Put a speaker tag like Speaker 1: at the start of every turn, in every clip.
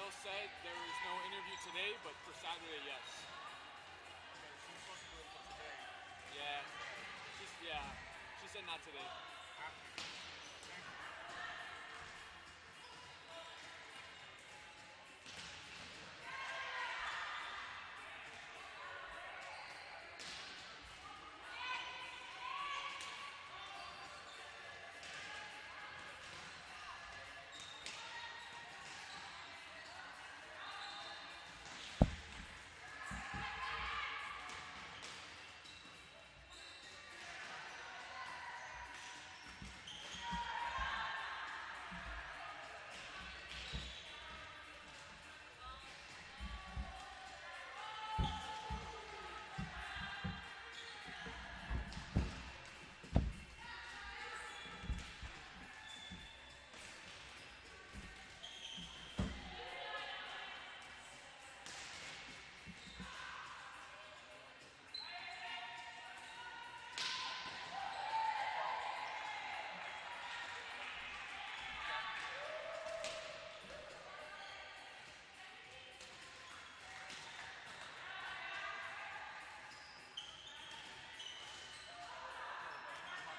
Speaker 1: Jill said there was no interview today, but for Saturday, yes.
Speaker 2: Okay, she was supposed to do it for today.
Speaker 1: Yeah. Yeah. She said not today.
Speaker 2: Thank you. Here's my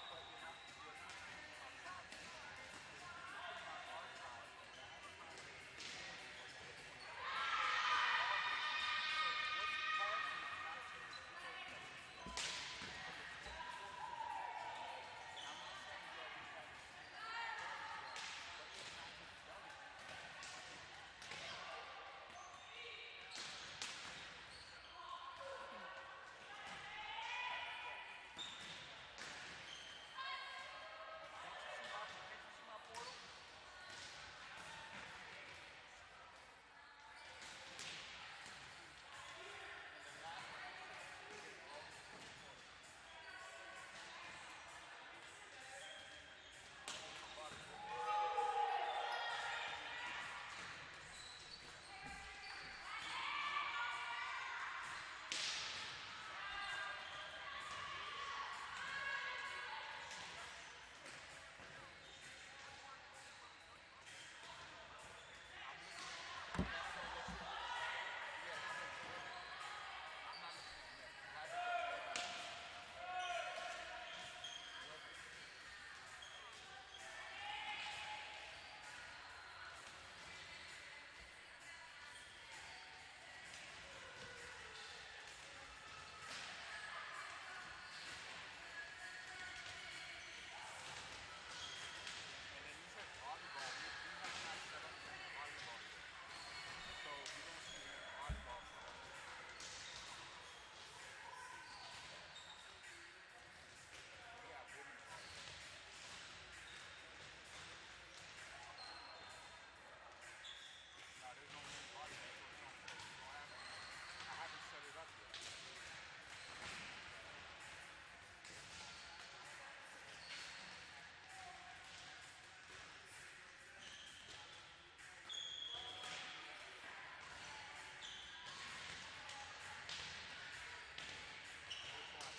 Speaker 2: question. You're not seeing my progress. It's in my archive, but I haven't had a chance to work on it. So what's causing not to move forward as of yet? Because the 24th is today, and I'm not saying that we haven't seen progress yet, but it's not just delegate. Yes. Can't you see my portal? And the last one I sent is August 24th. Volleyball. I'm looking at. That's the initial. Yeah, it's been submitted. I'm not looking at next. It hasn't been submitted yet. Will be. And then you said volleyball. We have not set up any volleyball yet. So you don't see any volleyball set up yet. We have women's volleyball. No, there's no men's volleyball, so it's on hold. We don't have any. I haven't set it up yet. Which one?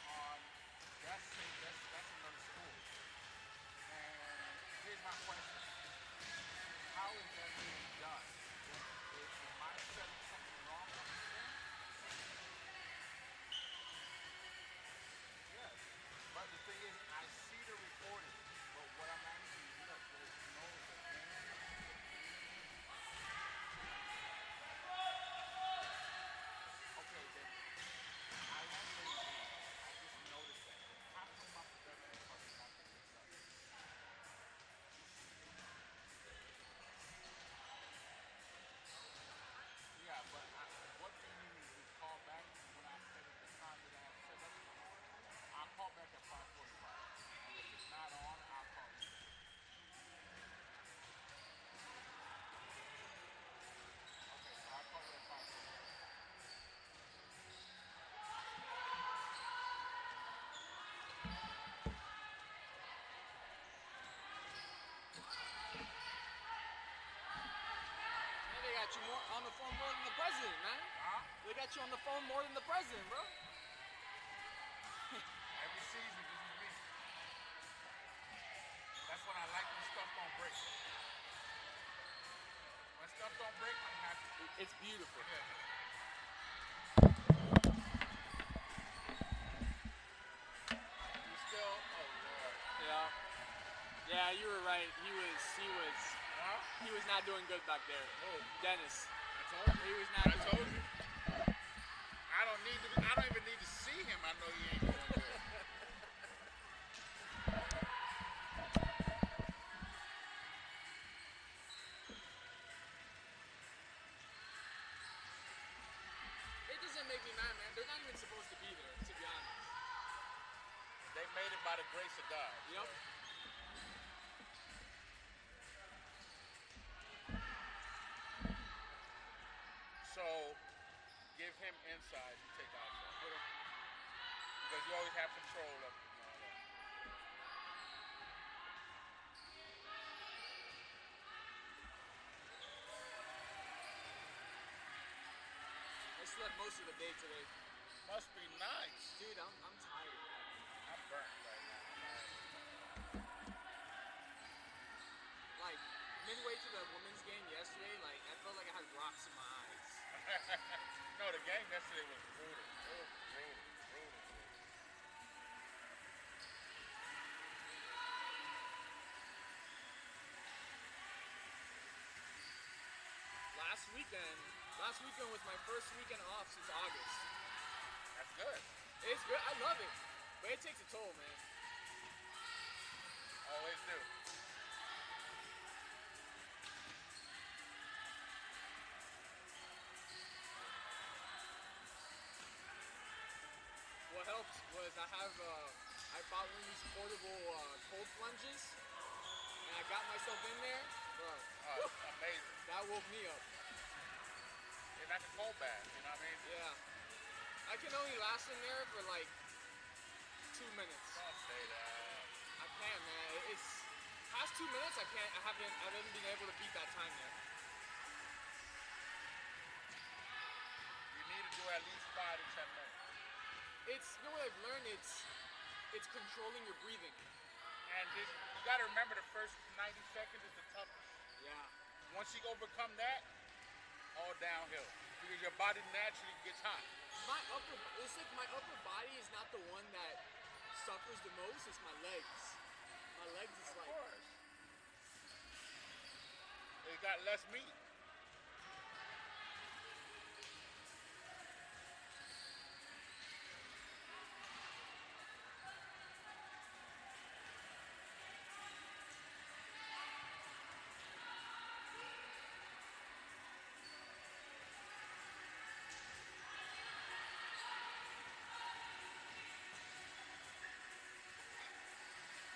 Speaker 2: On that's another school. And here's my question: how is that being done? Am I setting something wrong on the screen? Yes. But the thing is, I see the recording. But what I'm asking you, look, there's no the game. Okay, then I am getting games. I just noticed that. Then how come my production card is not picking this up? Yeah, but what do you need me to do? Call back when I set it the time that I have set up? I'll call back at 5:45. And if it's not on, I'll call you. Okay, so I'll call you at 5:45.
Speaker 1: Man, they got you more on the phone more than the president, man.
Speaker 2: Huh?
Speaker 1: They got you on the phone more than the president, bro.
Speaker 2: season, this is me. That's when I like when stuff don't break. When stuff don't break, I'm happy.
Speaker 1: It's beautiful.
Speaker 2: Yeah. You still, oh Lord.
Speaker 1: Yeah. Yeah, you were right. He
Speaker 2: Huh?
Speaker 1: was not doing good back there.
Speaker 2: Oh,
Speaker 1: Dennis.
Speaker 2: I told you.
Speaker 1: He was not
Speaker 2: I
Speaker 1: doing
Speaker 2: told
Speaker 1: good.
Speaker 2: you. I don't even need to see him. I know he ain't doing good.
Speaker 1: It doesn't make me mad, man. They're not even supposed to be there, to be honest.
Speaker 2: They made it by the grace of God.
Speaker 1: Yep.
Speaker 2: So give him inside and take outside.
Speaker 1: Okay.
Speaker 2: Because you always have control of all that.
Speaker 1: I slept most of the day today.
Speaker 2: Must be nice.
Speaker 1: Dude, I'm tired, man.
Speaker 2: I'm burnt right now.
Speaker 1: Like, midway to the women's game yesterday, like, I felt like I had rocks in my eyes.
Speaker 2: No, the game yesterday was brutal. It was brutal.
Speaker 1: Last weekend was my first weekend off since August.
Speaker 2: That's good.
Speaker 1: It's good. I love it. But it takes a toll, man.
Speaker 2: Always do.
Speaker 1: What helped was I bought one of these portable cold plunges, and I got myself in there, bro.
Speaker 2: Oh, it's amazing.
Speaker 1: That woke me up.
Speaker 2: It's like a cold bath, you know what I mean?
Speaker 1: Yeah. I can only last in there for like 2 minutes.
Speaker 2: Don't say that.
Speaker 1: I can't, man. It's past 2 minutes. I haven't been able to beat that time yet.
Speaker 2: You need to do at least 5 to 10 minutes.
Speaker 1: You know what I've learned? It's controlling your breathing.
Speaker 2: And you got to remember the first 90 seconds is the toughest.
Speaker 1: Yeah.
Speaker 2: Once you overcome that, all downhill. Because your body naturally gets hot.
Speaker 1: It's like my upper body is not the one that suffers the most. It's my legs. My legs is
Speaker 2: Of
Speaker 1: like.
Speaker 2: course. It got less meat.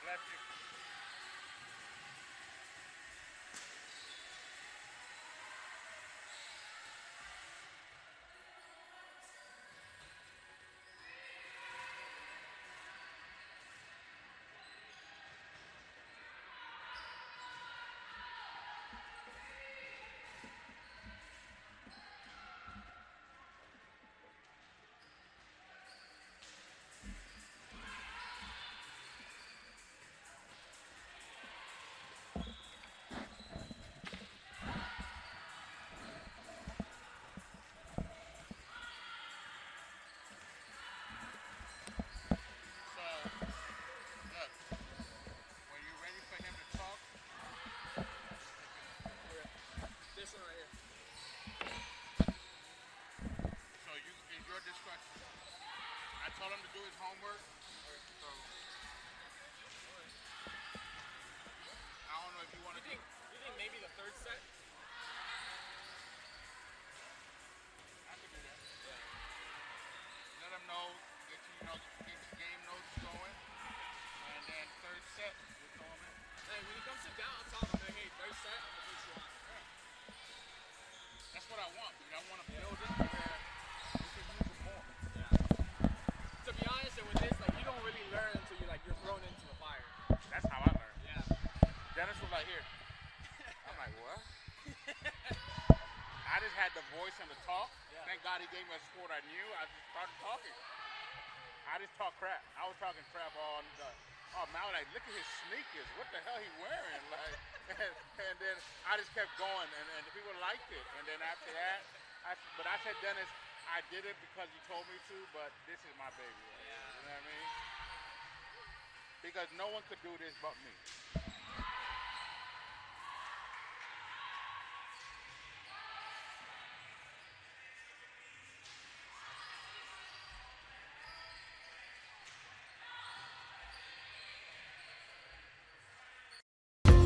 Speaker 2: Bless you. Told him to do his homework. So I don't know if you want to.
Speaker 1: You think maybe the third set?
Speaker 2: I could do that.
Speaker 1: Yeah.
Speaker 2: Let him know, get your game notes going, and then third set we'll throw him in.
Speaker 1: Hey, when he comes sit down, I'll tell him, like, hey, third set, I'm gonna put you on.
Speaker 2: Yeah. That's what I want, dude. I want to build it where we can use it more.
Speaker 1: Yeah. To be honest, and with this, like, you don't really learn until you're thrown into the fire.
Speaker 2: That's how I learned.
Speaker 1: Yeah.
Speaker 2: Dennis was like, here. I'm like, what? I just had the voice and the talk.
Speaker 1: Yeah.
Speaker 2: Thank God he gave me a sport I knew. I just started talking. I just talk crap. I was talking crap all the. Oh, man, I was like, look at his sneakers. What the hell he wearing? Like, and then I just kept going, and the people liked it. And then after that, but I said, Dennis, I did it because you told me to, but this is my baby. Right here. You know what I mean? Because no one could do this but me.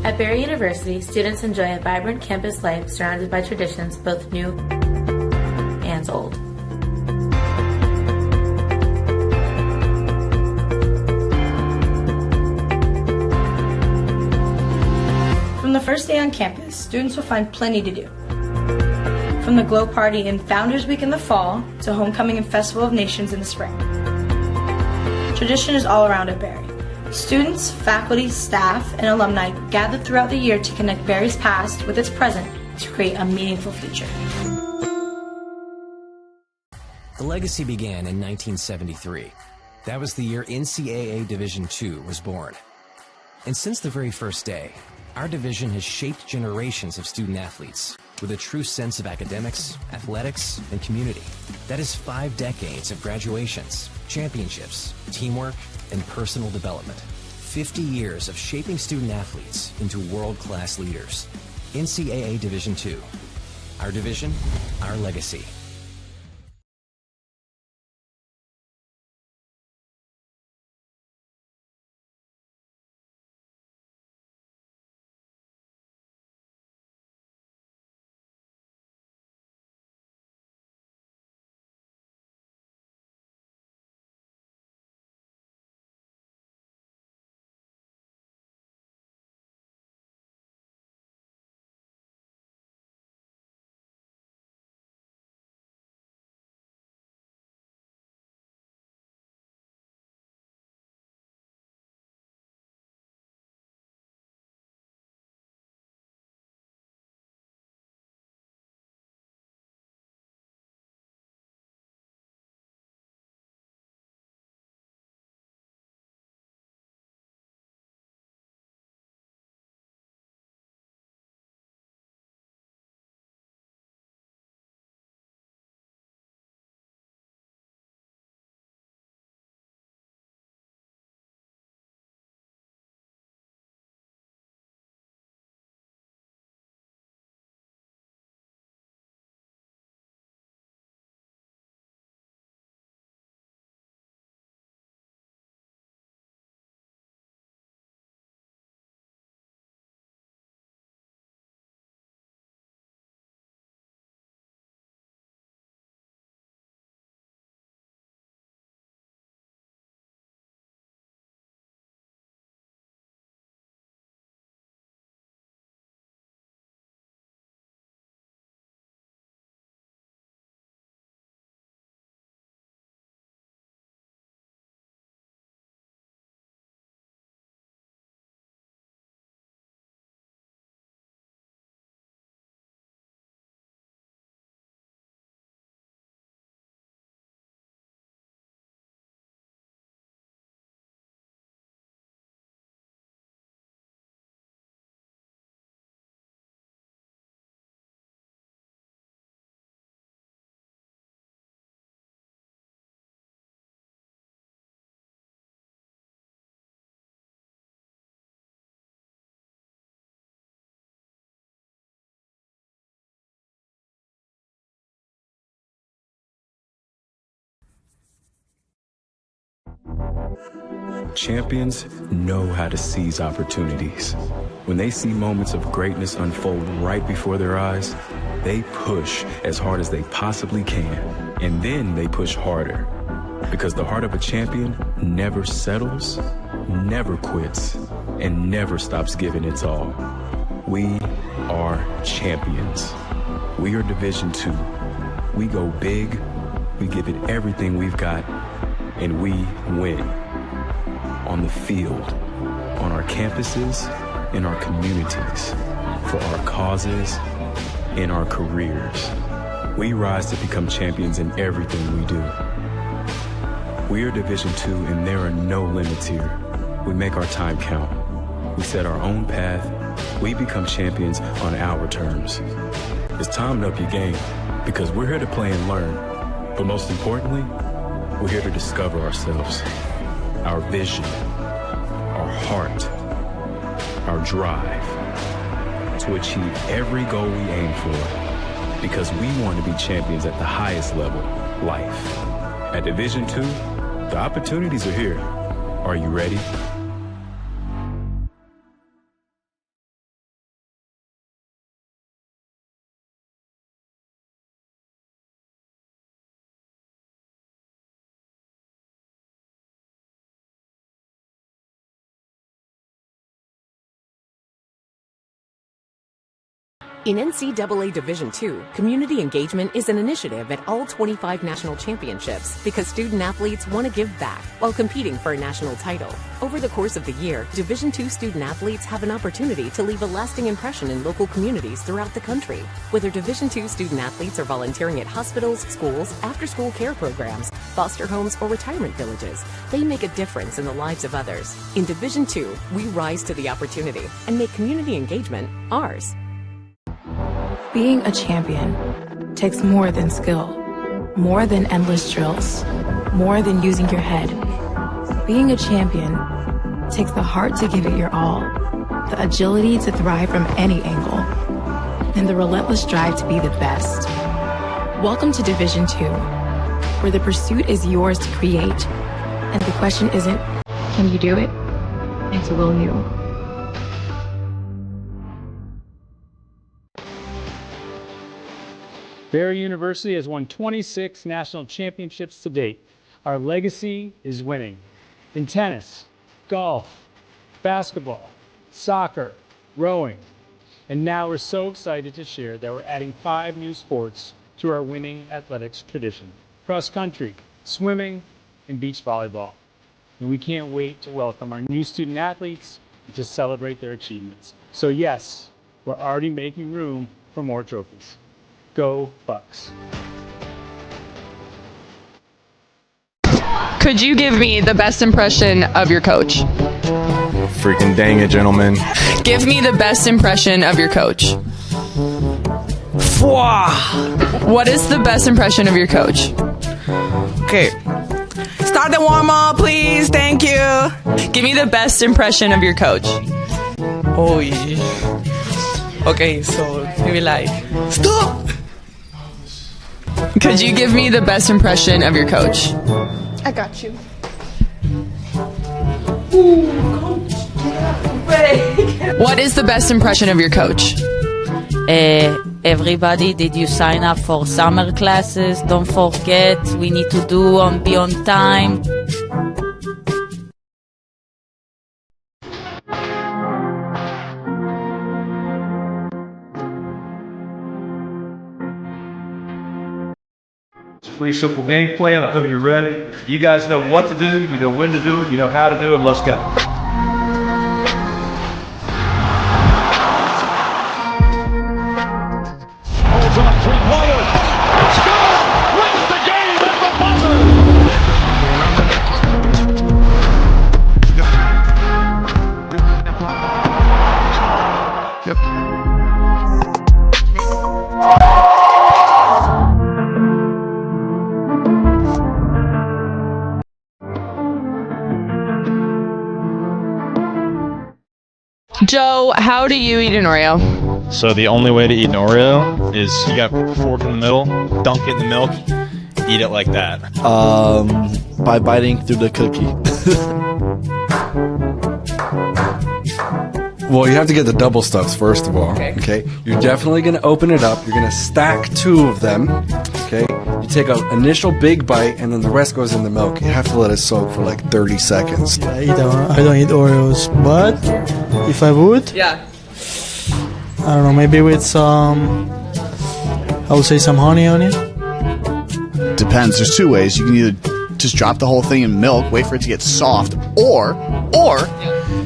Speaker 3: At Barry University, students enjoy a vibrant campus life surrounded by traditions both new and old.
Speaker 4: From the first day on campus, students will find plenty to do. From the Glow Party and Founders Week in the fall to Homecoming and Festival of Nations in the spring. Tradition is all around at Barry. Students, faculty, staff, and alumni gather throughout the year to connect Barry's past with its present to create a meaningful future.
Speaker 5: The legacy began in 1973. That was the year NCAA Division II was born. And since the very first day, our division has shaped generations of student athletes with a true sense of academics, athletics, and community. That is 5 decades of graduations, championships, teamwork, and personal development. 50 years of shaping student athletes into world-class leaders. NCAA Division II. Our division, our legacy.
Speaker 6: Champions know how to seize opportunities. When they see moments of greatness unfold right before their eyes, they push as hard as they possibly can, and then they push harder. Because the heart of a champion never settles, never quits, and never stops giving its all. We are champions. We are Division II. We go big, we give it everything we've got, and we win. On the field, on our campuses, in our communities, for our causes, in our careers. We rise to become champions in everything we do. We're Division II, and there are no limits here. We make our time count. We set our own path. We become champions on our terms. It's time to up your game, because we're here to play and learn. But most importantly, we're here to discover ourselves, our vision, our heart, our drive, to achieve every goal we aim for, because we want to be champions at the highest level, life. At Division II, the opportunities are here. Are you ready?
Speaker 7: In NCAA Division II, community engagement is an initiative at all 25 national championships because student-athletes want to give back while competing for a national title. Over the course of the year, Division II student-athletes have an opportunity to leave a lasting impression in local communities throughout the country. Whether Division II student-athletes are volunteering at hospitals, schools, after-school care programs, foster homes, or retirement villages, they make a difference in the lives of others. In Division II, we rise to the opportunity and make community engagement ours.
Speaker 8: Being a champion takes more than skill, more than endless drills, more than using your head. Being a champion takes the heart to give it your all, the agility to thrive from any angle, and the relentless drive to be the best. Welcome to Division II, where the pursuit is yours to create, and the question isn't, can you do it? It's will you?
Speaker 9: Barry University has won 26 national championships to date. Our legacy is winning. In tennis, golf, basketball, soccer, rowing. And now we're so excited to share that we're adding 5 new sports to our winning athletics tradition. Cross country, swimming, and beach volleyball. And we can't wait to welcome our new student athletes and to celebrate their achievements. So yes, we're already making room for more trophies. Go Bucks.
Speaker 10: Could you give me the best impression of your coach?
Speaker 11: Freaking dang it, gentlemen.
Speaker 10: Give me the best impression of your coach. What is the best impression of your coach?
Speaker 12: Okay. Start the warm-up, please. Thank you.
Speaker 10: Give me the best impression of your coach.
Speaker 12: Oh, yeah. Okay, so maybe like, stop!
Speaker 10: Could you give me the best impression of your coach?
Speaker 13: I got you.
Speaker 10: What is the best impression of your coach?
Speaker 14: Everybody, did you sign up for summer classes? Don't forget, we need to be on time.
Speaker 15: Pretty simple game plan. I hope you're ready. You guys know what to do, you know when to do it, you know how to do it. Let's go. Holds on three-pointer. Score! Wins the game at the buzzer! Yep.
Speaker 10: Joe, how do you eat an Oreo?
Speaker 16: So the only way to eat an Oreo is you got a fork in the middle, dunk it in the milk, eat it like that.
Speaker 17: By biting through the cookie.
Speaker 18: Well, you have to get the double stuffs first of all. Okay. You're definitely going to open it up. You're going to stack 2 of them. Okay. You take an initial big bite, and then the rest goes in the milk. You have to let it soak for like 30 seconds.
Speaker 19: Yeah, I don't eat Oreos, but if I would,
Speaker 12: yeah,
Speaker 19: I don't know, maybe with some, I would say some honey on it.
Speaker 20: Depends. There's 2 ways. You can either just drop the whole thing in milk, wait for it to get soft, or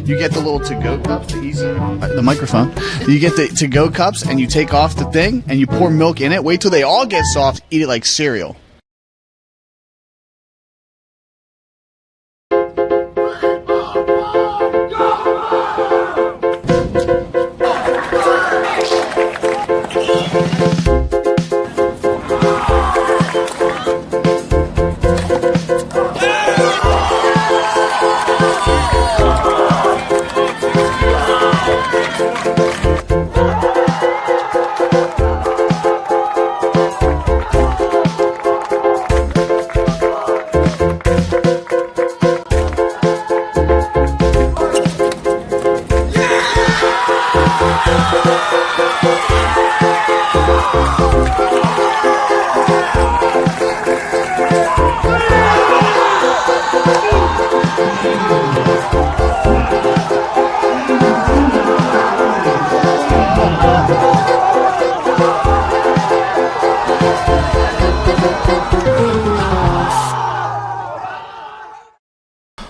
Speaker 20: you get the little to-go cups, the microphone. You get the to-go cups, and you take off the thing, and you pour milk in it. Wait till they all get soft. Eat it like cereal.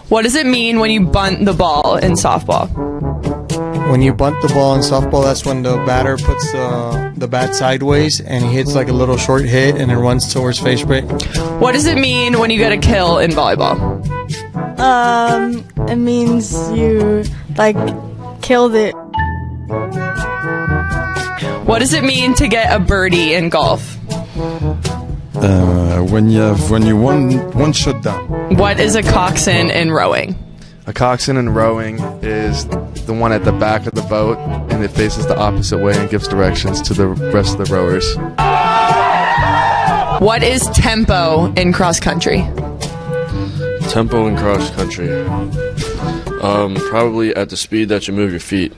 Speaker 10: What does it mean when you bunt the ball in softball?
Speaker 19: When you bunt the ball in softball, that's when the batter puts the bat sideways and he hits like a little short hit and it runs towards face break.
Speaker 10: What does it mean when you get a kill in volleyball?
Speaker 4: It means you, like, killed it.
Speaker 10: What does it mean to get a birdie in golf?
Speaker 6: When you one shot down.
Speaker 10: What is a coxswain in rowing?
Speaker 11: A coxswain in rowing is the one at the back of the boat, and it faces the opposite way and gives directions to the rest of the rowers.
Speaker 10: What is tempo in cross country?
Speaker 13: Tempo in cross country. Probably at the speed that you move your feet.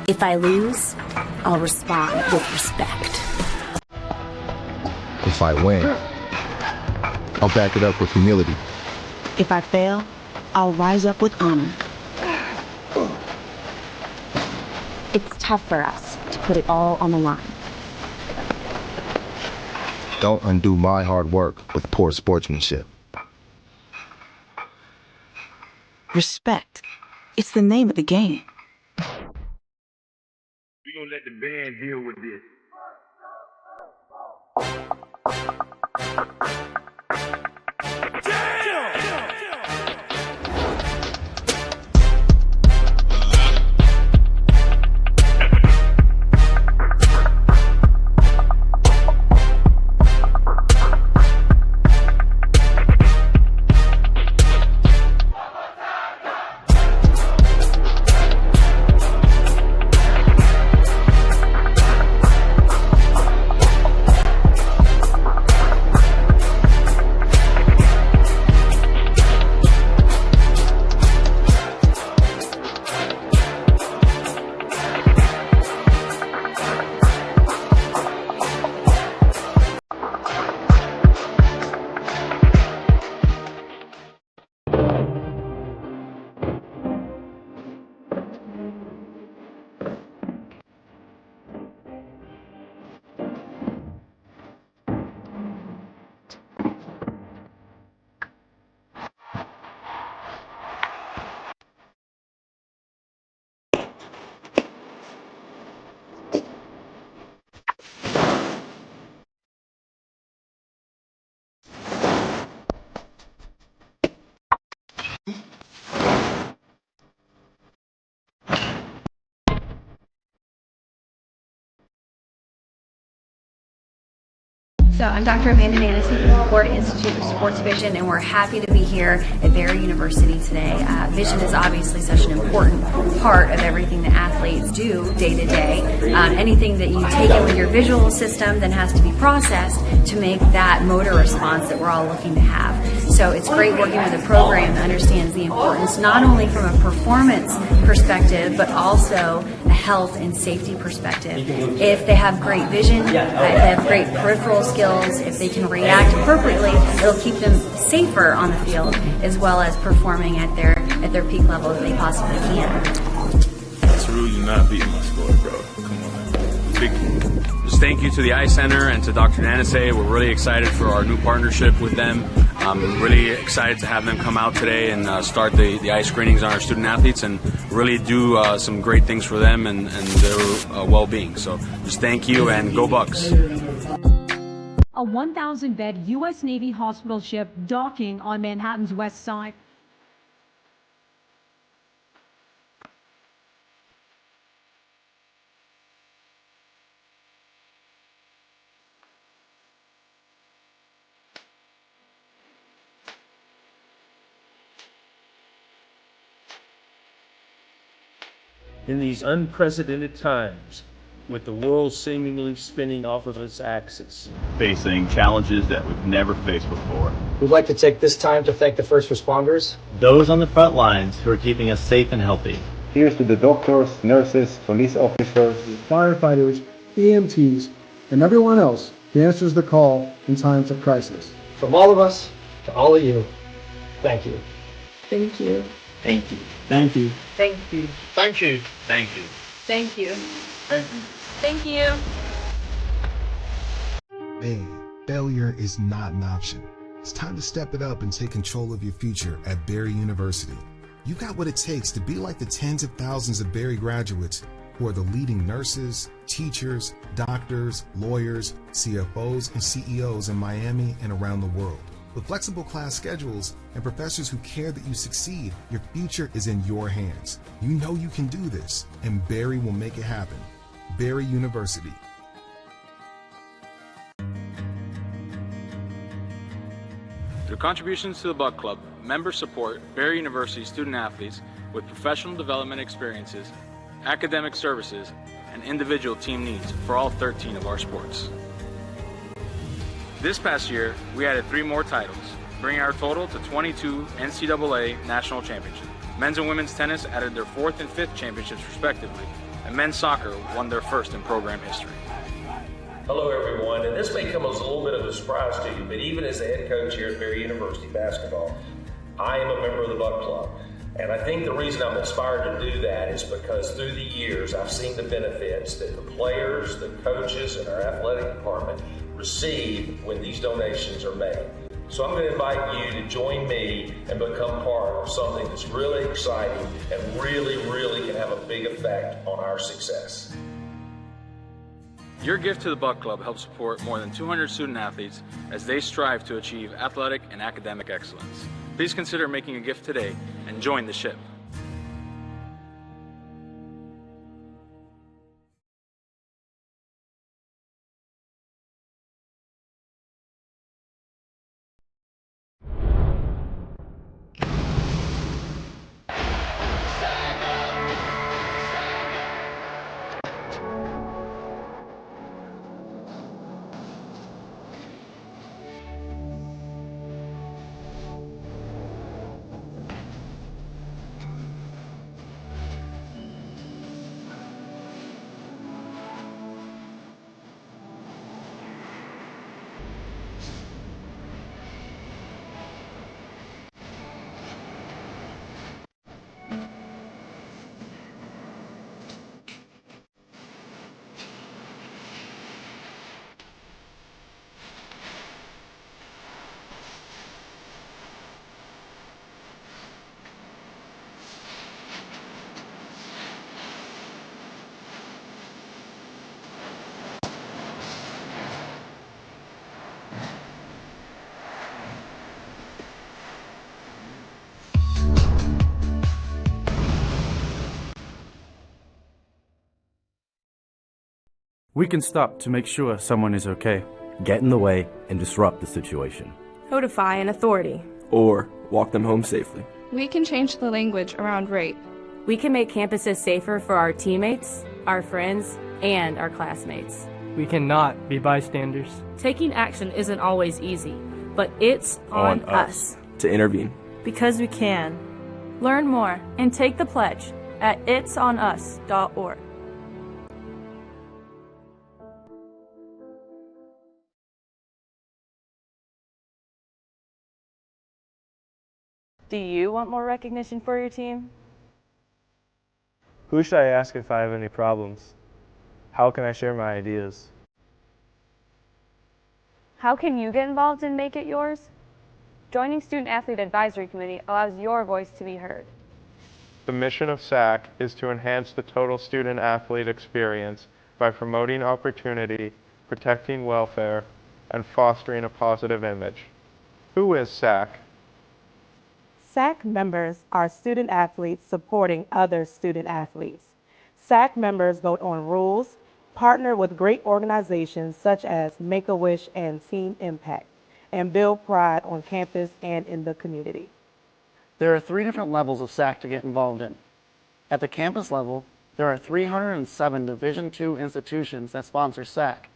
Speaker 21: If I lose, I'll respond with respect.
Speaker 22: If I win, I'll back it up with humility.
Speaker 21: If I fail, I'll rise up with honor. It's tough for us to put it all on the line.
Speaker 22: Don't undo my hard work with poor sportsmanship.
Speaker 21: Respect. It's the name of the game.
Speaker 15: We're gonna let the band deal with this.
Speaker 1: So I'm Dr. Amanda Nancy from the Florida Institute of Sports Vision, and we're happy to be here at Barry University today. Vision is obviously such an important part of everything that athletes do day to day. Anything that you take in with your visual system then has to be processed to make that motor response that we're all looking to have. So it's great working with a program that understands the importance not only from a performance perspective, but also a health and safety perspective. If they have great vision, they have great peripheral skills, if they can react appropriately, it'll keep them safer on the field as well as performing at their peak level that they possibly can.
Speaker 2: It's really not beating my score, bro. Come on. Just thank you to the Eye Center and to Dr. Nanase. We're really excited for our new partnership with them. I'm really excited to have them come out today and start the eye screenings on our student athletes and really do some great things for them and their well-being. So just thank you and go Bucks.
Speaker 23: A 1,000-bed U.S. Navy hospital ship docking on Manhattan's west side.
Speaker 15: In these unprecedented times, with the world seemingly spinning off of its axis,
Speaker 24: facing challenges that we've never faced before.
Speaker 25: We'd like to take this time to thank the first responders,
Speaker 24: those on the front lines who are keeping us safe and healthy.
Speaker 26: Here's to the doctors, nurses, police officers,
Speaker 27: firefighters, EMTs, and everyone else who answers the call in times of crisis.
Speaker 25: From all of us to all of you, thank you.
Speaker 1: Thank you.
Speaker 24: Thank you.
Speaker 27: Thank you.
Speaker 1: Thank you.
Speaker 24: Thank you. Thank you.
Speaker 1: Thank you.
Speaker 24: Thank you.
Speaker 1: Thank you.
Speaker 28: Man, failure is not an option. It's time to step it up and take control of your future at Barry University. You've got what it takes to be like the tens of thousands of Barry graduates who are the leading nurses, teachers, doctors, lawyers, CFOs, and CEOs in Miami and around the world. With flexible class schedules and professors who care that you succeed, your future is in your hands. You know you can do this, and Barry will make it happen. Barry University.
Speaker 2: Through contributions to the Buck Club, members support Barry University student athletes with professional development experiences, academic services, and individual team needs for all 13 of our sports. This past year, we added 3 more titles, bringing our total to 22 NCAA national championships. Men's and women's tennis added their 4th and 5th championships respectively, and men's soccer won their 1st in program history.
Speaker 29: Hello everyone, and this may come as a little bit of a surprise to you, but even as the head coach here at Barry University basketball, I am a member of the Buck Club. And I think the reason I'm inspired to do that is because through the years I've seen the benefits that the players, the coaches, and our athletic department receive when these donations are made. So I'm going to invite you to join me and become part of something that's really exciting and really can have a big effect on our success.
Speaker 2: Your gift to the Buck Club helps support more than 200 student athletes as they strive to achieve athletic and academic excellence. Please consider making a gift today and join the ship.
Speaker 30: We can stop to make sure someone is okay.
Speaker 3: get in the way, and disrupt the situation.
Speaker 5: Codify an authority.
Speaker 7: Or walk them home safely.
Speaker 8: We can change the language around rape.
Speaker 5: We can make campuses safer for our teammates, our friends, and our classmates.
Speaker 9: We cannot be bystanders.
Speaker 5: Taking action isn't always easy, but it's on us
Speaker 7: to intervene.
Speaker 5: Because we can. Learn more and take the pledge at itsonus.org.
Speaker 14: Do you want more recognition for your team?
Speaker 16: Who should I ask if I have any problems? How can I share my ideas?
Speaker 14: How can you get involved and make it yours? Joining Student Athlete Advisory Committee allows your voice to be heard.
Speaker 16: The mission of SAC is to enhance the total student athlete experience by promoting opportunity, protecting welfare, and fostering a positive image. Who is SAC?
Speaker 17: SAC members are student athletes supporting other student athletes. SAC members vote on rules, partner with great organizations such as Make-A-Wish and Team Impact, and build pride on campus and in the community.
Speaker 18: There are 3 different levels of SAC to get involved in. At the campus level, there are 307 Division II institutions that sponsor SAC.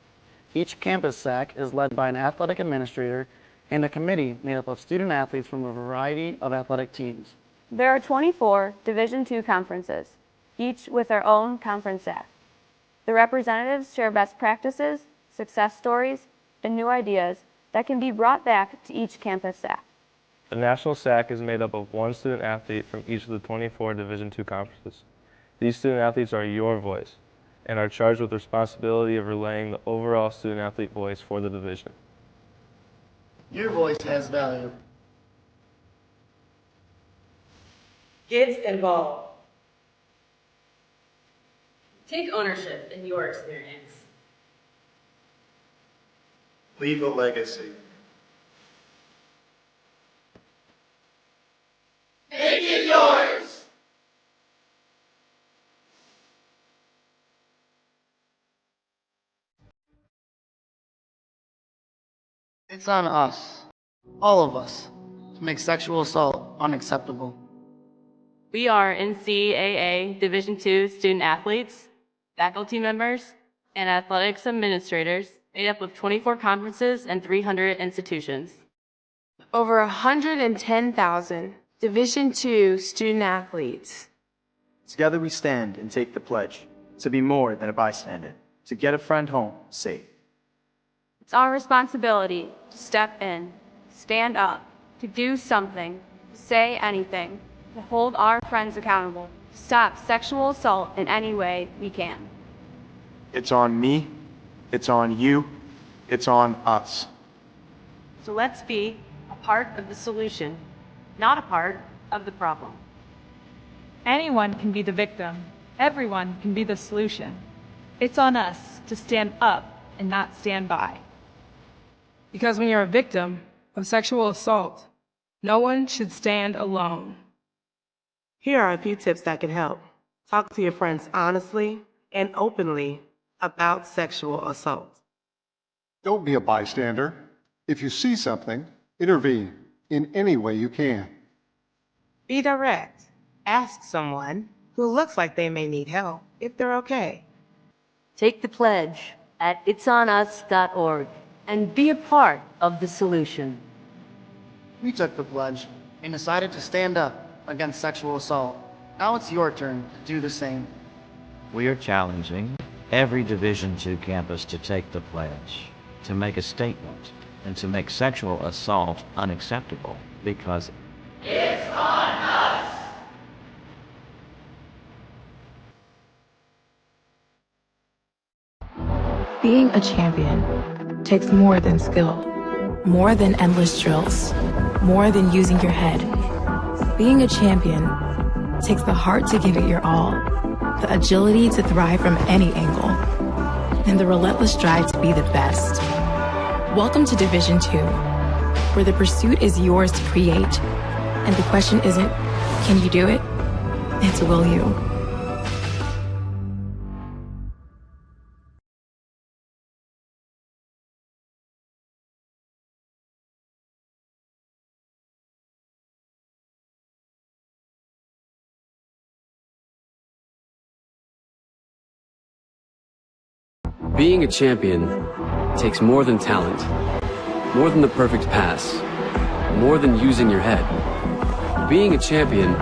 Speaker 18: Each campus SAC is led by an athletic administrator and a committee made up of student athletes from a variety of athletic teams.
Speaker 14: There are 24 Division II conferences, each with their own conference SAC. The representatives share best practices, success stories, and new ideas that can be brought back to each campus SAC.
Speaker 16: The National SAC is made up of 1 student athlete from each of the 24 Division II conferences. These student athletes are your voice and are charged with the responsibility of relaying the overall student athlete voice for the division.
Speaker 18: Your voice has value.
Speaker 17: Get involved.
Speaker 5: Take ownership in your experience.
Speaker 28: Leave a legacy.
Speaker 17: Make it yours.
Speaker 18: It's on us, all of us, to make sexual assault unacceptable.
Speaker 14: We are NCAA Division II student athletes, faculty members, and athletics administrators made up of 24 conferences and 300 institutions.
Speaker 30: Over 110,000 Division II student athletes.
Speaker 31: Together we stand and take the pledge to be more than a bystander, to get a friend home safe.
Speaker 14: It's our responsibility to step in, stand up, to do something, to say anything, to hold our friends accountable, to stop sexual assault in any way we can.
Speaker 31: It's on me, it's on you, it's on us.
Speaker 14: So let's be a part of the solution, not a part of the problem.
Speaker 23: Anyone can be the victim. Everyone can be the solution. It's on us to stand up and not stand by.
Speaker 4: Because when you're a victim of sexual assault, no one should stand alone.
Speaker 17: Here are a few tips that can help. Talk to your friends honestly and openly about sexual assault.
Speaker 27: Don't be a bystander. If you see something, intervene in any way you can.
Speaker 17: Be direct. Ask someone who looks like they may need help if they're okay.
Speaker 14: Take the pledge at itsonus.org and be a part of the solution.
Speaker 18: We took the pledge and decided to stand up against sexual assault. Now it's your turn to do the same.
Speaker 32: We are challenging every Division II campus to take the pledge, to make a statement, and to make sexual assault unacceptable, because
Speaker 17: it's on us!
Speaker 33: Being a champion takes more than skill, more than endless drills, more than using your head. Being a champion takes the heart to give it your all, the agility to thrive from any angle, and the relentless drive to be the best. Welcome to Division II, where the pursuit is yours to create, and the question isn't, can you do it? It's, will you?
Speaker 6: Being a champion takes more than talent, more than the perfect pass, more than using your head. Being a champion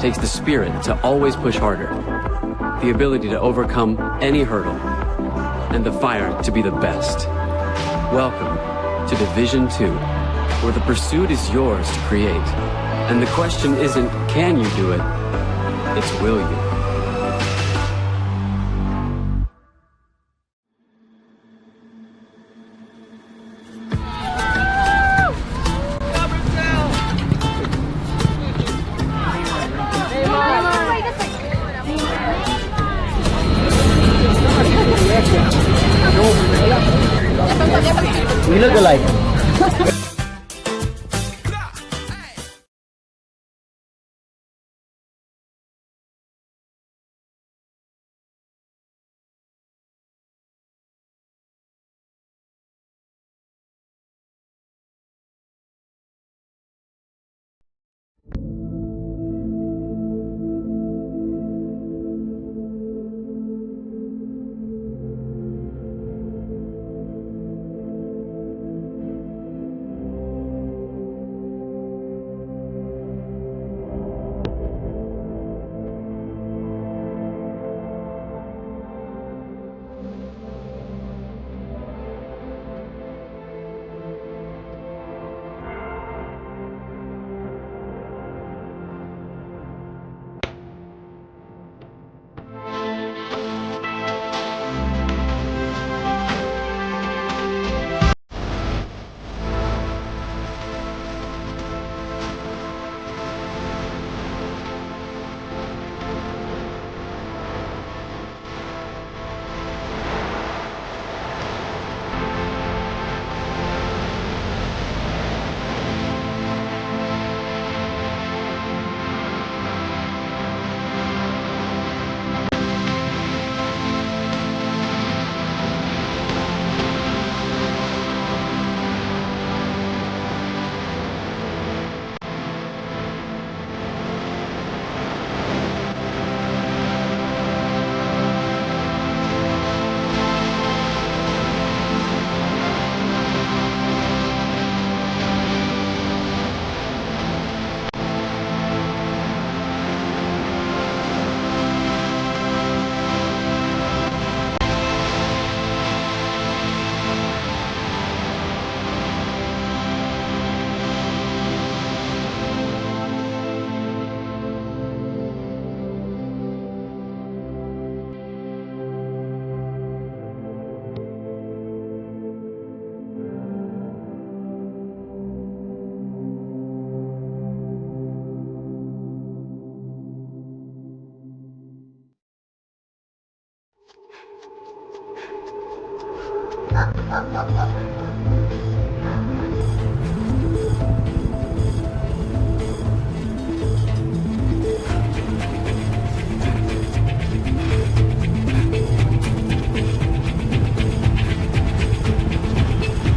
Speaker 6: takes the spirit to always push harder, the ability to overcome any hurdle, and the fire to be the best. Welcome to Division 2, where the pursuit is yours to create. And the question isn't, can you do it? It's, will you?
Speaker 10: We look alike.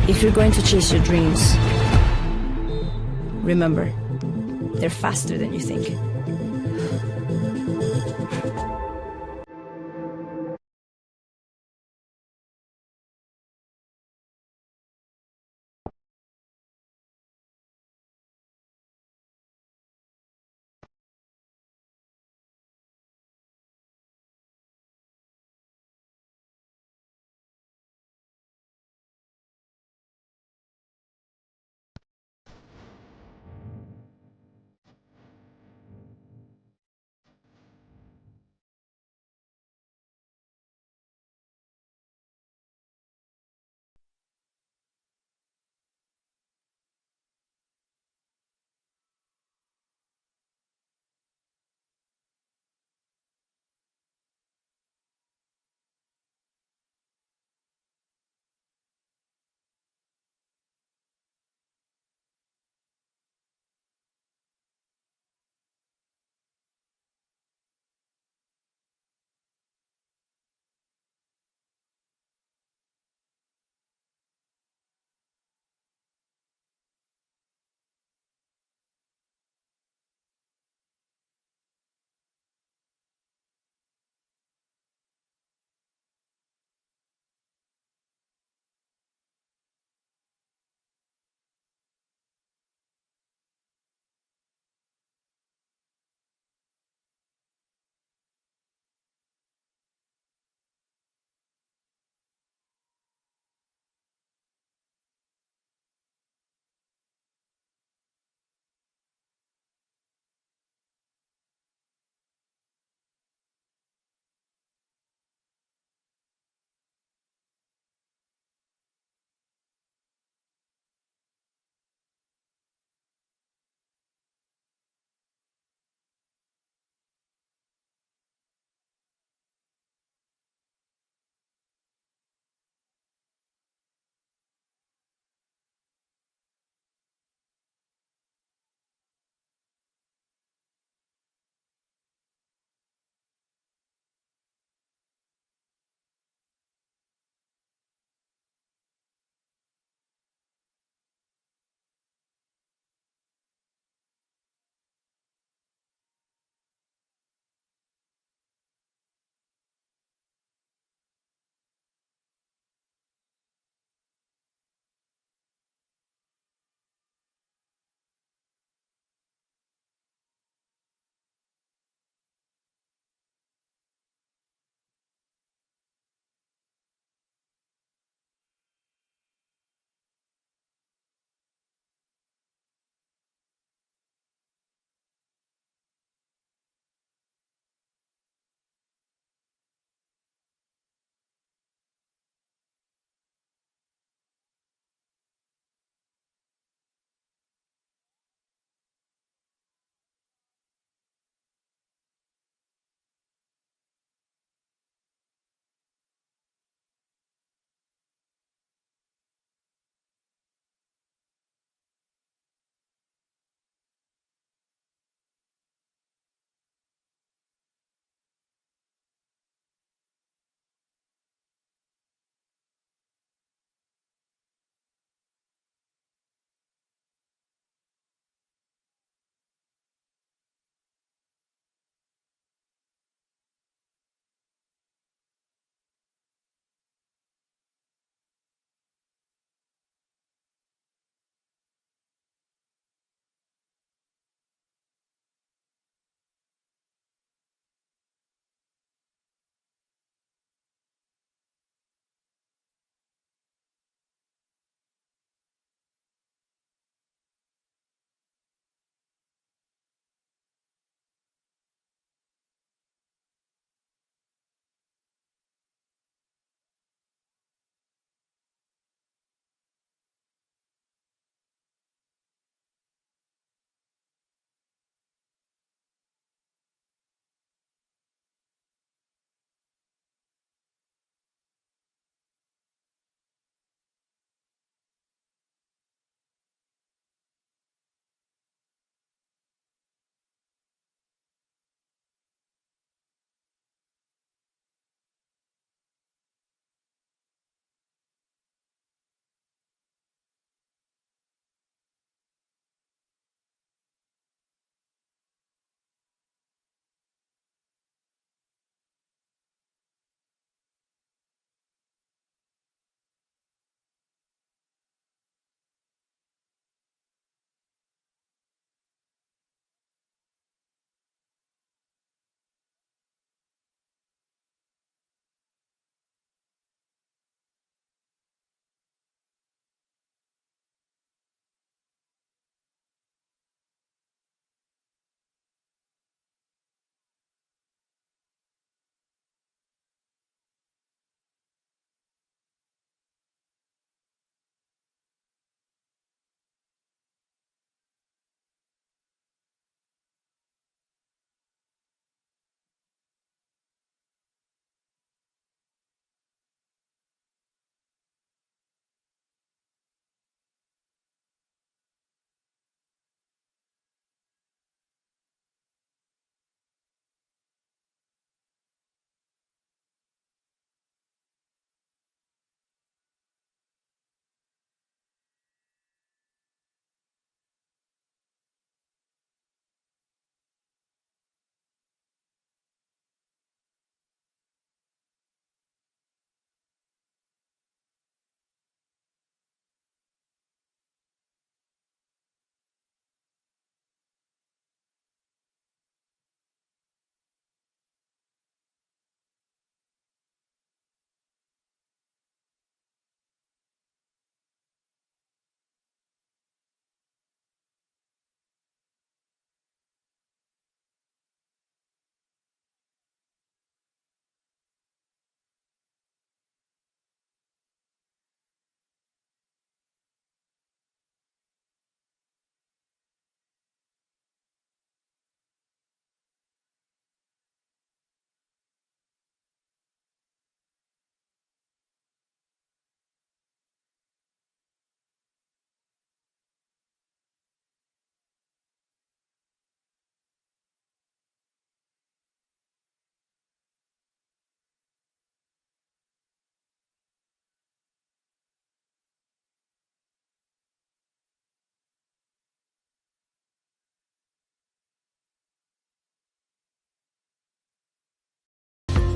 Speaker 4: If you're going to chase your dreams, remember, they're faster than you think.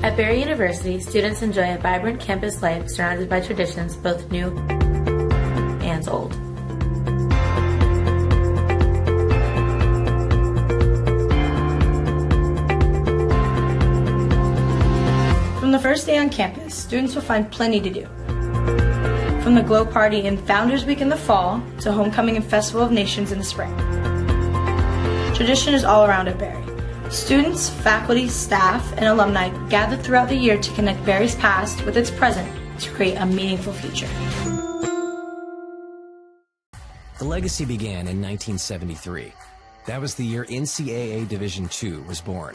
Speaker 4: At Barry University, students enjoy a vibrant campus life surrounded by traditions both new and old. From the first day on campus, students will find plenty to do. From the Glow Party and Founders Week in the fall to Homecoming and Festival of Nations in the spring. Tradition is all around at Barry. Students, faculty, staff, and alumni gather throughout the year to connect Barry's past with its present to create a meaningful future.
Speaker 1: The legacy began in 1973. That was the year NCAA Division II was born.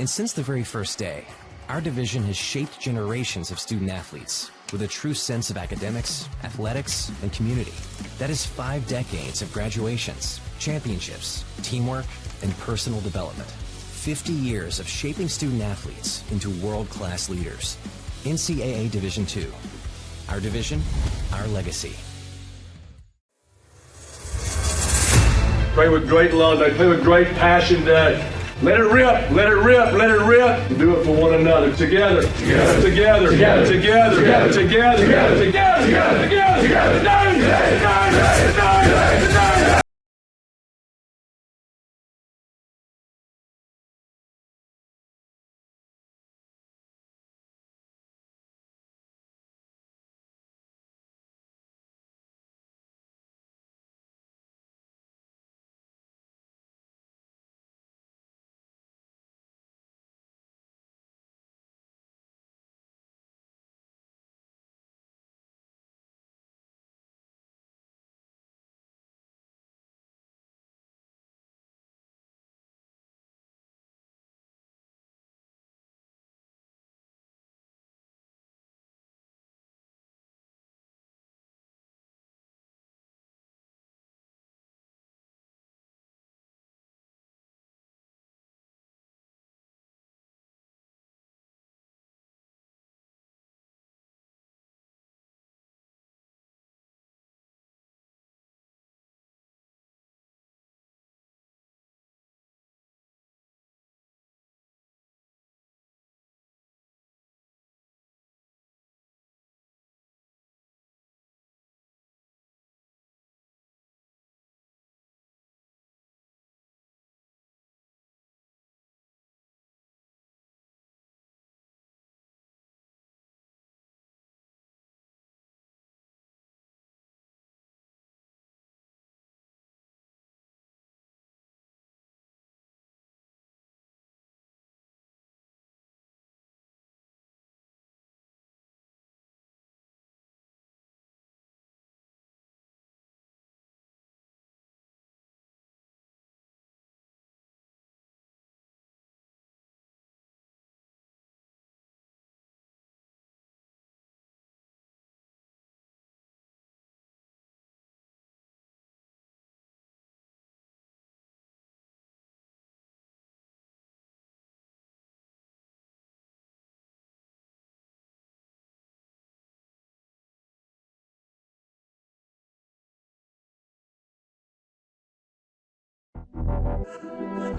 Speaker 1: And since the very first day, our division has shaped generations of student athletes with a true sense of academics, athletics, and community. That is 5 decades of graduations, championships, teamwork, and personal development. 50 years of shaping student athletes into world-class leaders. NCAA Division II. Our division, our legacy.
Speaker 11: Play with great love. They play with great passion. Let it rip, let it rip, let it rip. And do it for one another. Together, together, together, together, together, together, together, together, together, together.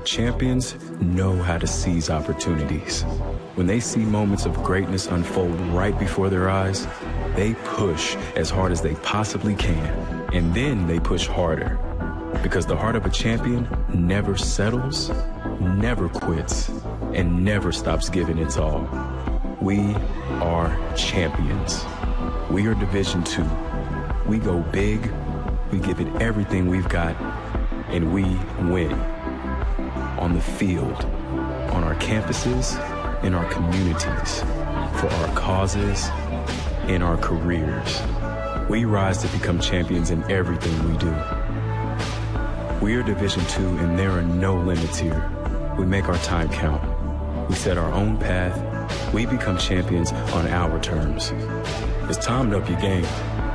Speaker 12: Champions know how to seize opportunities. When they see moments of greatness unfold right before their eyes, they push as hard as they possibly can, and then they push harder. Because the heart of a champion never settles, never quits, and never stops giving its all. We are champions. We are Division II. We go big, we give it everything we've got, and we win. On the field, on our campuses, in our communities, for our causes, in our careers. We rise to become champions in everything we do. We are Division II, and there are no limits here. We make our time count. We set our own path. We become champions on our terms. It's time to up your game,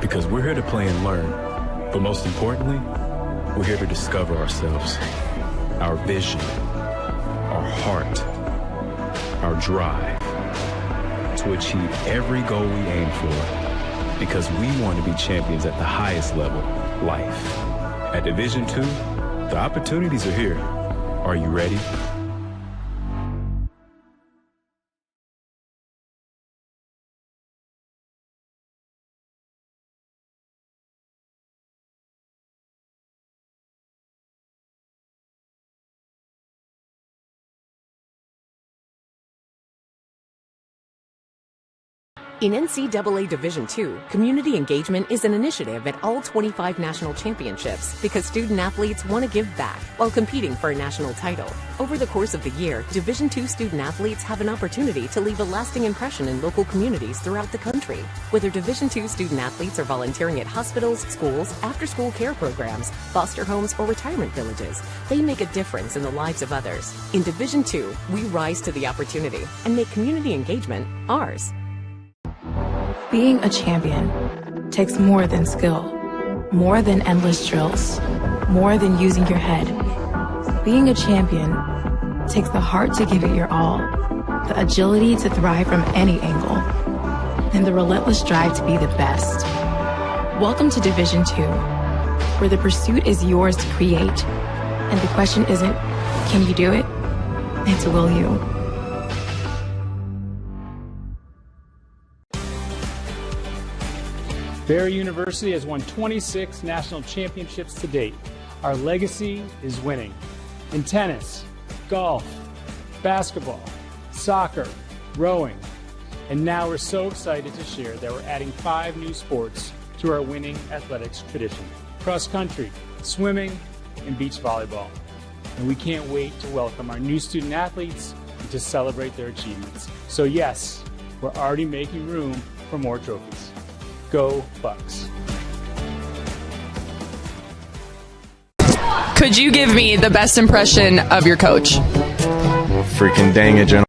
Speaker 12: because we're here to play and learn. But most importantly, we're here to discover ourselves, our vision, our heart, our drive, to achieve every goal we aim for, because we want to be champions at the highest level, life. At Division II, the opportunities are here. Are you ready?
Speaker 2: In NCAA Division II, community engagement is an initiative at all 25 national championships because student-athletes want to give back while competing for a national title. Over the course of the year, Division II student-athletes have an opportunity to leave a lasting impression in local communities throughout the country. Whether Division II student-athletes are volunteering at hospitals, schools, after-school care programs, foster homes, or retirement villages, they make a difference in the lives of others. In Division II, we rise to the opportunity and make community engagement ours.
Speaker 33: Being a champion takes more than skill, more than endless drills, more than using your head. Being a champion takes the heart to give it your all, the agility to thrive from any angle, and the relentless drive to be the best. Welcome to Division II, where the pursuit is yours to create, and the question isn't, can you do it? It's, will you?
Speaker 3: Barry University has won 26 national championships to date. Our legacy is winning. In tennis, golf, basketball, soccer, rowing, and now we're so excited to share that we're adding 5 new sports to our winning athletics tradition: cross country, swimming, and beach volleyball. And we can't wait to welcome our new student athletes and to celebrate their achievements. So yes, we're already making room for more trophies. Go Bucks.
Speaker 8: Could you give me the best impression of your coach?
Speaker 13: Freaking dang it, gentlemen.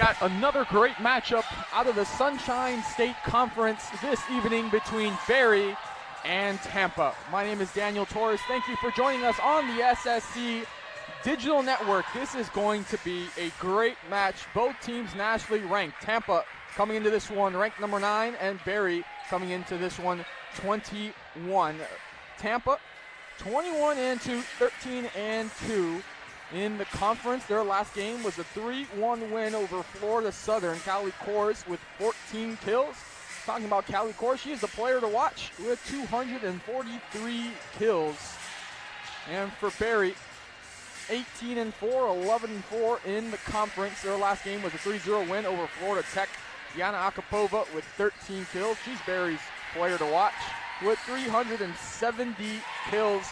Speaker 5: got another great matchup out of the Sunshine State Conference this evening between Berry and Tampa. My name is Daniel Torres. Thank you for joining us on the SSC Digital Network. This is going to be a great match. Both teams nationally ranked. Tampa coming into this one ranked number 9, and Berry coming into this one 21. Tampa 21-2, 13-2 in the conference. Their last game was a 3-1 win over Florida Southern. Callie Kors with 14 kills. Talking about Callie Kors, she is the player to watch with 243 kills. And for Berry, 18-4, 11-4 in the conference. Their last game was a 3-0 win over Florida Tech. Yana Akapova with 13 kills. She's Berry's player to watch with 370 kills.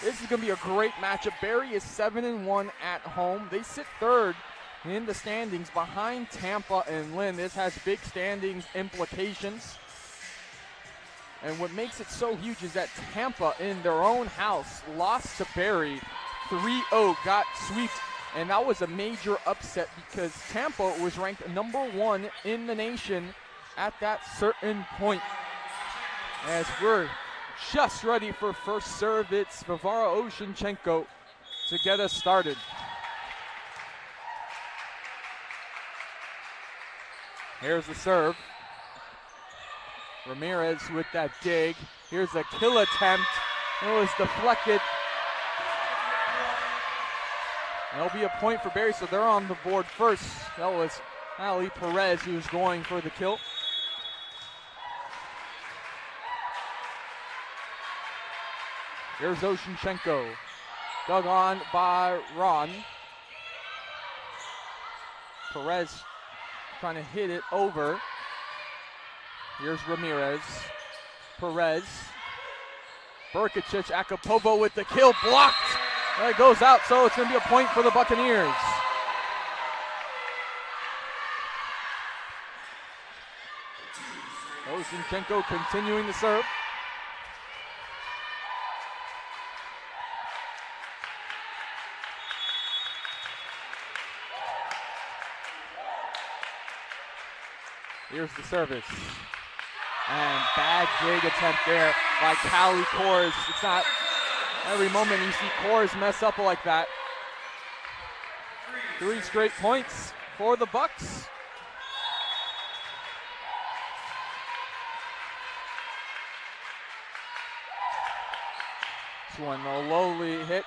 Speaker 5: This is going to be a great matchup. Berry is 7-1 at home. They sit third in the standings behind Tampa and Lynn. This has big standings implications. And what makes it so huge is that Tampa in their own house lost to Berry 3-0, got swept, and that was a major upset because Tampa was ranked number 1 in the nation at that certain point. As we're just ready for first serve, it's Vivara Oshinchenko to get us started. Here's the serve. Ramirez with that dig. Here's a kill attempt. It was deflected. That'll be a point for Berry, so they're on the board first. That was Ali Perez who was going for the kill. Here's Oshinchenko. Dug on by Ron. Perez trying to hit it over. Here's Ramirez. Perez. Burkacic, Akapova with the kill, blocked. It goes out, so it's going to be a point for the Buccaneers. Oshinchenko continuing the serve. Here's the service. And bad dig attempt there by Callie Kors. It's not every moment you see Kors mess up like that. 3 straight points for the Bucks. This one, a lowly hit.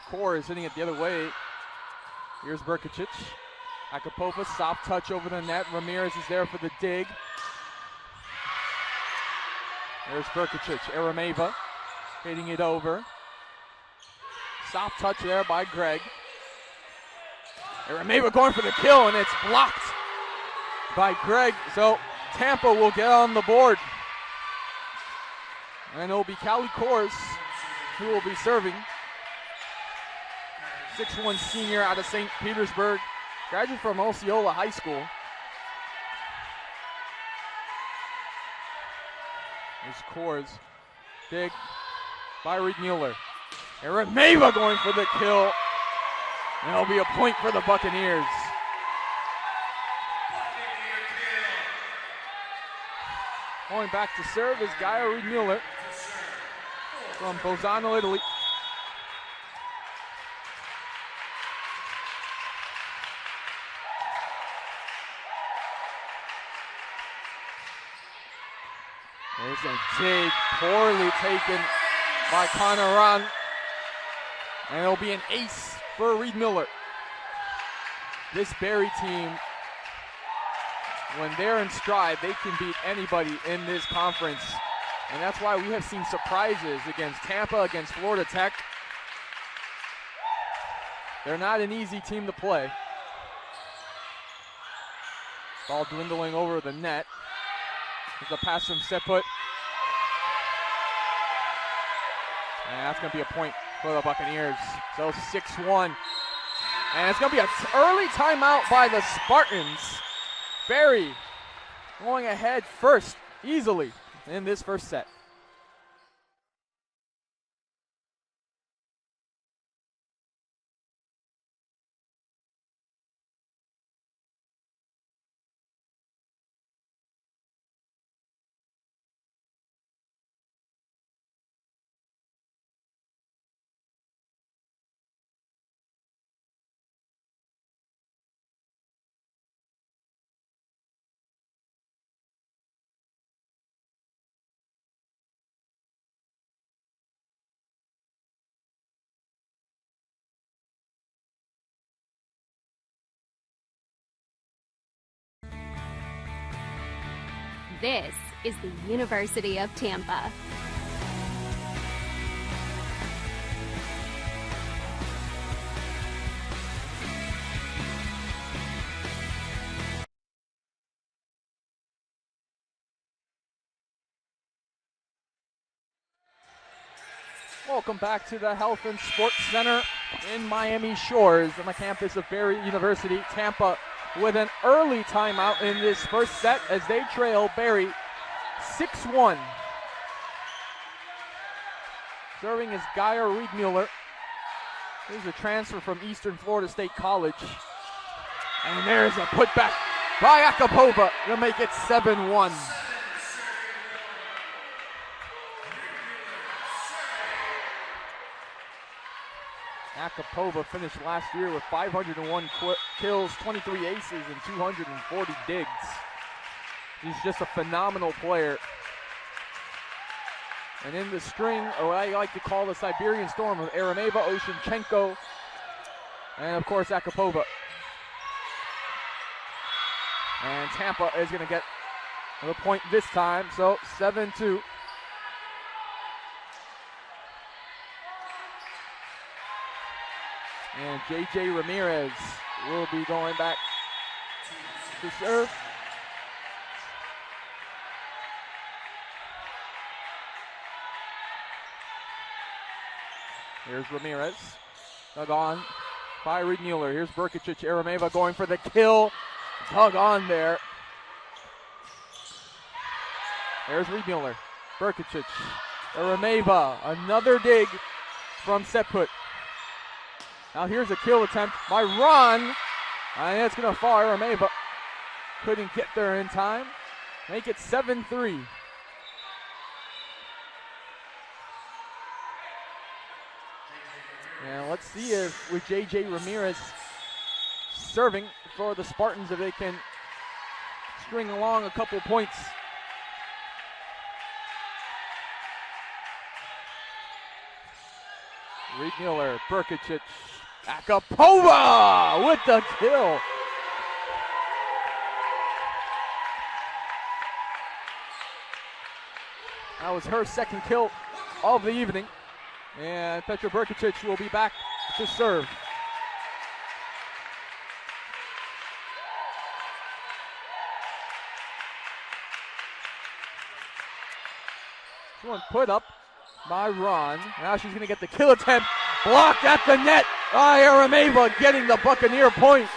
Speaker 5: Kors hitting it the other way. Here's Burkacic. Akapova, soft touch over the net. Ramirez is there for the dig. There's Burkacic, Arameva hitting it over. Soft touch there by Greg. Arameva going for the kill, and it's blocked by Greg. So Tampa will get on the board. And it'll be Callie Kors who will be serving. 6'1" senior out of St. Petersburg. Graduate from Osceola High School. There's Kors. Big by Reed Mueller. And Rameva going for the kill. And it'll be a point for the Buccaneers. Going back to serve is Gaia Reed Mueller from Bolzano, Italy. There's a dig, poorly taken by Connor Ron. And it'll be an ace for Reed Miller. This Berry team, when they're in stride, they can beat anybody in this conference. And that's why we have seen surprises against Tampa, against Florida Tech. They're not an easy team to play. Ball dwindling over the net. There's a pass from Seput. And that's going to be a point for the Buccaneers. So 6-1. And it's going to be an early timeout by the Spartans. Berry going ahead first, easily, in this first set.
Speaker 7: This is the University of Tampa.
Speaker 5: Welcome back to the Health and Sports Center in Miami Shores on the campus of Barry University. Tampa with an early timeout in this first set as they trail Barry 6-1. Serving is Geyer Riedmuller. He's a transfer from Eastern Florida State College. And there's a putback by Akapova to make it 7-1. Akapova finished last year with 501 kills, 23 aces, and 240 digs. He's just a phenomenal player. And in the string, or I like to call the Siberian Storm of Arameva, Oshinchenko, and of course Akapova. And Tampa is going to get the point this time, so 7-2. And J.J. Ramirez will be going back to serve. Here's Ramirez. Dug on by Riedmuller. Here's Brkic. Arameva going for the kill. Dug on there. There's Riedmuller. Brkic. Arameva. Another dig from set put. Now here's a kill attempt by Ron. And it's going to fall. Arameva couldn't get there in time. Make it 7-3. And let's see if with J.J. Ramirez serving for the Spartans, if they can string along a couple points. Riedmuller, Brkic, Akapova with the kill. That was her second kill of the evening. And Petra Brkic will be back to serve. This one put up by Ron. Now she's going to get the kill attempt. Blocked at the net by Arameva, getting the Buccaneer point.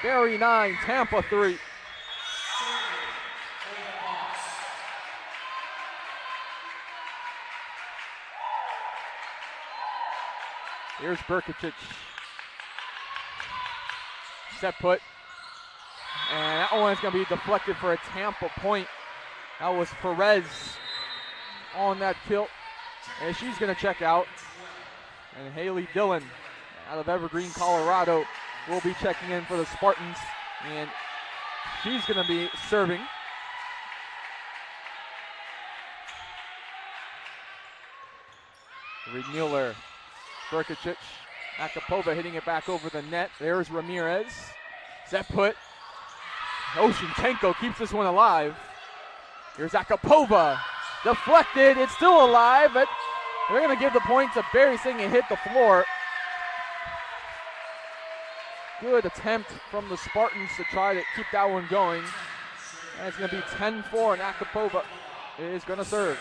Speaker 5: Barry 9, Tampa 3. Here's Brkic. Set put. And that one's going to be deflected for a Tampa point. That was Perez on that kill. And she's going to check out. And Haley Dillon out of Evergreen, Colorado, will be checking in for the Spartans. And she's going to be serving. Riedmuller, Brkic, Akapova hitting it back over the net. There's Ramirez. Set put. Oshinchenko keeps this one alive. Here's Akapova. Deflected. It's still alive, but they're going to give the point to Barry, saying it hit the floor. Good attempt from the Spartans to try to keep that one going. And it's going to be 10-4, and Akapova is going to serve.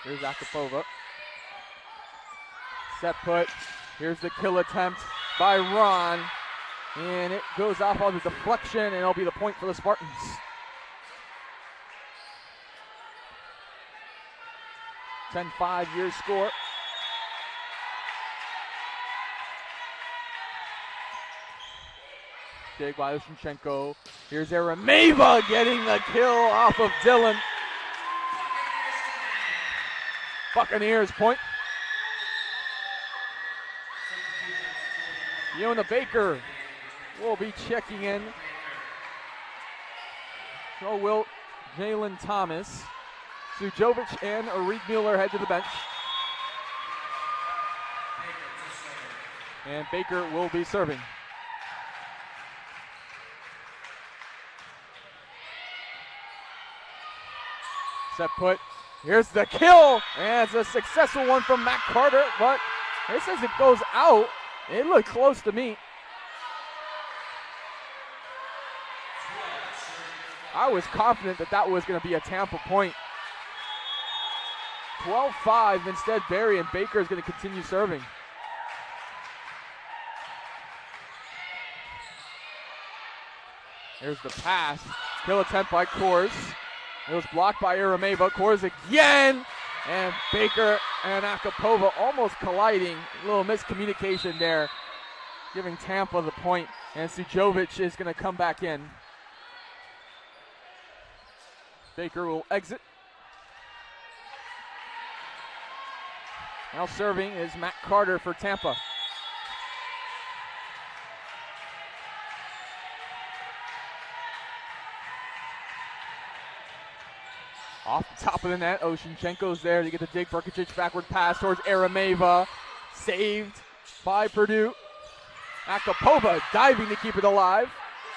Speaker 5: Here's Akapova. Set put. Here's the kill attempt by Ron. And it goes off on the deflection, and it'll be the point for the Spartans. Your score. Dig by Oshinchenko. Here's Arameva getting the kill off of Dillon. Buccaneers point. Fiona Baker will be checking in. So will Jalen Thomas. Sujovic and Arik Mueller head to the bench. And Baker will be serving. Set put. Here's the kill. And it's a successful one from Matt Carter, but it says it goes out. It looked close to me. I was confident that that was going to be a Tampa point. 12-5. Instead, Barry and Baker is going to continue serving. Here's the pass. Kill attempt by Kors. It was blocked by Arameva. Kors again. And Baker and Akapova almost colliding. A little miscommunication there, giving Tampa the point. And Sujovic is going to come back in. Baker will exit. Now serving is Matt Carter for Tampa. Off the top of the net, Oshinchenko's there to get the dig. Brkic backward pass towards Arameva. Saved by Purdue. Akapova diving to keep it alive.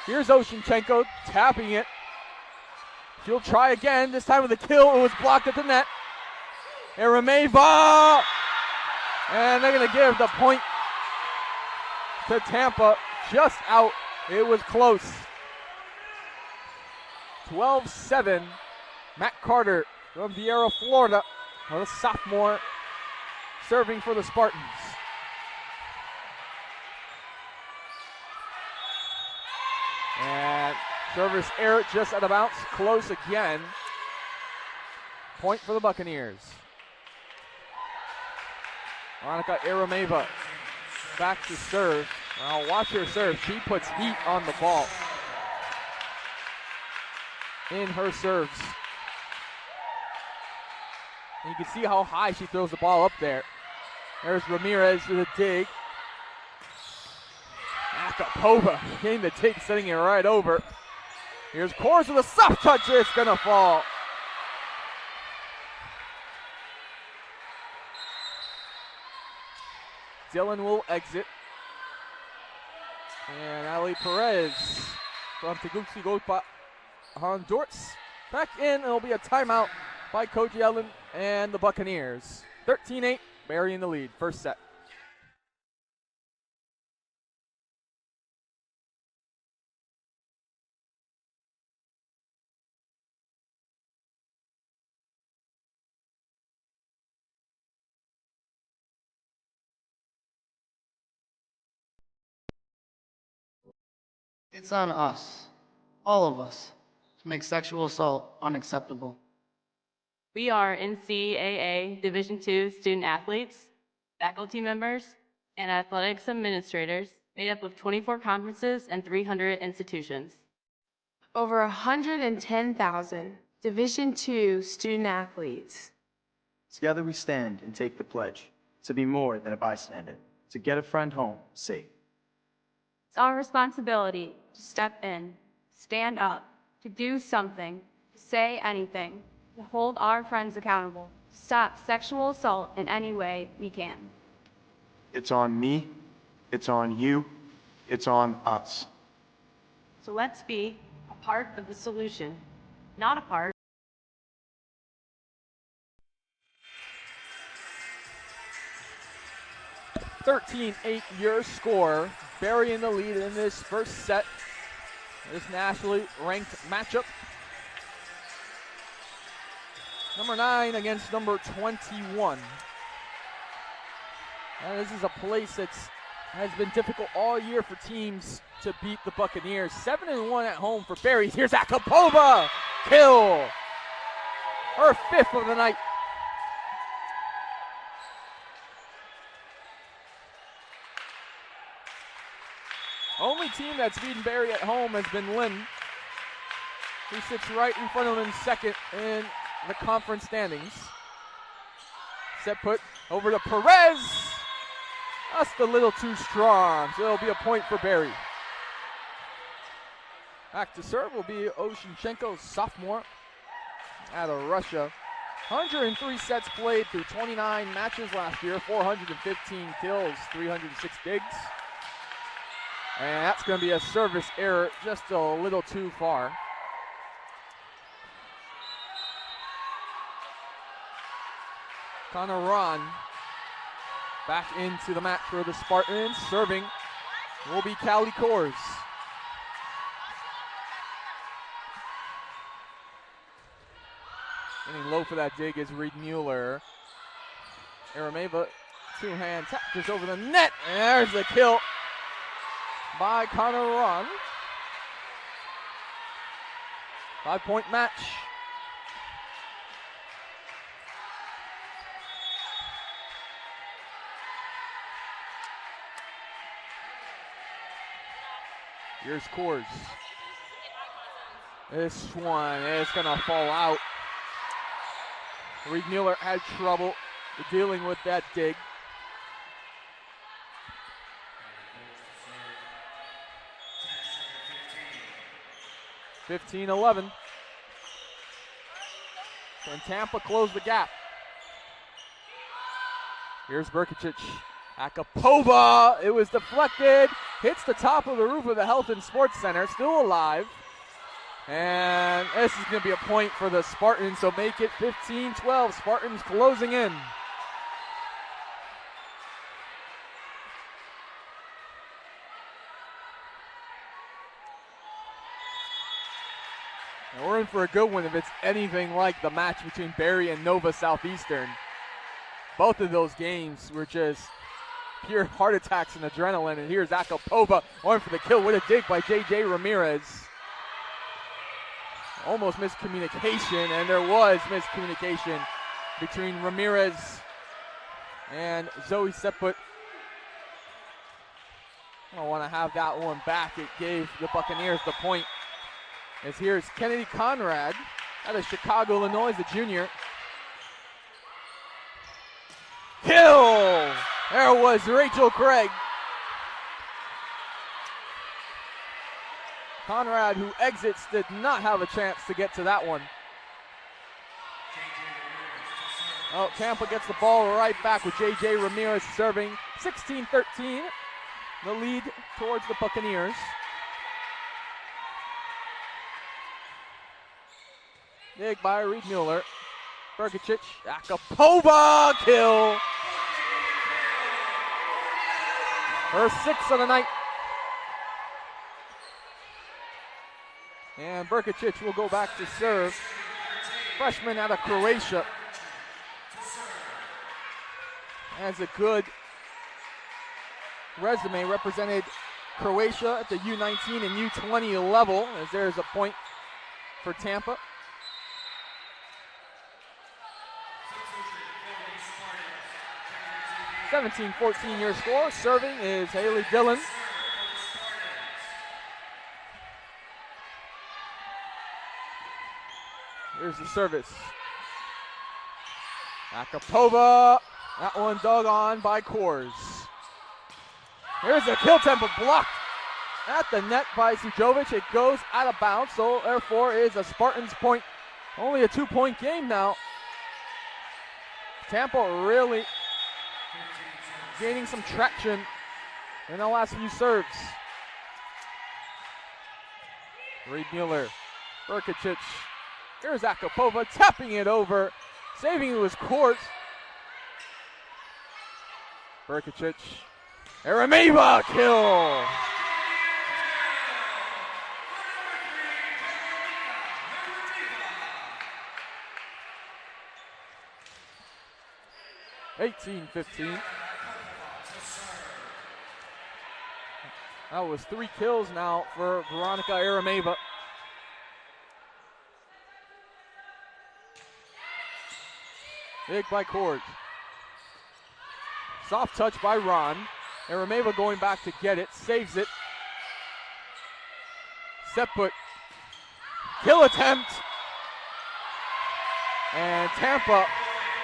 Speaker 5: Here's Oshinchenko tapping it. She'll try again, this time with a kill. It was blocked at the net. Arameva! And they're going to give the point to Tampa. Just out. It was close. 12-7. Matt Carter from Vieira, Florida, a sophomore, serving for the Spartans. And service error just out of bounds, close again. Point for the Buccaneers. Monica Arameva back to serve. Now watch her serve. She puts heat on the ball in her serves. And you can see how high she throws the ball up there. There's Ramirez with a dig. Akapova getting the dig, setting it right over. Here's Kors with a soft touch. It's going to fall. Dylan will exit. And Ali Perez from Tegucigalpa, Honduras. Back in, it'll be a timeout by Coach Yellen and the Buccaneers. 13-8, Barry in the lead, first set.
Speaker 18: It's on us, all of us, to make sexual assault unacceptable.
Speaker 14: We are NCAA Division II student athletes, faculty members, and athletics administrators made up of 24 conferences and 300 institutions.
Speaker 33: Over 110,000 Division II student athletes.
Speaker 31: Together we stand and take the pledge to be more than a bystander, to get a friend home safe.
Speaker 14: It's our responsibility to step in, stand up, to do something, to say anything, to hold our friends accountable, to stop sexual assault in any way we can.
Speaker 27: It's on me, it's on you, it's on us.
Speaker 14: So let's be a part of the solution, not a part.
Speaker 5: Your score. Barry in the lead in this first set. This nationally ranked matchup. Number 9 against number 21. And this is a place that has been difficult all year for teams to beat the Buccaneers. 7-1 at home for Barry. Here's Akapova. Kill. Her 5th of the night. Only team that's beaten Barry at home has been Lynn, who sits right in front of them in second in the conference standings. Set put over to Perez. Just a little too strong, so it'll be a point for Barry. Back to serve will be Oshinchenko, sophomore out of Russia. 103 sets played through 29 matches last year, 415 kills, 306 digs. And that's going to be a service error, just a little too far. Connor Ron back into the match for the Spartans. Serving will be Callie Kors. Getting low for that dig is Reed Mueller. Arameva, two-hand tap just over the net. And there's the kill by Connor Ron. 5-point match. Here's Kors. This one is going to fall out. Reed Mueller had trouble dealing with that dig. (15-11). Can Tampa close the gap? Here's Berkicic. Akapova, it was deflected. Hits the top of the roof of the Health and Sports Center, still alive. And this is going to be a point for the Spartans, so make it 15-12. Spartans closing in. And we're in for a good one if it's anything like the match between Barry and Nova Southeastern. Both of those games were just pure heart attacks and adrenaline. And here's Akapova going for the kill with a dig by J.J. Ramirez. Almost miscommunication, and there was miscommunication between Ramirez and Zoe Seput. I don't want to have that one back. It gave the Buccaneers the point. As here's Kennedy Conrad out of Chicago, Illinois, the junior. Kill! There was Rachel Craig. Conrad, who exits, did not have a chance to get to that one. Oh, Tampa gets the ball right back with J.J. Ramirez serving. 16-13, the lead towards the Buccaneers. Dig by Reed Mueller. Berkicic, Akapova, kill. Her sixth of the night. And Berkicic will go back to serve. Freshman out of Croatia. Has a good resume. Represented Croatia at the U19 and U20 level, as there's a point for Tampa. 17-14 your score. Serving is Haley Dillon. Here's the service. Akapova. That one dug on by Kors. Here's the kill. Tempo blocked at the net by Sujovic. It goes out of bounds, so therefore is a Spartans point. Only a 2-point game now. Tampa really gaining some traction in the last few serves. Reed Mueller, Berkicic. Here's Akapova tapping it over, saving it was Kors. Berkicic, Arameva, kill. (18-15). That was 3 kills now for Veronica Arameva. Big by Kors. Soft touch by Ron. Arameva going back to get it, saves it. Seput. Kill attempt. And Tampa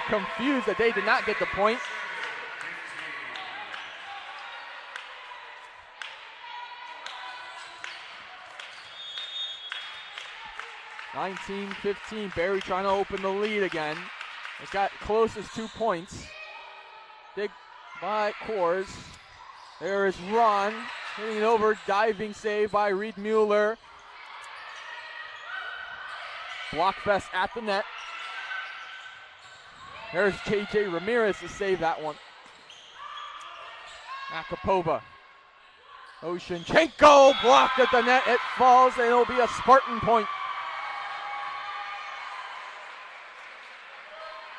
Speaker 5: confused that they did not get the point. 19-15. Barry trying to open the lead again. It got close as 2 points. Big by Coors. There is Ron hitting it over. Diving save by Reed Mueller. Block fest at the net. There's JJ Ramirez to save that one. Akapova. Oshinchenko blocked at the net. It falls and it'll be a Spartan point.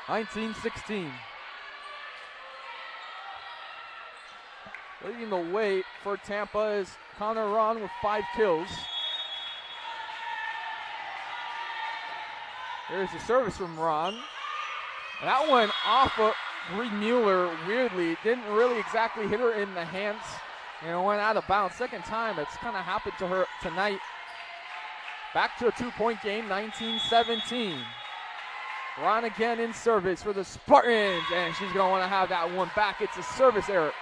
Speaker 5: 19-16. Leading the way for Tampa is Connor Ron with 5 kills. There's a service from Ron. That one off of Reed Mueller, weirdly. Didn't really exactly hit her in the hands. And it went out of bounds. Second time it's kind of happened to her tonight. Back to a 2-point game, 19-17. Ron again in service for the Spartans. And she's going to want to have that one back. It's a service error.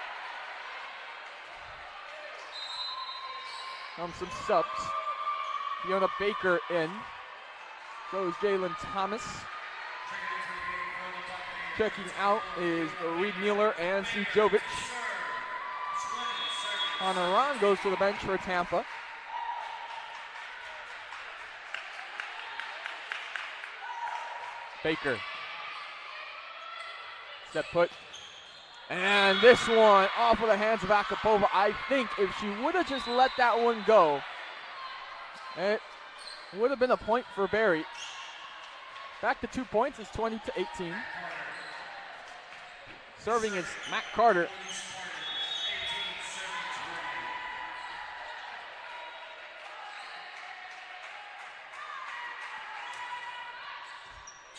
Speaker 5: Some subs. Fiona Baker in. Goes Jalen Thomas. Checking out is Reed Mueller and Sujovic. Ron goes to the bench for Tampa. Baker. Step put. And this one off of the hands of Akapova. I think if she would have just let that one go, it would have been a point for Barry. Back to 2 points is 20-18. Serving is Matt Carter.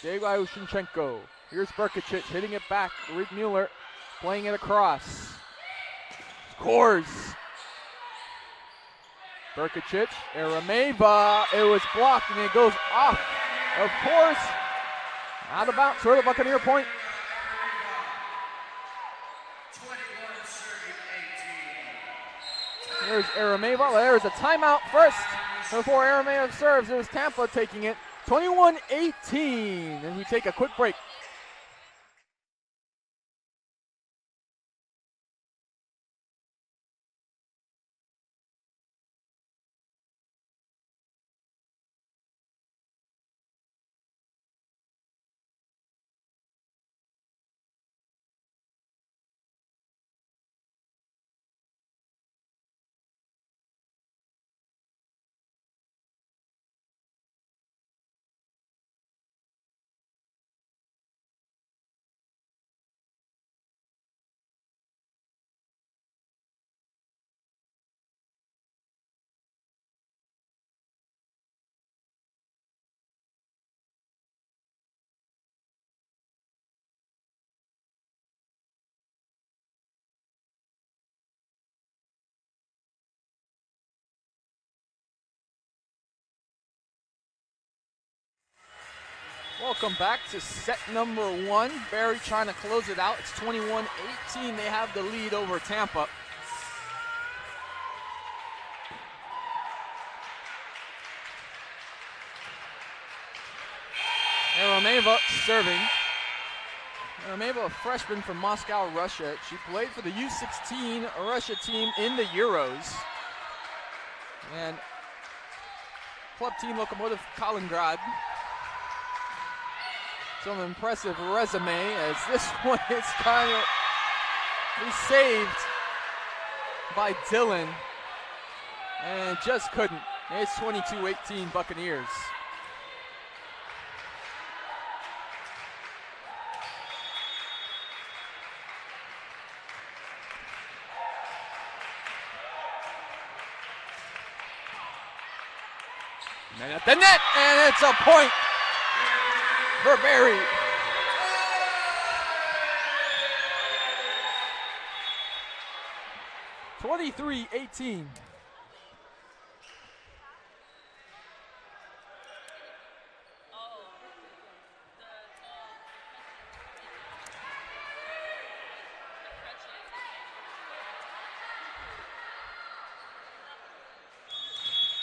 Speaker 5: Diego Oshinchenko. Here's Berkicic hitting it back. Reed Mueller playing it across. Scores. Berkicic. Arameva. It was blocked and it goes off. Of course. Out of bounds for the Buccaneer point. There's Arameva. There's a timeout first before Arameva serves. It was Tampa taking it. 21-18. And we take a quick break. Welcome back to set number 1. Barry trying to close it out. It's 21-18. They have the lead over Tampa. Arameva serving. Arameva, a freshman from Moscow, Russia. She played for the U16 Russia team in the Euros. And club team Lokomotiv Kaliningrad. Some impressive resume as this one is kind of saved by Dillon and just couldn't. It's 22-18 Buccaneers. And at the net, and it's a point for Barry. (23-18).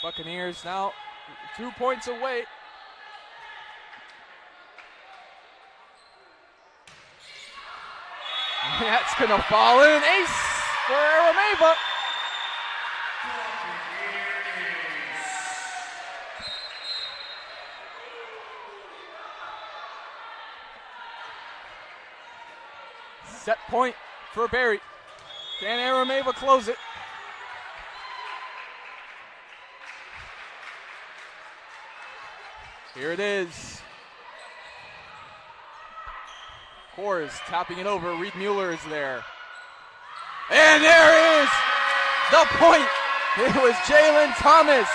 Speaker 5: Buccaneers now 2 points away That's going to fall in. Ace for Arameva. Set point for Barry. Can Arameva close it? Here it is. Kors tapping it over. Reed Mueller is there. And there is the point. It was Jalen Thomas.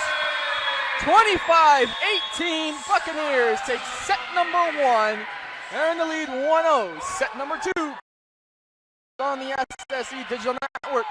Speaker 5: 25-18. Buccaneers take set number 1. They're in the lead 1-0. Set number 2 on the SSE Digital Network.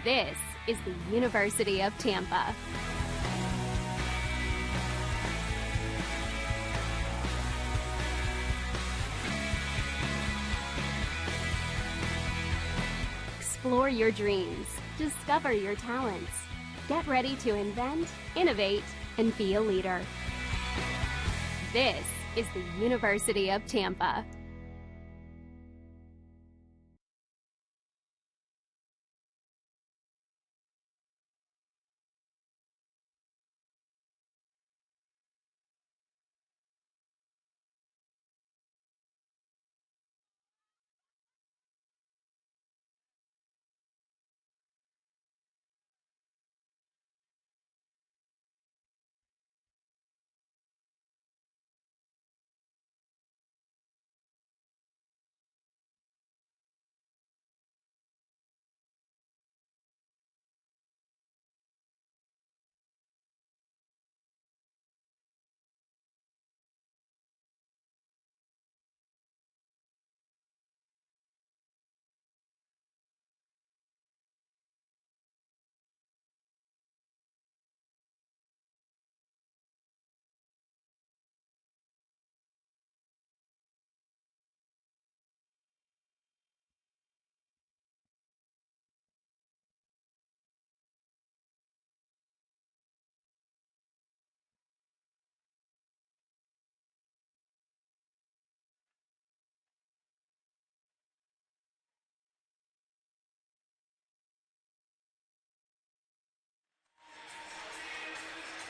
Speaker 7: This is the University of Tampa. Explore your dreams. Discover your talents. Get ready to invent, innovate, and be a leader. This is the University of Tampa.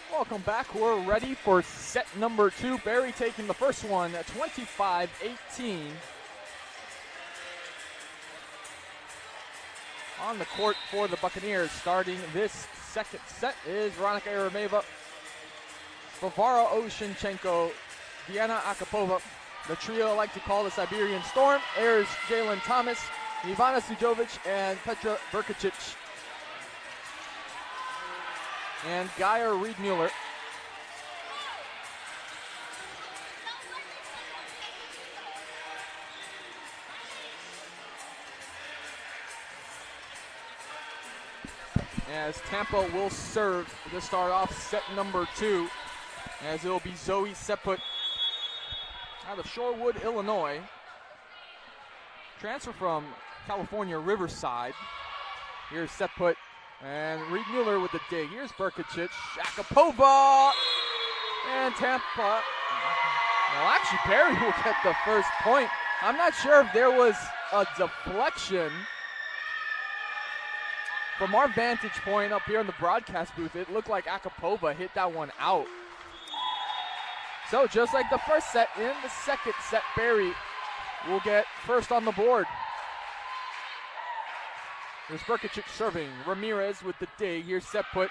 Speaker 5: Welcome back. We're ready for set number 2. Barry taking the first one at 25-18. On the court for the Buccaneers, starting this second set is Veronica Arameva, Varvara Oshinchenko, Diana Akapova. The trio I like to call the Siberian Storm. There's Jalen Thomas, Ivana Sujovic, and Petra Berkacic. And Geyer Reed Mueller. As Tampa will serve to start off set number 2. as it'll be Zoe Seput out of Shorewood, Illinois. Transfer from California Riverside. Here's Seput and Reed Mueller with the dig. Here's Berkicic, Akapova, and Tampa. Well, actually, Barry will get the first point. I'm not sure if there was a deflection. From our vantage point up here in the broadcast booth, it looked like Akapova hit that one out. So just like the first set, in the second set, Barry will get first on the board. There's Berkicic serving. Ramirez with the dig. Here's Seput.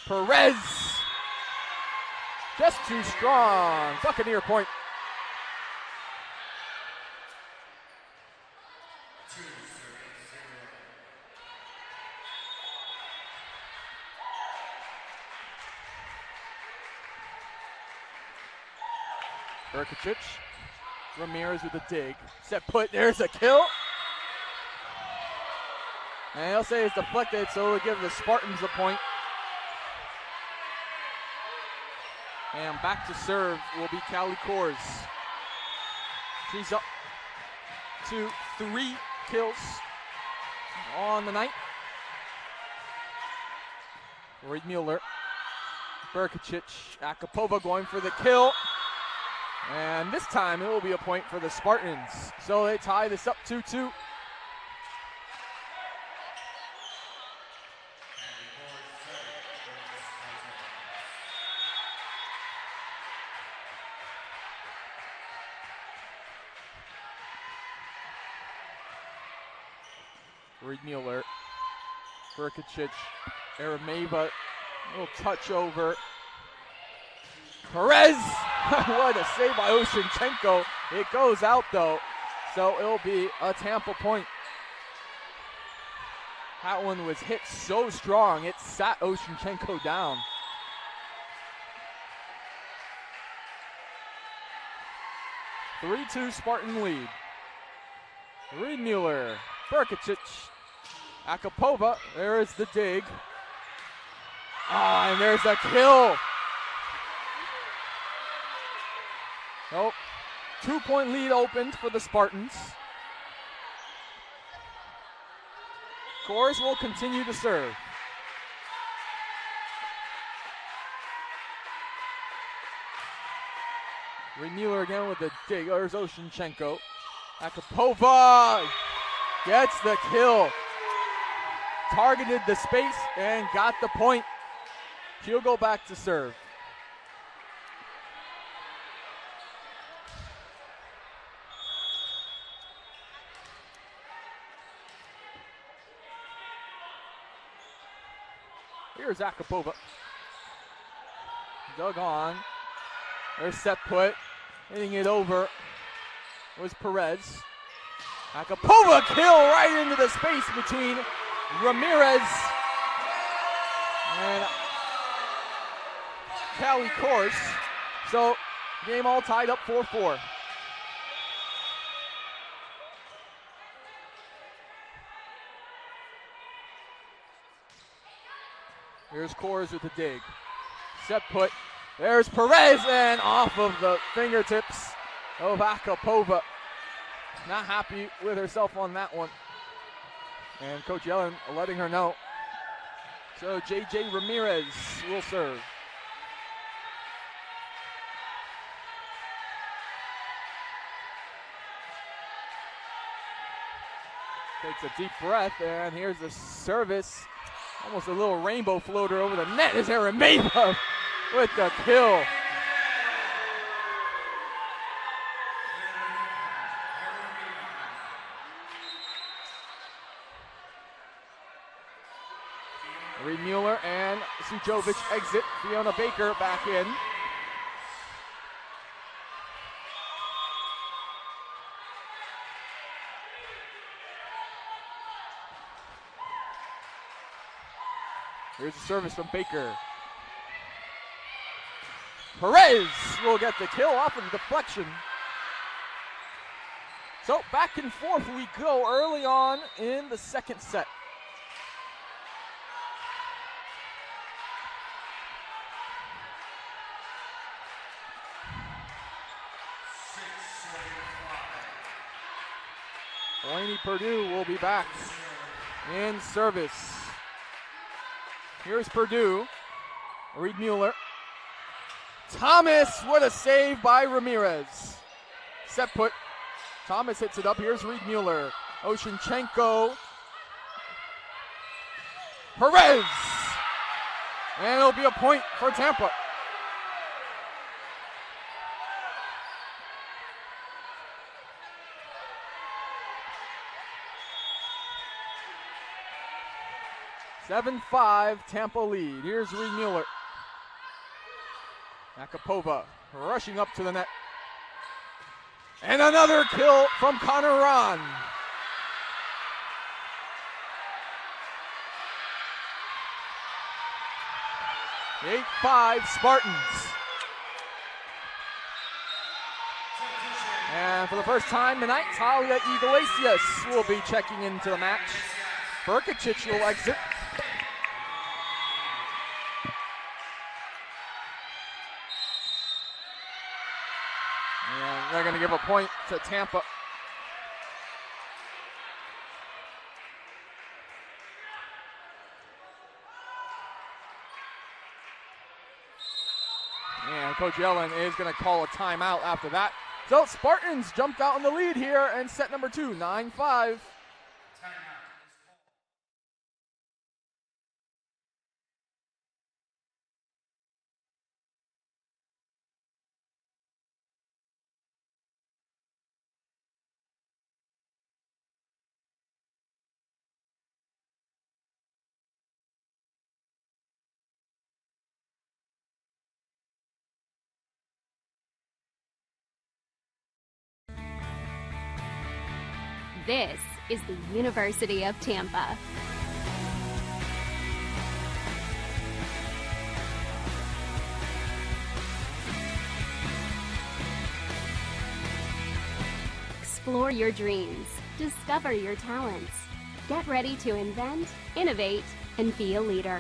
Speaker 5: Perez. Just too strong. Buccaneer point. Berkicic. Ramirez with a dig. Seput. There's a kill. And he'll say it's deflected, so we'll give the Spartans a point. And back to serve will be Callie Kors. She's up to 3 kills on the night. Reed Mueller. Berkicic. Akapova going for the kill. And this time it will be a point for the Spartans. So they tie this up 2-2. Reed Mueller, Berkicic, Arameva, a little touch over. Perez! What a save by Oshinchenko. It goes out though, so it'll be a Tampa point. That one was hit so strong, it sat Oshinchenko down. (3-2) Spartan lead. Reed Mueller, Berkicic, Akapova, there is the dig. And there's a kill. Nope. 2-point lead opened for the Spartans. Kors will continue to serve. Reed Mueller again with the dig. There's Oshinchenko. Akapova gets the kill. Targeted the space and got the point. She'll go back to serve. Here's Akapova. Dug on. There's Seput. Hitting it over was Perez. Akapova kill right into the space between Ramirez and Callie Kors. So game all tied up 4-4. Here's Kors with the dig. Seput. There's Perez and off of the fingertips of Akapova. Not happy with herself on that one. And Coach Yellen letting her know. So JJ Ramirez will serve. Takes a deep breath, and here's the service. Almost a little rainbow floater over the net is Arameva with the kill. Reed Mueller and Sujovic exit. Fiona Baker back in. Here's a service from Baker. Perez will get the kill off of the deflection. So back and forth we go early on in the second set. Lady Purdue will be back in service. Here's Purdue. Reed Mueller. Thomas, what a save by Ramirez. Set put. Thomas hits it up. Here's Reed Mueller. Oshinchenko. Perez. And it'll be a point for Tampa. (7-5) Tampa lead. Here's Reed Mueller. Akapova rushing up to the net. And another kill from Connor Ron. The 8-5 Spartans. And for the first time tonight, Talia Iglesias will be checking into the match. Berkicic will exit. And they're going to give a point to Tampa. And Coach Yellen is going to call a timeout after that. So Spartans jumped out in the lead here in set number 2, 9-5.
Speaker 7: This is the University of Tampa. Explore your dreams. Discover your talents. Get ready to invent, innovate, and be a leader.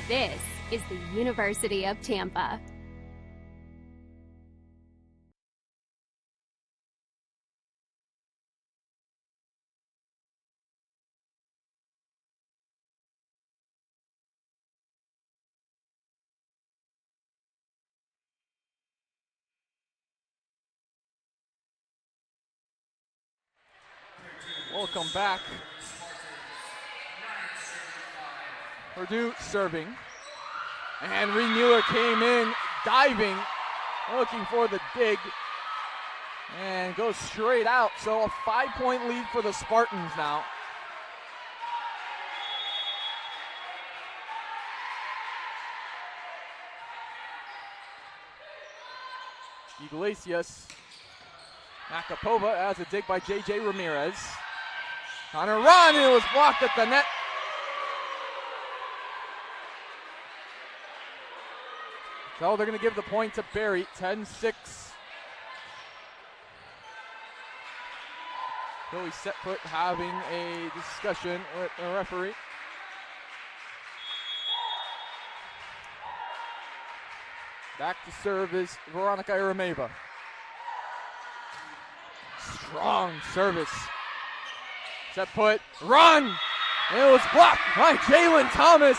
Speaker 7: This is the University of Tampa.
Speaker 5: Welcome back. Purdue serving. And Reed Mueller came in, diving, looking for the dig. And goes straight out. So a 5-point lead for the Spartans now. Iglesias. Akapova as a dig by J.J. Ramirez. On a run, it was blocked at the net. So they're going to give the point to Barry, 10-6. Billy Setfoot having a discussion with the referee. Back to serve is Veronica Arameva. Strong service. Set put, run! And it was blocked by Jalen Thomas.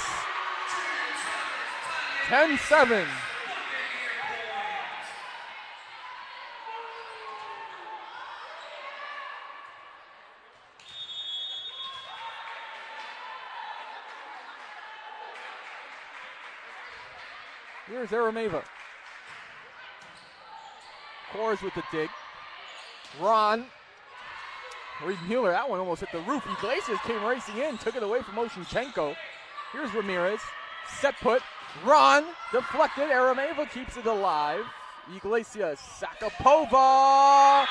Speaker 5: 10-7. Here's Arameva. Kors with the dig. Ron. Reed Mueller, that one almost hit the roof. Iglesias came racing in, took it away from Oshinchenko. Here's Ramirez. Set put. Ron. Deflected. Arameva keeps it alive. Iglesias. Sakapova.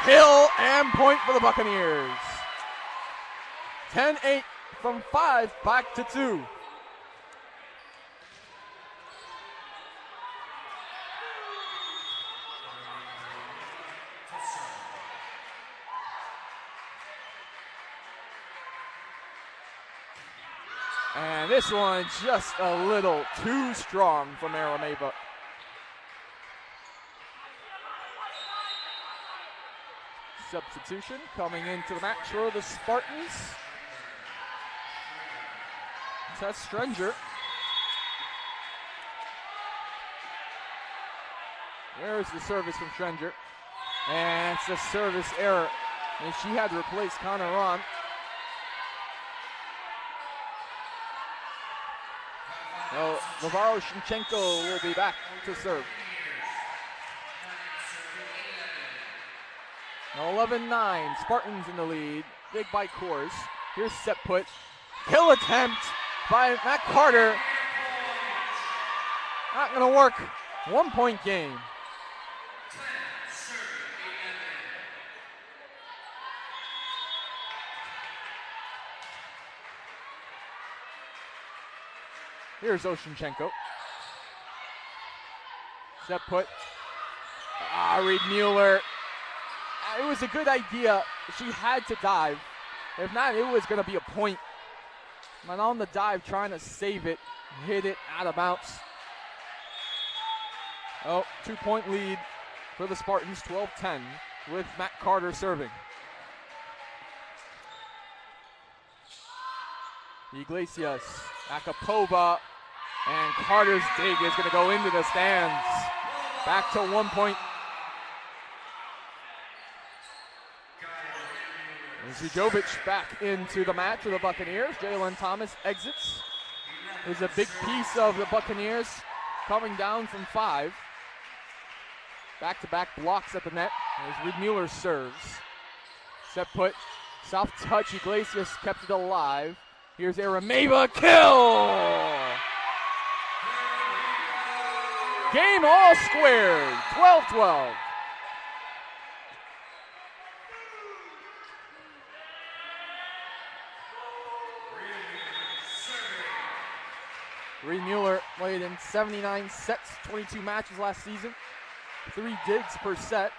Speaker 5: Hill and point for the Buccaneers. 10-8 from 5 back to 2. And this one just a little too strong from Arameva. substitution coming into the match for the Spartans. That's Strenger. There's the service from Strenger. And it's a service error. And she had to replace Connor Ron. So Navarro Shinchenko will be back to serve. Now 11-9, Spartans in the lead. Big by Coors. Here's set put. Kill attempt by Matt Carter. Not gonna work. 1 point game. Here's Oshinchenko. Set put. Reed Mueller. It was a good idea. She had to dive. If not, it was going to be a point. But on the dive, trying to save it, hit it out of bounds. 2-point lead for the Spartans, 12-10, with Matt Carter serving. Iglesias, Akapova, and Carter's dig is going to go into the stands. Back to 1 point. And Zujovic back into the match for the Buccaneers. Jalen Thomas exits. There's a big piece of the Buccaneers coming down from 5. Back-to-back blocks at the net as Reed Mueller serves. Set put, soft touch, Iglesias kept it alive. Here's Arameva, kill! Game all squared, 12-12. Reed Mueller played in 79 sets, 22 matches last season. 3 digs per set.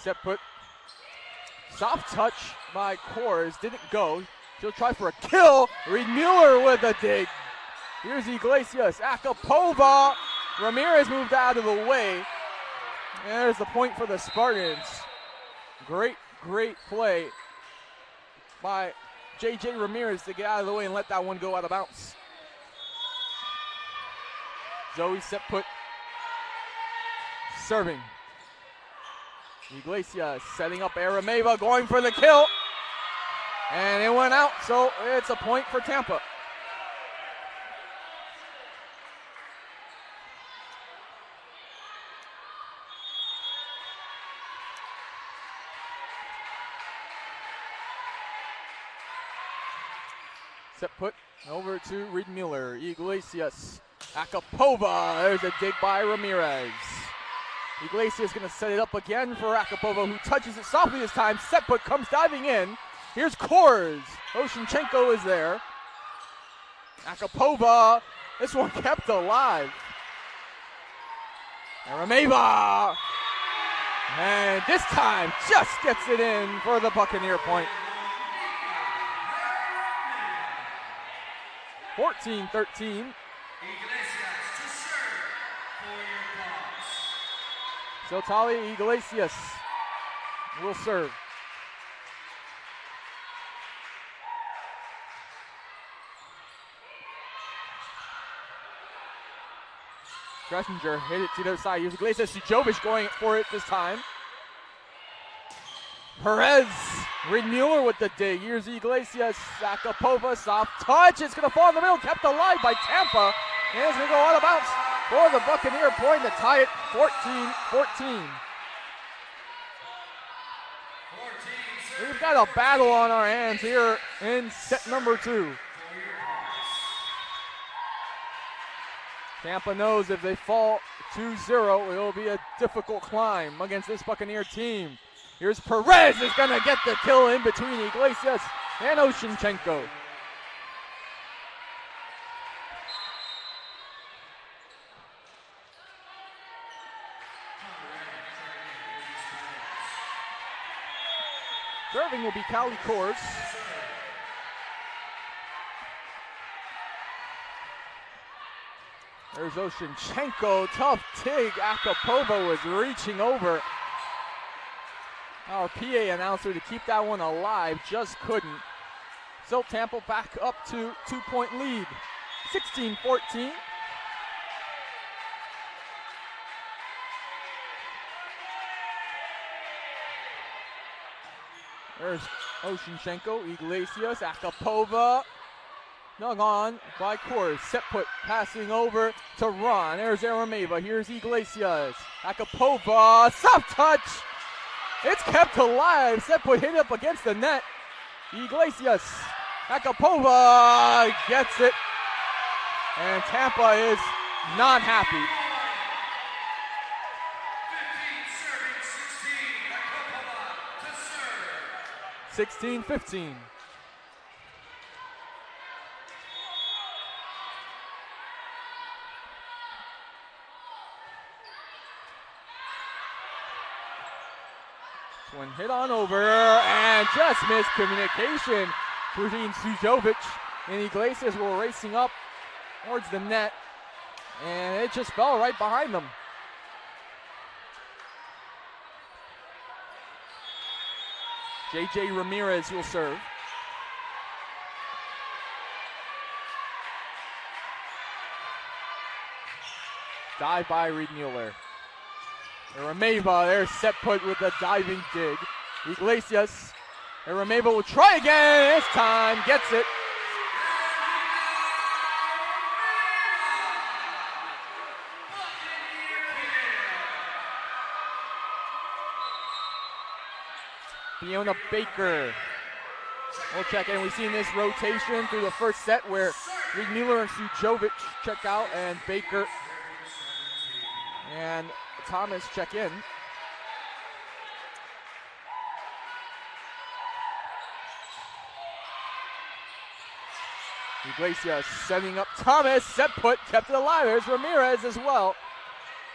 Speaker 5: Set put. Soft touch by Coors, didn't go. She'll try for a kill. Reed Mueller with a dig. Here's Iglesias, Akapova. Ramirez moved out of the way. There's the point for the Spartans. Great play by J.J. Ramirez to get out of the way and let that one go out of bounds. Zoe set put. Serving. Iglesias setting up Arameva, going for the kill. And it went out, so it's a point for Tampa. Set put over to Reed Mueller. Iglesias, Akapova. There's a dig by Ramirez. Iglesias going to set it up again for Akapova, who touches it softly this time. Set put comes diving in. Here's Coors. Oshinchenko is there. Akapova. This one kept alive. Arameva. And this time just gets it in for the Buccaneer point. 14-13. So Talia Iglesias will serve. Schlesinger hit it to the other side. Here's Iglesias. Zujovic going for it this time. Perez. Reed Mueller with the dig. Here's Iglesias. Akapova. Soft touch. It's going to fall in the middle. Kept alive by Tampa. And it's going to go out of bounds for the Buccaneer point to tie it 14-14. We've got a battle on our hands here in set number 2. Tampa knows if they fall 2-0, it will be a difficult climb against this Buccaneer team. Here's Perez is going to get the kill in between Iglesias and Oshinchenko. Serving will be Callie Coors. There's Oshinchenko, tough dig. Akapova was reaching over Our PA announcer to keep that one alive just couldn't. So Tampa back up to 2-point lead, 16-14. There's Oshinchenko, Iglesias, Akapova. Dug on by Kors. Set put passing over to Ron. There's Arameva. Here's Iglesias. Akapova. Soft touch. It's kept alive. Set put hit up against the net. Iglesias. Akapova gets it. And Tampa is not happy. 16-15. One hit on over and just missed communication between Sujovic and Iglesias were racing up towards the net, and it just fell right behind them. JJ Ramirez will serve. Dive by Reed Mueller. Arameva there, set put with a diving dig. Iglesias. Arameva will try again. This time gets it. Fiona Baker will check in. We've seen this rotation through the first set where Reed Mueller and Sujovic check out and Baker and Thomas check in. Iglesias setting up Thomas. Set put, kept it alive. There's Ramirez as well.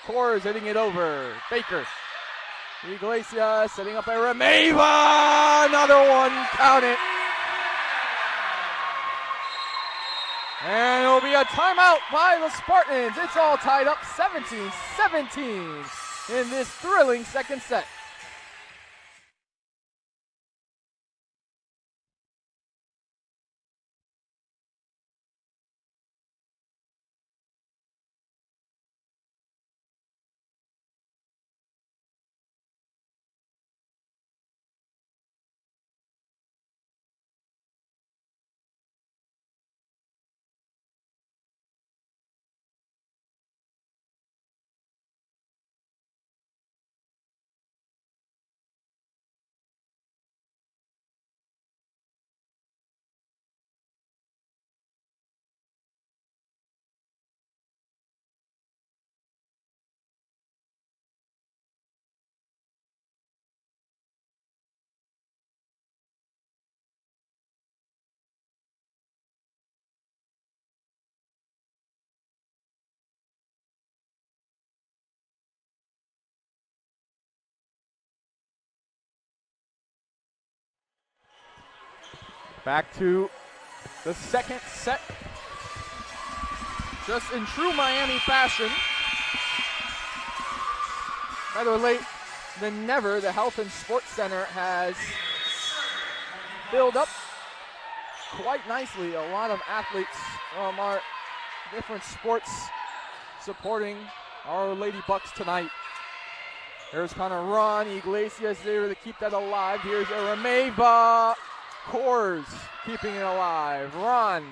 Speaker 5: Kors hitting it over. Baker. Iglesias setting up Arameva. Another one. Count it. And it'll be a timeout by the Spartans. It's all tied up 17-17 in this thrilling second set. Back to the second set. Just in true Miami fashion. Better late than never, the Health and Sports Center has filled up quite nicely. A lot of athletes from our different sports supporting our Lady Bucks tonight. There's kind of Ron Iglesias there to keep that alive. Here's Arameva. Kors keeping it alive. Ron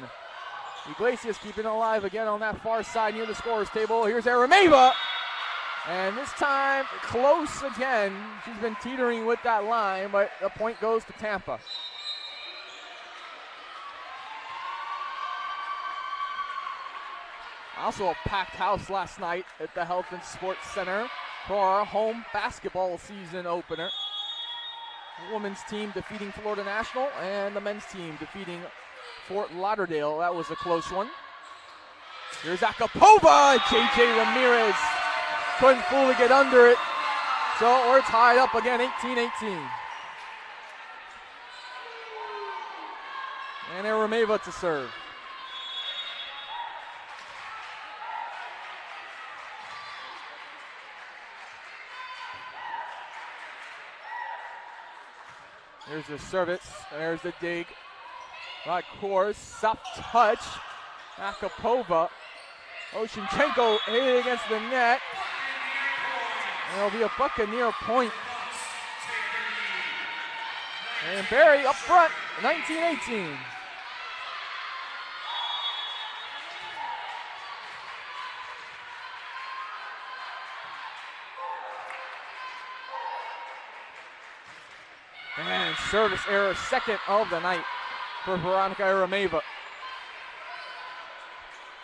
Speaker 5: Iglesias keeping it alive again on that far side near the scorer's table. Here's Arameva. And this time close again. She's been teetering with that line, but the point goes to Tampa. Also a packed house last night at the Health and Sports Center for our home basketball season opener. The women's team defeating Florida National and the men's team defeating Fort Lauderdale. That was a close one. Here's Akapova. JJ Ramirez couldn't fully get under it. So we're tied up again, 18-18. And Arameva to serve. Here's the service. There's the dig. Right course. Soft touch. Akapova. Oshinchenko hit it against the net. And it'll be a Buccaneer point. And Barry up front, 19-18. And service error, second of the night for Veronica Arameva.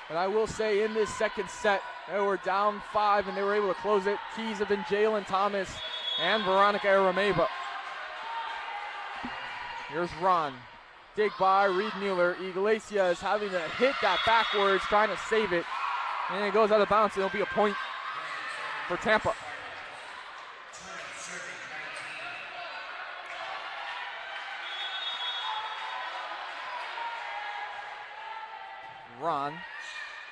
Speaker 5: But I will say in this second set, they were down 5 and they were able to close it. Keys have been Jalen Thomas and Veronica Arameva. Here's Ron. Dig by Reed Mueller. Iglesias having to hit that backwards, trying to save it. And it goes out of bounds, and it'll be a point for Tampa. Ron.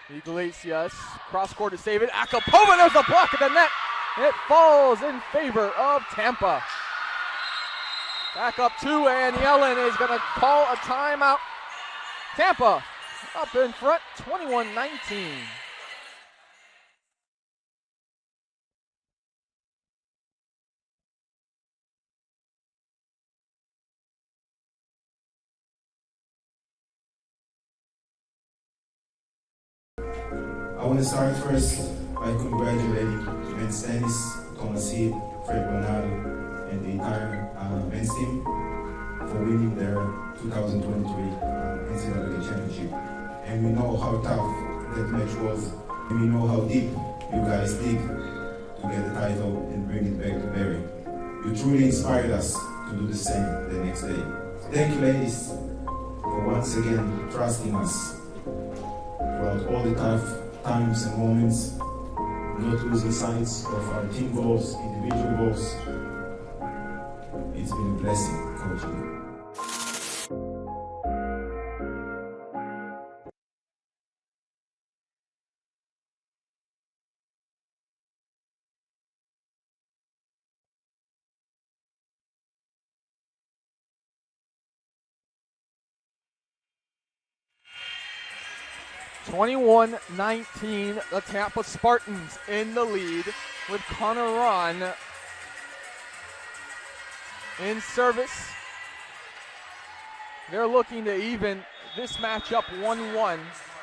Speaker 5: Iglesias. Cross court to save it. Akapova, there's a block at the net. It falls in favor of Tampa. Back up 2, and Yellen is going to call a timeout. Tampa up in front, 21-19.
Speaker 9: I want to start first by congratulating men's tennis, Thomas Heath, Fred Bernardo, and the entire men's team for winning their 2023 NCAA championship. And we know how tough that match was, and we know how deep you guys dig to get the title and bring it back to Barry. You truly inspired us to do the same the next day. Thank you, ladies, for once again trusting us throughout all the tough times and moments, not losing sight of our team goals, individual goals. It's been a blessing coaching you.
Speaker 5: (21-19), the Tampa Spartans in the lead with Connor Ron in service. They're looking to even this matchup 1-1.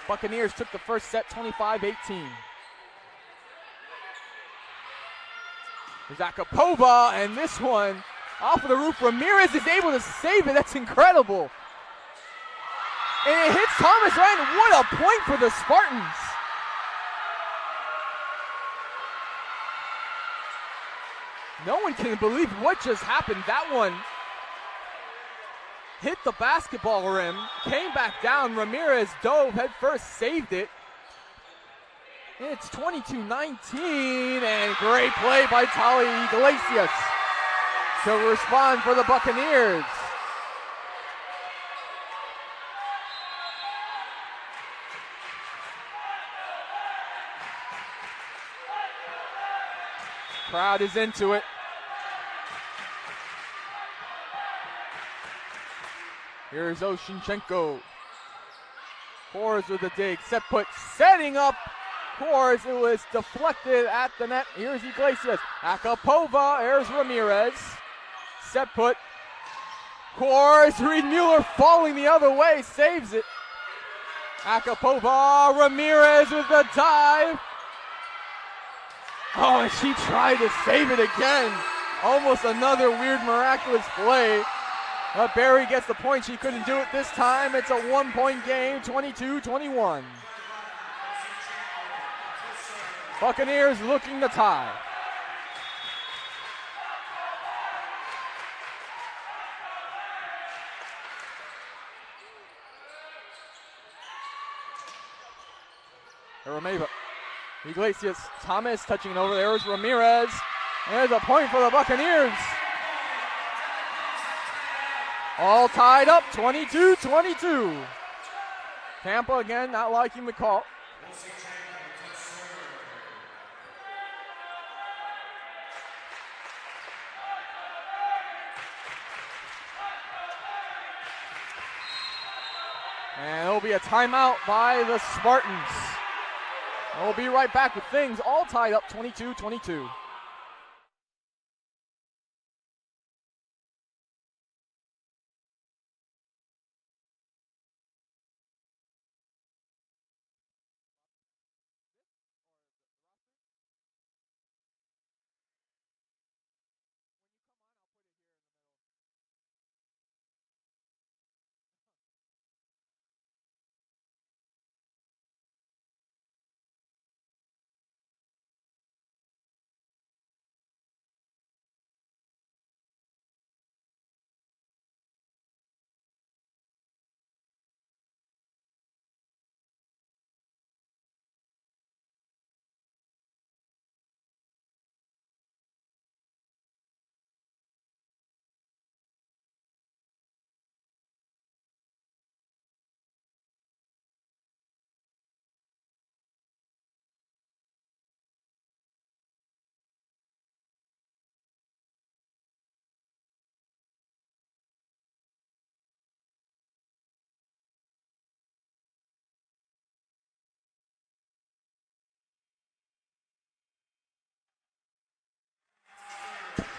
Speaker 5: Buccaneers took the first set 25-18. There's Akapova, and this one off of the roof. Ramirez is able to save it. That's incredible. And it hits Thomas Ryan. What a point for the Spartans. No one can believe what just happened. That one hit the basketball rim, came back down. Ramirez dove head first, saved it. It's 22-19, and great play by Tali Iglesias to respond for the Buccaneers. Crowd is into it. Here's Oshinchenko. Kors with a dig. Set put. Setting up Kors. It was deflected at the net. Here's Iglesias. Akapova. There's Ramirez. Set put. Kors. Reed Mueller falling the other way. Saves it. Akapova. Ramirez with a dive. Oh, and she tried to save it again. Almost another weird, miraculous play. But Barry gets the point. She couldn't do it this time. It's a 1-point game, 22-21. Buccaneers looking to tie. Arameva. Iglesias, Thomas touching it over. There's Ramirez. There's a point for the Buccaneers. All tied up, 22-22. Tampa again not liking the call. And it'll be a timeout by the Spartans. We'll be right back with things all tied up 22-22.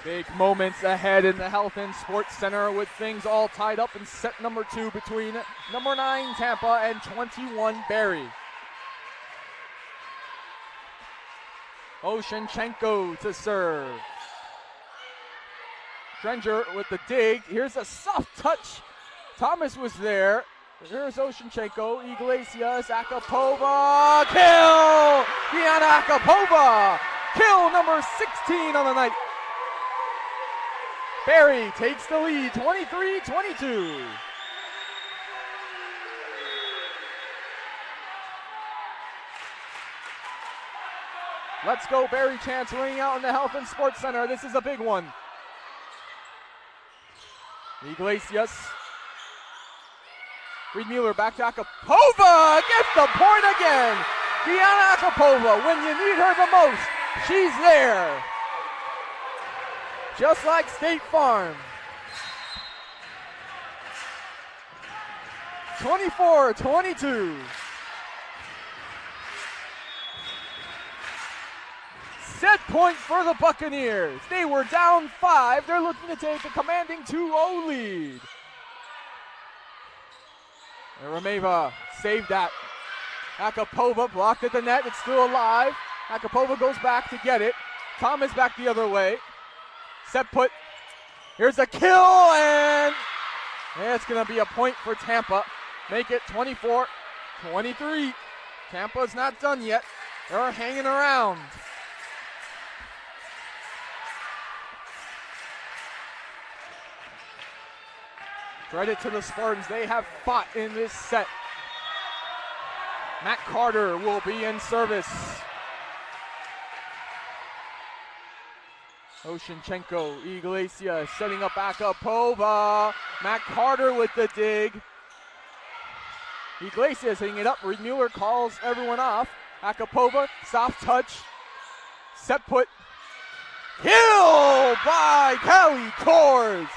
Speaker 5: Big moments ahead in the Health and Sports Center with things all tied up in set number 2 between number 9 Tampa and 21 Barry. Oshinchenko to serve. Trenger with the dig. Here's a soft touch. Thomas was there. Here's Oshinchenko, Iglesias, Akapova, kill! Diana Akapova, kill number 16 on the night. Barry takes the lead, 23-22. Let's go Barry chants ringing out in the Health and Sports Center. This is a big one. Iglesias. Reed Mueller back to Akapova, gets the point again. Diana Akapova, when you need her the most, she's there. Just like State Farm. 24-22. Set point for the Buccaneers. They were down 5. They're looking to take a commanding 2-0 lead. And Rameva saved that. Akapova blocked at the net. It's still alive. Akapova goes back to get it. Thomas back the other way. Set put. Here's a kill, and it's going to be a point for Tampa. Make it 24-23. Tampa's not done yet. They're hanging around. Credit to the Spartans. They have fought in this set. Matt Carter will be in service. Oshinchenko, Iglesias setting up Akapova. Matt Carter with the dig. Iglesias hitting it up. Reed Mueller calls everyone off. Akapova, soft touch. Set put. Kill by Callie Kors.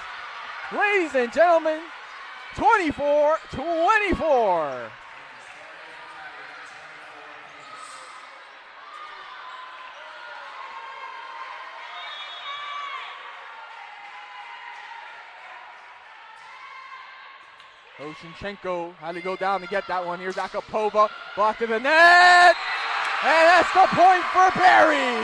Speaker 5: Ladies and gentlemen, 24-24. Oshinchenko had to go down to get that one. Here's Akapova, blocked in the net, and that's the point for Barry.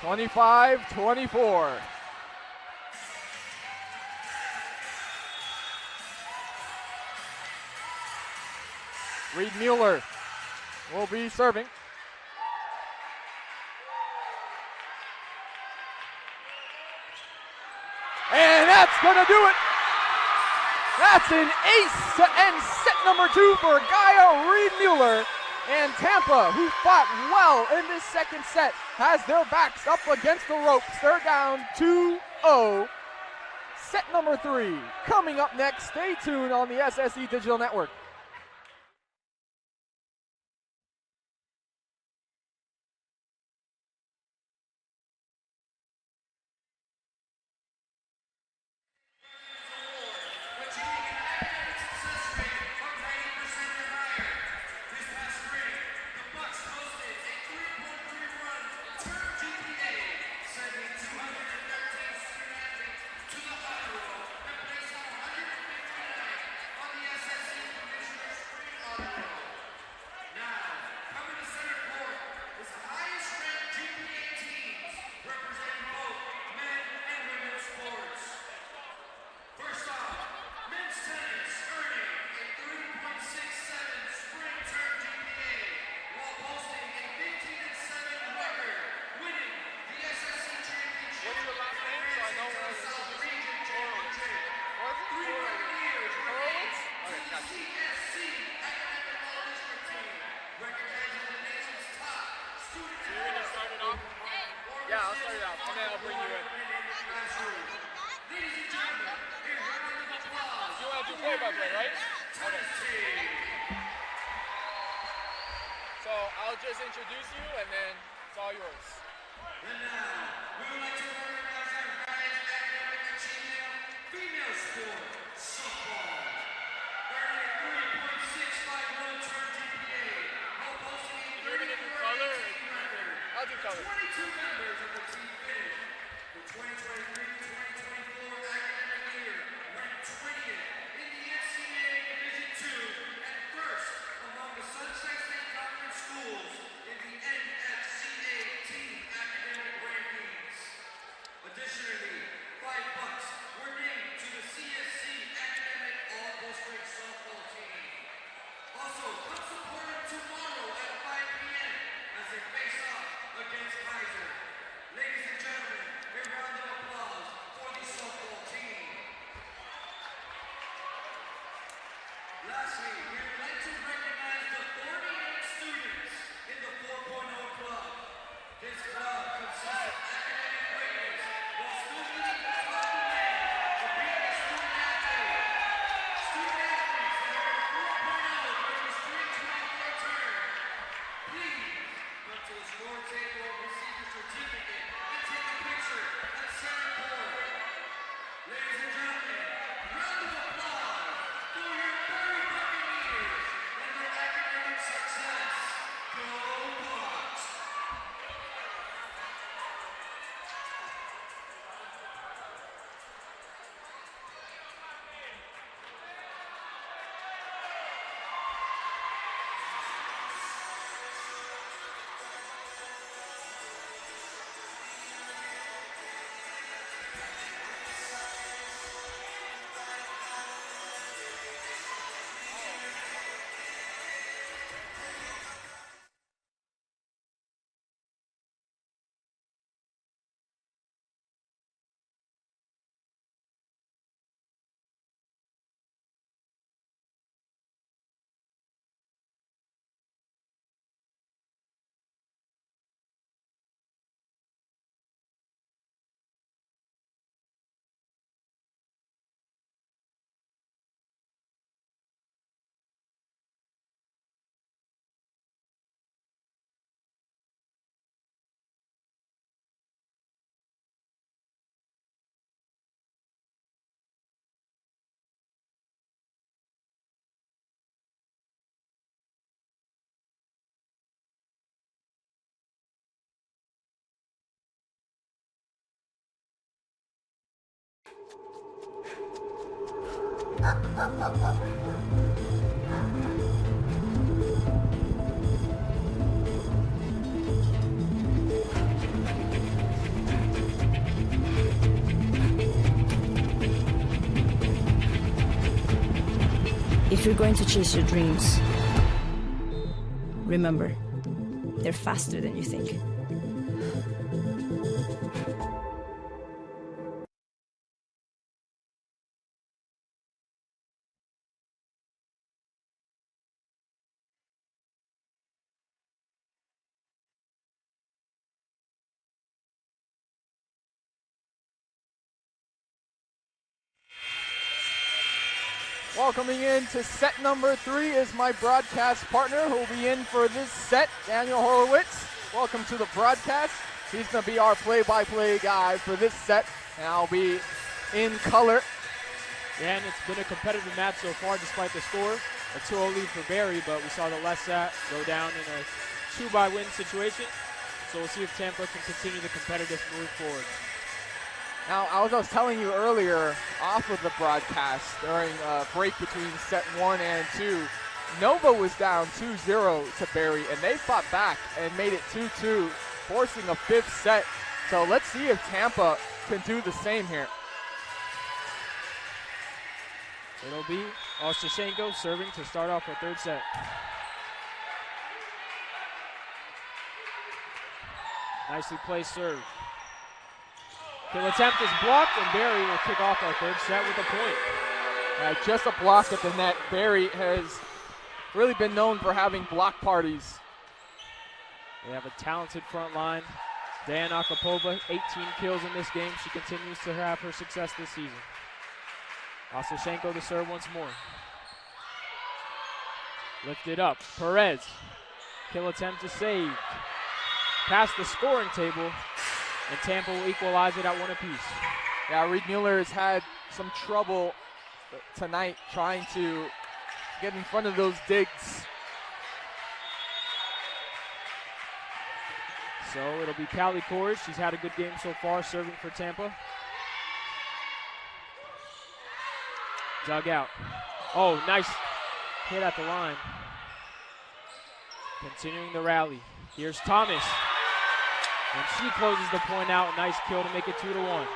Speaker 5: 25-24. Reed Mueller will be serving. And that's going to do it. That's an ace to end set number 2 for Gaia Reed Mueller. And Tampa, who fought well in this second set, has their backs up against the ropes. They're down 2-0. Set number 3 coming up next. Stay tuned on the SSE Digital Network. timeout, and then I'll bring you in. You want to do play-by-play, right? Okay. So I'll just introduce you, and then it's all yours.
Speaker 15: And now, we would like to recognize our highest academic achievement, female sport, softball. Earning a 3.651 turn GPA, while posting a 34 record.
Speaker 5: I'll do color.
Speaker 15: 22 members of the team finished the 2023-2024 academic year, ranked 20th in the NCAA Division II and first among the Sunshine State Conference schools in the NFCA team academic rankings. Additionally, 5 Bucks were named to the CSC academic all-district softball team. Also, come support them tomorrow at 5 p.m. as they face off against Kaiser. Ladies and gentlemen, a round of applause for the softball team. Lastly, we would like to recognize the 48 students in the 4.0 club. This club consists of academic greatness while still meeting the top demand of being a student athlete. Student athletes that are in 4.0 during the spring 24 term, please come to the score table, receive your certificate, and take a picture at center court. Ladies and gentlemen, round of applause for your Berry Buccaneers and their academic success. Go Bucks!
Speaker 4: If you're going to chase your dreams, remember, they're faster than you think.
Speaker 5: Welcoming in to set number 3 is my broadcast partner who will be in for this set, Daniel Horowitz. Welcome to the broadcast. He's going to be our play-by-play guy for this set, and I'll be in color.
Speaker 3: Yeah, and it's been a competitive match so far despite the score. A 2-0 lead for Barry, but we saw the LESAT go down in a 2-by-win situation. So we'll see if Tampa can continue the competitive move forward.
Speaker 5: Now, I was telling you earlier off of the broadcast during a break between set 1 and 2, Nova was down 2-0 to Barry, and they fought back and made it 2-2, forcing a 5th set. So let's see if Tampa can do the same here.
Speaker 3: It'll be Ostashenko serving to start off our 3rd set. Nicely placed serve. He'll attempt is blocked, and Barry will kick off our 3rd set with a point.
Speaker 5: Just a block at the net. Barry has really been known for having block parties.
Speaker 3: They have a talented front line.
Speaker 16: Diana Akapova, 18 kills in this game. She continues to have her success this season. Osashenko to serve once more. Lifted up. Perez. Kill attempt is saved. Past the scoring table, and Tampa will equalize it at 1 apiece.
Speaker 5: Yeah, Reed Mueller has had some trouble tonight trying to get in front of those digs.
Speaker 16: So it'll be Callie Kors. She's had a good game so far serving for Tampa. Dug out. Oh, nice hit at the line. Continuing the rally. Here's Thomas. And she closes the point out. Nice kill to make it 2-1.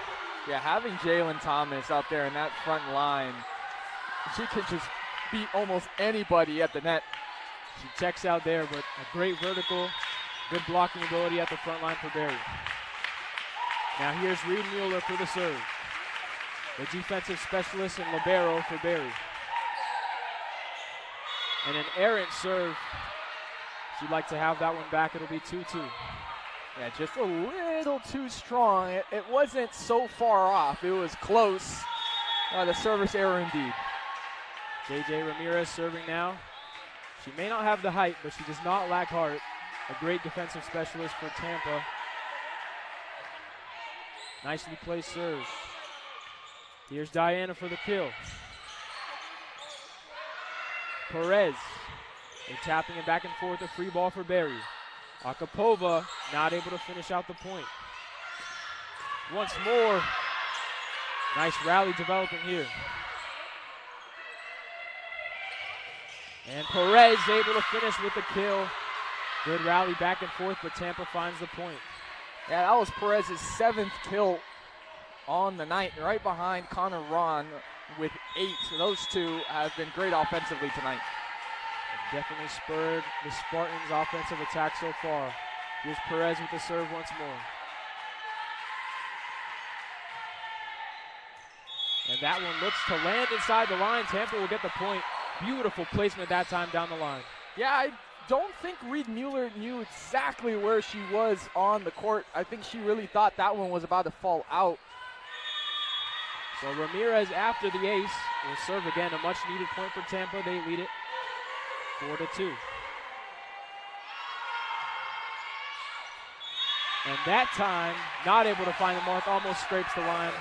Speaker 5: Yeah, having Jalen Thomas out there in that front line, she can just beat almost anybody at the net.
Speaker 16: She checks out there, but a great vertical, good blocking ability at the front line for Barry. Now here's Reed Mueller for the serve. The defensive specialist and libero for Barry. And an errant serve. She'd like to have that one back. It'll be 2-2.
Speaker 5: Yeah, just a little too strong. It wasn't so far off. It was close. The service error indeed.
Speaker 16: JJ Ramirez serving now. She may not have the height, but she does not lack heart. A great defensive specialist for Tampa. Nicely placed serve. Here's Diana for the kill. Perez. They're tapping it back and forth. A free ball for Barry. Akapova not able to finish out the point. Once more. Nice rally developing here. And Perez able to finish with the kill. Good rally back and forth, but Tampa finds the point.
Speaker 5: Yeah, that was Perez's 7th kill on the night, right behind Connor Ron with 8. So those two have been great offensively tonight.
Speaker 16: Definitely spurred the Spartans' offensive attack so far. Here's Perez with the serve once more. And that one looks to land inside the line. Tampa will get the point. Beautiful placement that time down the line.
Speaker 5: Yeah, I don't think Reed Mueller knew exactly where she was on the court. I think she really thought that one was about to fall out.
Speaker 16: So Ramirez after the ace will serve again. A much needed point for Tampa. They lead it 4-2. And that time, not able to find the mark, almost scrapes the line,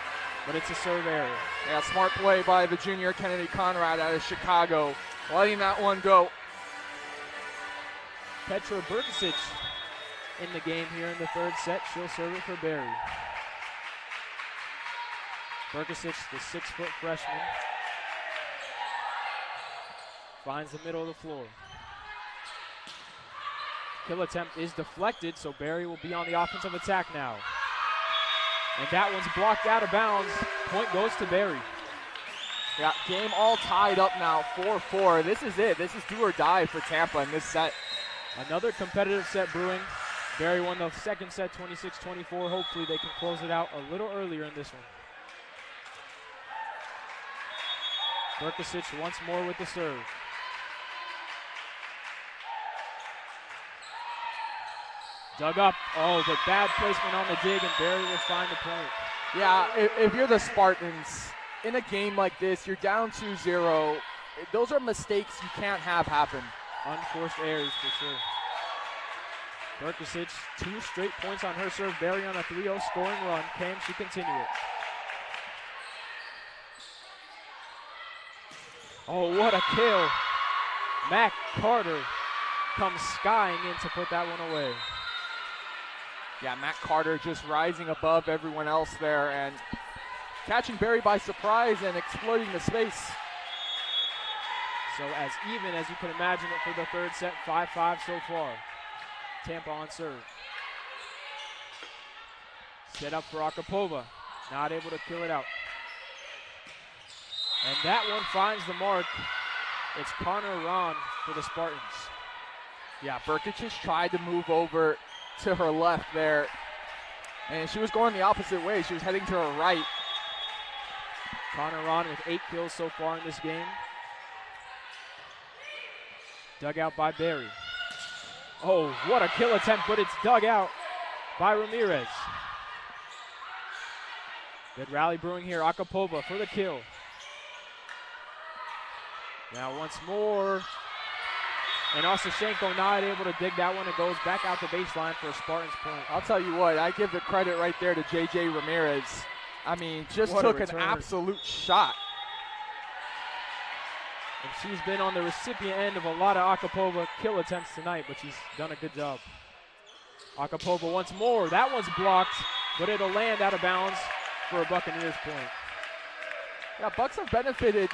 Speaker 16: but it's a serve error.
Speaker 5: Yeah, smart play by the junior Kennedy Conrad out of Chicago, letting that one go.
Speaker 16: Petra Berkosic in the game here in the third set. She'll serve it for Barry. Berkosic, the 6-foot freshman, finds the middle of the floor. Kill attempt is deflected, so Barry will be on the offensive attack now. And that one's blocked out of bounds. Point goes to Barry.
Speaker 5: Yeah, game all tied up now, 4-4. This is it. This is do or die for Tampa in this set.
Speaker 16: Another competitive set brewing. Barry won the second set 26-24. Hopefully they can close it out a little earlier in this one. Berkosic once more with the serve. Dug up. Oh, but bad placement on the dig, and Barry will find the point.
Speaker 5: Yeah, if you're the Spartans, in a game like this, you're down 2-0. Those are mistakes you can't have happen.
Speaker 16: Unforced errors for sure. Berkosic, 2 straight points on her serve. Barry on a 3-0 scoring run. Can she continue it? Oh, what a kill. Mac Carter comes skying in to put that one away.
Speaker 5: Yeah, Matt Carter just rising above everyone else there and catching Barry by surprise and exploiting the space.
Speaker 16: So as even as you can imagine it for the third set, 5-5 so far. Tampa on serve. Set up for Akapova. Not able to kill it out. And that one finds the mark. It's Connor Ron for the Spartans.
Speaker 5: Yeah, Berkosic just tried to move over to her left there, and she was going the opposite way. She was heading to her right.
Speaker 16: Connor Ron with 8 kills so far in this game. Dug out by Barry. Oh, what a kill attempt, but it's dug out. by Ramirez. Good rally brewing here. Akapova for the kill. Now once more. And Osashenko not able to dig that one. It goes back out the baseline for a Spartans point.
Speaker 5: I'll tell you what, I give the credit right there to J.J. Ramirez. I mean, just took an absolute shot.
Speaker 16: And she's been on the recipient end of a lot of Akapova kill attempts tonight, but she's done a good job. Akapova once more. That one's blocked, but it'll land out of bounds for a Buccaneers point.
Speaker 5: Yeah, Bucks have benefited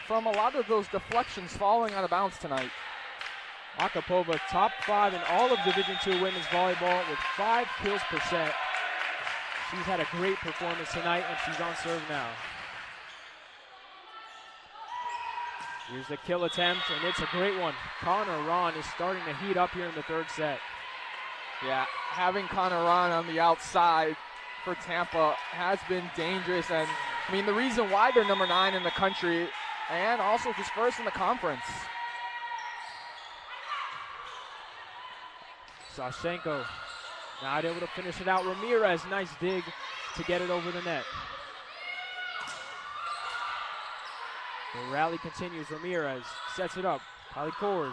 Speaker 5: from a lot of those deflections falling out of bounds tonight.
Speaker 16: Akapova, top 5 in all of Division II women's volleyball with 5 kills per set. She's had a great performance tonight, and she's on serve now. Here's the kill attempt, and it's a great one. Connor Ron is starting to heat up here in the third set.
Speaker 5: Yeah, having Connor Ron on the outside for Tampa has been dangerous. And, I mean, the reason why they're number 9 in the country and also just first in the conference.
Speaker 16: Sashenko not able to finish it out. Ramirez, nice dig to get it over the net. The rally continues. Ramirez sets it up. Kylie Kors.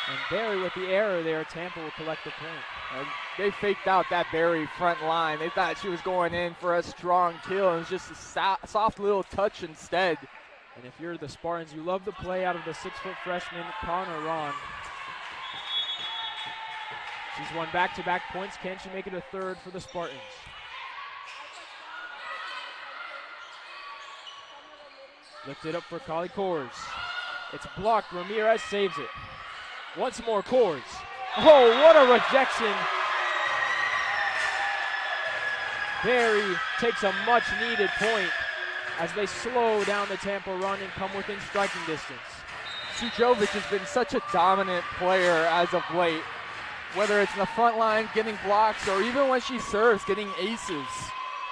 Speaker 16: And Barry with the error there. Tampa will collect the point.
Speaker 5: They faked out that Barry front line. They thought she was going in for a strong kill, and it was just a soft little touch instead.
Speaker 16: And if you're the Spartans, you love the play out of the 6-foot freshman, Connor Ron. She's won back-to-back points. Can she make it a third for the Spartans? Lifted up for Kylie Kors. It's blocked. Ramirez saves it. Once more, Kors. Oh, what a rejection. Barry takes a much-needed point as they slow down the Tampa run and come within striking distance.
Speaker 5: Sujovic has been such a dominant player as of late, whether it's in the front line getting blocks or even when she serves getting aces.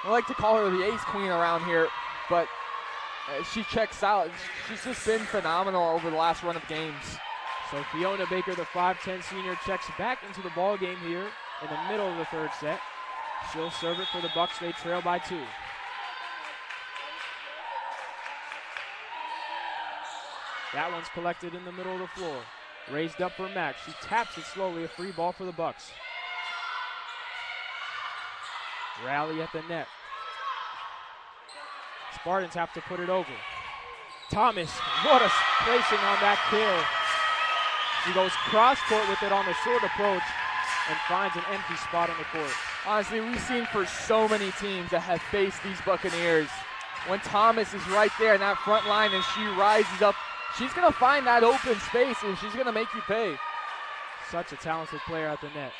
Speaker 5: I like to call her the ace queen around here, but she checks out. She's just been phenomenal over the last run of games.
Speaker 16: So Fiona Baker, the 5'10 senior, checks back into the ball game here in the middle of the third set. She'll serve it for the Bucks. They trail by 2. That one's collected in the middle of the floor. Raised up for Max. She taps it slowly. A free ball for the Bucks. Rally at the net. Spartans have to put it over. Thomas, what a placing on that kill. She goes cross court with it on the short approach and finds an empty spot on the court.
Speaker 5: Honestly, we've seen for so many teams that have faced these Buccaneers, when Thomas is right there in that front line and she rises up, she's going to find that open space and she's going to make you pay.
Speaker 16: Such a talented player at the net.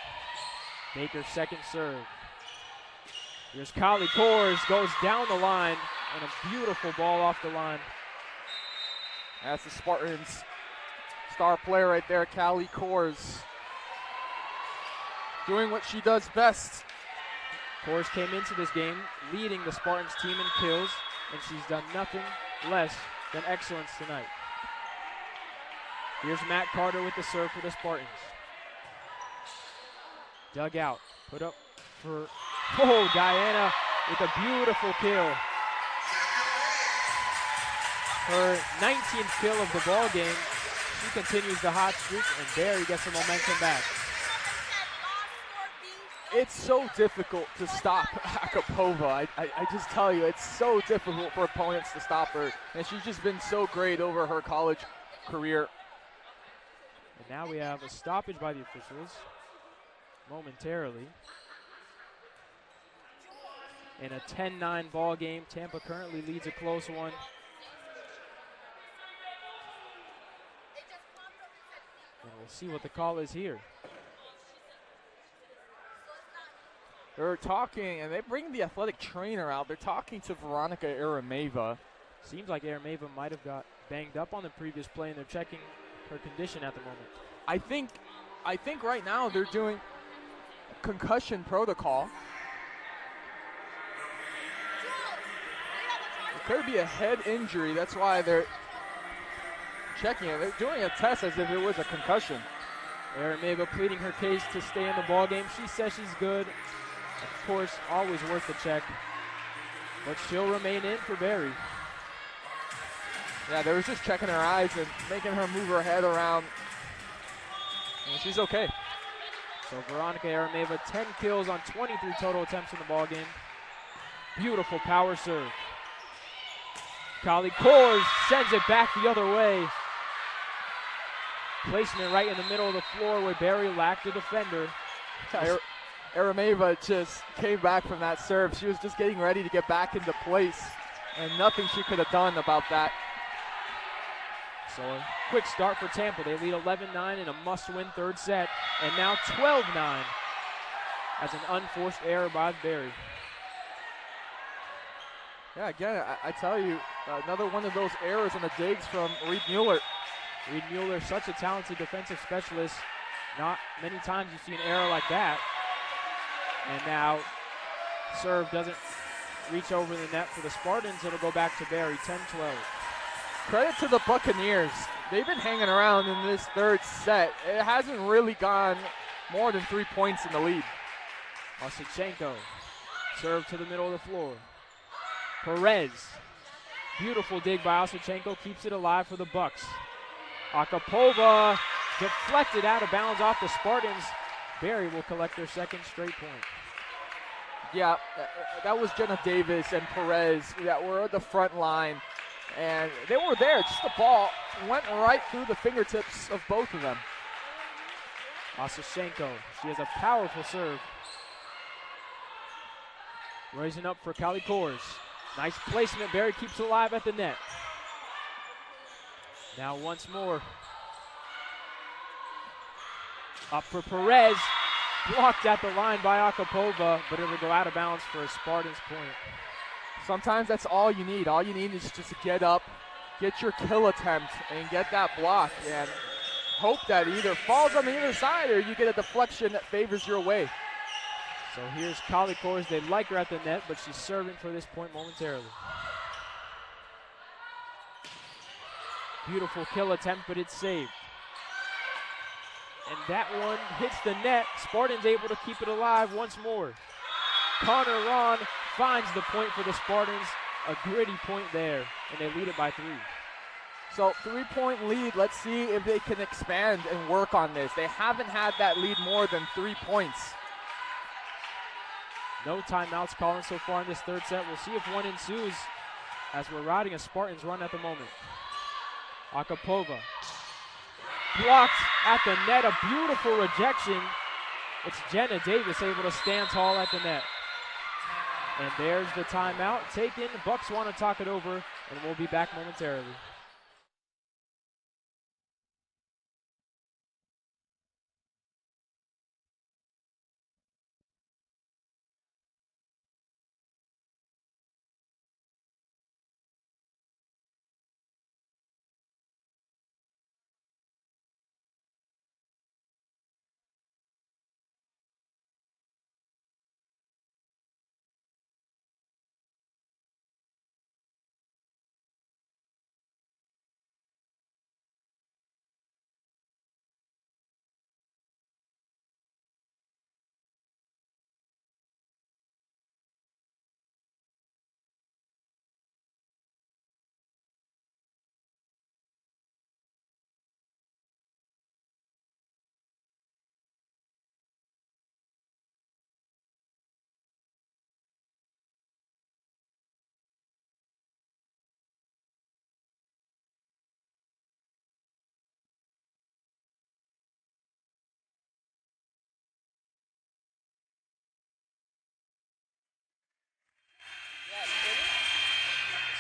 Speaker 16: Baker's second serve. Here's Kylie Kors, goes down the line, and a beautiful ball off the line.
Speaker 5: That's the Spartans' star player right there, Kylie Kors. Doing what she does best.
Speaker 16: Kors came into this game leading the Spartans team in kills, and she's done nothing less than excellence tonight. Here's Matt Carter with the serve for the Spartans. Dug out, put up for, Diana with a beautiful kill. Her 19th kill of the ball game. She continues the hot streak, and Barry gets the momentum back.
Speaker 5: It's so difficult to stop Akapova. I just tell you, it's so difficult for opponents to stop her, and she's just been so great over her college career.
Speaker 16: And now we have a stoppage by the officials momentarily. In a 10-9 ball game, Tampa currently leads a close one. And we'll see what the call is here.
Speaker 5: They're talking, and they bring the athletic trainer out. They're talking to Veronica Arameva.
Speaker 16: Seems like Arameva might have got banged up on the previous play, and they're checking her condition at the moment.
Speaker 5: I think right now they're doing concussion protocol. It could be a head injury. That's why they're checking it. They're doing a test as if it was a concussion.
Speaker 16: Arameva pleading her case to stay in the ballgame. She says she's good. Of course, always worth the check. But she'll remain in for Barry.
Speaker 5: Yeah, they was just checking her eyes and making her move her head around. And she's okay.
Speaker 16: So Veronica Arameva, 10 kills on 23 total attempts in the ballgame. Beautiful power serve. Kali Kors sends it back the other way. Placement right in the middle of the floor where Barry lacked a defender.
Speaker 5: Arameva just came back from that serve. She was just getting ready to get back into place, and nothing she could have done about that.
Speaker 16: So a quick start for Tampa. They lead 11-9 in a must-win third set, and now 12-9 as an unforced error by Barry.
Speaker 5: Yeah, again, I tell you, another one of those errors on the digs from Reed Mueller.
Speaker 16: Reed Mueller, such a talented defensive specialist. Not many times you see an error like that. And now serve doesn't reach over the net for the Spartans. It'll go back to Barry, 10-12.
Speaker 5: Credit to the Buccaneers. They've been hanging around in this third set. It hasn't really gone more than 3 points in the lead.
Speaker 16: Osichenko, serve to the middle of the floor. Perez, beautiful dig by Osichenko, keeps it alive for the Bucks. Akapova deflected out of bounds off the Spartans. Barry will collect their second straight point.
Speaker 5: Yeah, that was Jenna Davis and Perez that were at the front line. And they were there, just the ball went right through the fingertips of both of them.
Speaker 16: Osichenko, she has a powerful serve. Raising up for Kali Kors. Nice placement, Barry keeps it alive at the net. Now once more. Up for Perez. Blocked at the line by Akapova, but it'll go out of bounds for a Spartans point.
Speaker 5: Sometimes that's all you need. All you need is just to get up, get your kill attempt, and get that block, and hope that either falls on the other side or you get a deflection that favors your way.
Speaker 16: So here's Kali Kors. They like her at the net, but she's serving for this point momentarily. Beautiful kill attempt, but it's saved. And that one hits the net. Spartans able to keep it alive once more. Connor Ron finds the point for the Spartans. A gritty point there, and they lead it by 3.
Speaker 5: So 3-point lead. Let's see if they can expand and work on this. They haven't had that lead more than 3 points.
Speaker 16: No timeouts calling so far in this third set. We'll see if one ensues as we're riding a Spartans run at the moment. Akapova blocked at the net, a beautiful rejection. It's Jenna Davis able to stand tall at the net. And there's the timeout taken. Bucks want to talk it over, and we'll be back momentarily.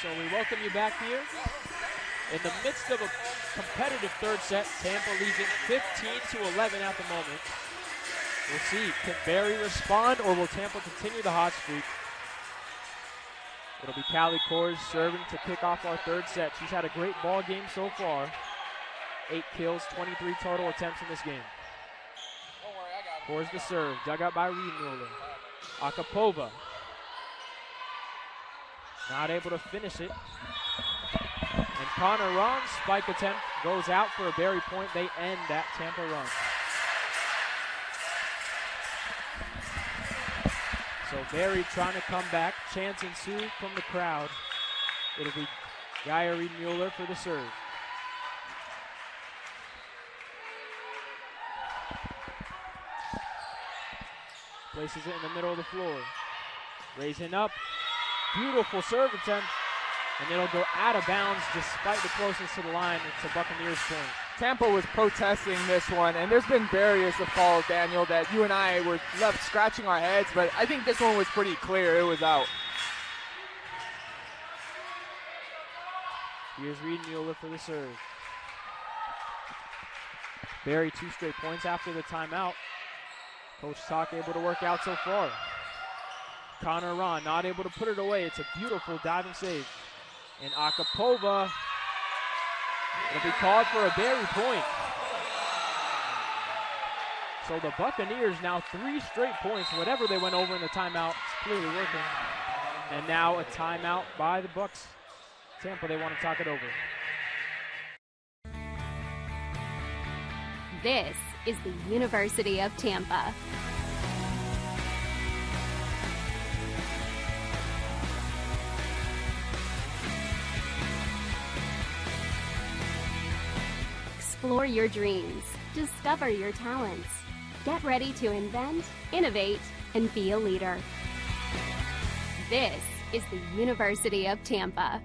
Speaker 16: So we welcome you back here. In the midst of a competitive third set, Tampa leads it 15-11 at the moment. We'll see, can Barry respond or will Tampa continue the hot streak? It'll be Kali Kors serving to kick off our third set. She's had a great ball game so far. 8 kills, 23 total attempts in this game. Kors the serve, dug out by Reed Mueller. Akapova. Not able to finish it. And Connor Ron's spike attempt goes out for a Barry point. They end that Tampa run. So Barry trying to come back. Chants ensue from the crowd. It'll be Gaia Reed-Mueller for the serve. Places it in the middle of the floor. Raising up. Beautiful serve attempt. And it'll go out of bounds despite the closeness to the line. It's a Buccaneers point.
Speaker 5: Tampa was protesting this one, and there's been various of calls, Daniel, that you and I were left scratching our heads, but I think this one was pretty clear. It was out.
Speaker 16: Here's Reed-Mueller for the serve. Barry 2 straight points after the timeout. Coach Talk able to work out so far. Connor Ron not able to put it away. It's a beautiful diving save. And Akapova will be called for a Barry point. So the Buccaneers now 3 straight points. Whatever they went over in the timeout, it's clearly working. And now a timeout by the Bucks. Tampa, they want to talk it over.
Speaker 7: This is the University of Tampa. Explore your dreams. Discover your talents. Get ready to invent, innovate, and be a leader. This is the University of Tampa.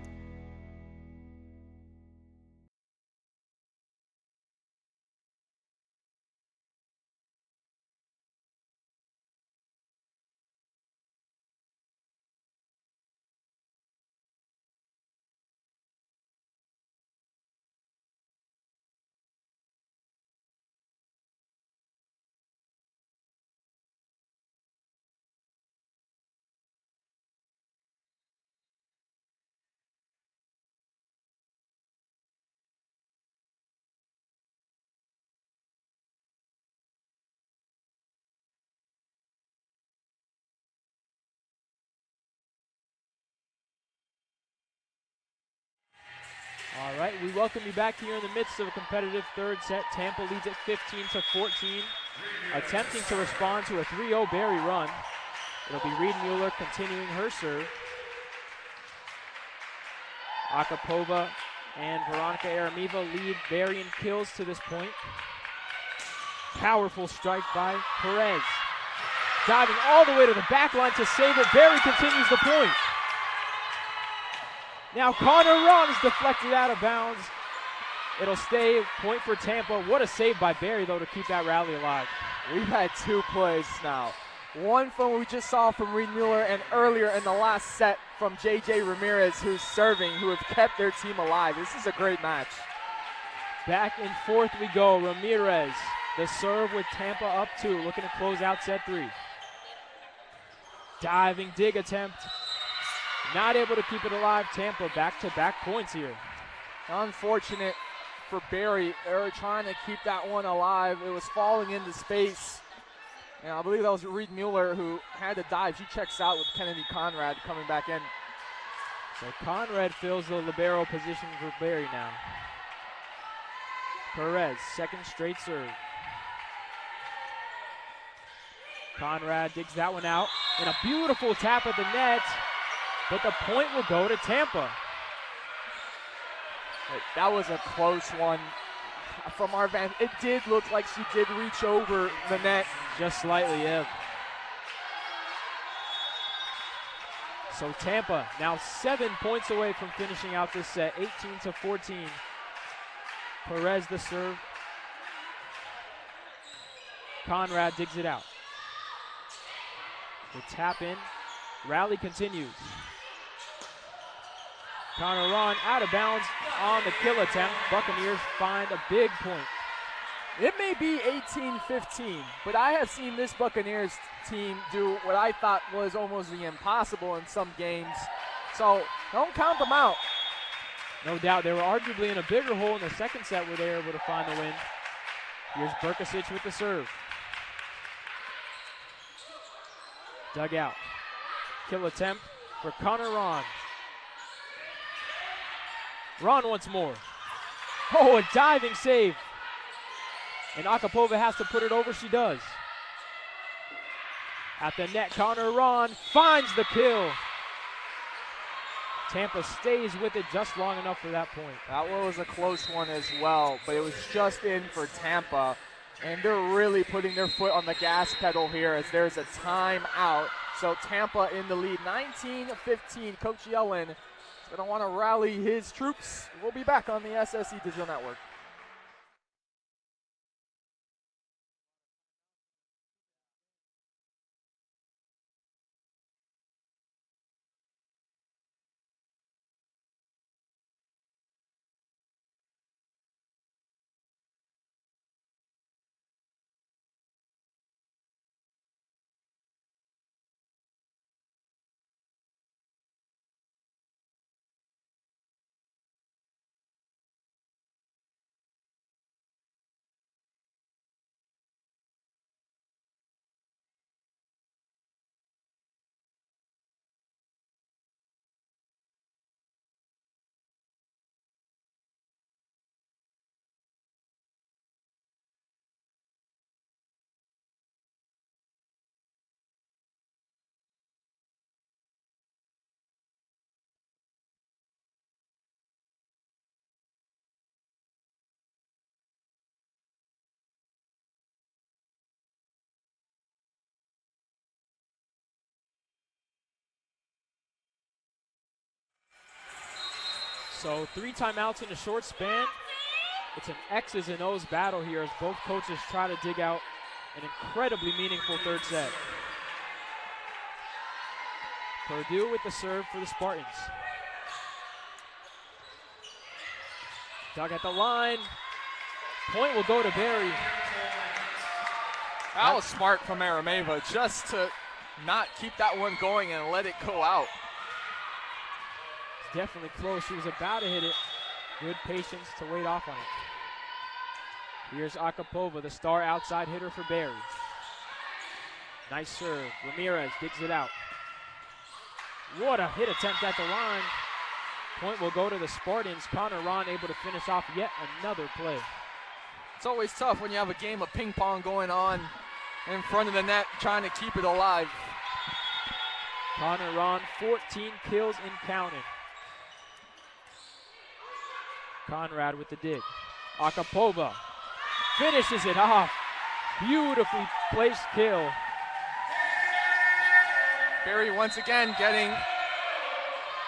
Speaker 16: All right, we welcome you back here in the midst of a competitive third set. Tampa leads at 15-14, attempting to respond to a 3-0 Barry run. It'll be Reed-Mueller continuing her serve. Akapova and Veronica Aramiva lead Barry in kills to this point. Powerful strike by Perez. Diving all the way to the back line to save it. Barry continues the point. Now Connor Ron is deflected out of bounds. It'll stay point for Tampa. What a save by Barry, though, to keep that rally alive.
Speaker 5: We've had 2 plays now. One from we just saw from Reed-Mueller, and earlier in the last set from J.J. Ramirez, who's serving, who have kept their team alive. This is a great match.
Speaker 16: Back and forth we go. Ramirez, the serve with Tampa up 2, looking to close out set 3. Diving dig attempt. Not able to keep it alive. Tampa back-to-back points here.
Speaker 5: Unfortunate for Barry. They were trying to keep that one alive. It was falling into space. And I believe that was Reed-Mueller who had to dive. She checks out with Kennedy Conrad coming back in.
Speaker 16: So Conrad fills the libero position for Barry now. Perez, second straight serve. Conrad digs that one out. And a beautiful tap at the net. But the point will go to Tampa.
Speaker 5: That was a close one from our van. It did look like she did reach over the net.
Speaker 16: Just slightly, yeah. So Tampa now 7 points away from finishing out this set, 18-14. Perez the serve. Conrad digs it out. The tap in. Rally continues. Connor Ron out of bounds on the kill attempt. Buccaneers find a big point.
Speaker 5: It may be 18-15, but I have seen this Buccaneers team do what I thought was almost the impossible in some games. So don't count them out.
Speaker 16: No doubt. They were arguably in a bigger hole in the second set where they were able to find the win. Here's Berkosic with the serve. Dug out. Kill attempt for Connor Ron. Ron once more. Oh, a diving save. And Akapova has to put it over. She does. At the net, Connor Ron finds the kill. Tampa stays with it just long enough for that point.
Speaker 5: That one was a close one as well, but it was just in for Tampa. And they're really putting their foot on the gas pedal here as there's a timeout. So Tampa in the lead, 19-15. Coach Yellen is going to want to rally his troops. We'll be back on the SSC Digital Network.
Speaker 16: So 3 timeouts in a short span. It's an X's and O's battle here as both coaches try to dig out an incredibly meaningful third set. Purdue with the serve for the Spartans. Dug at the line. Point will go to Barry.
Speaker 5: That was smart from Arameva just to not keep that one going and let it go out.
Speaker 16: It's definitely close. She was about to hit it. Good patience to wait off on it. Here's Akapova, the star outside hitter for Barry. Nice serve. Ramirez digs it out. What a hit attempt at the line. Point will go to the Spartans. Connor Ron able to finish off yet another play.
Speaker 5: It's always tough when you have a game of ping pong going on in front of the net, trying to keep it alive.
Speaker 16: Connor Ron, 14 kills and counting. Conrad with the dig. Akapova finishes it off. Beautifully placed kill.
Speaker 5: Barry once again getting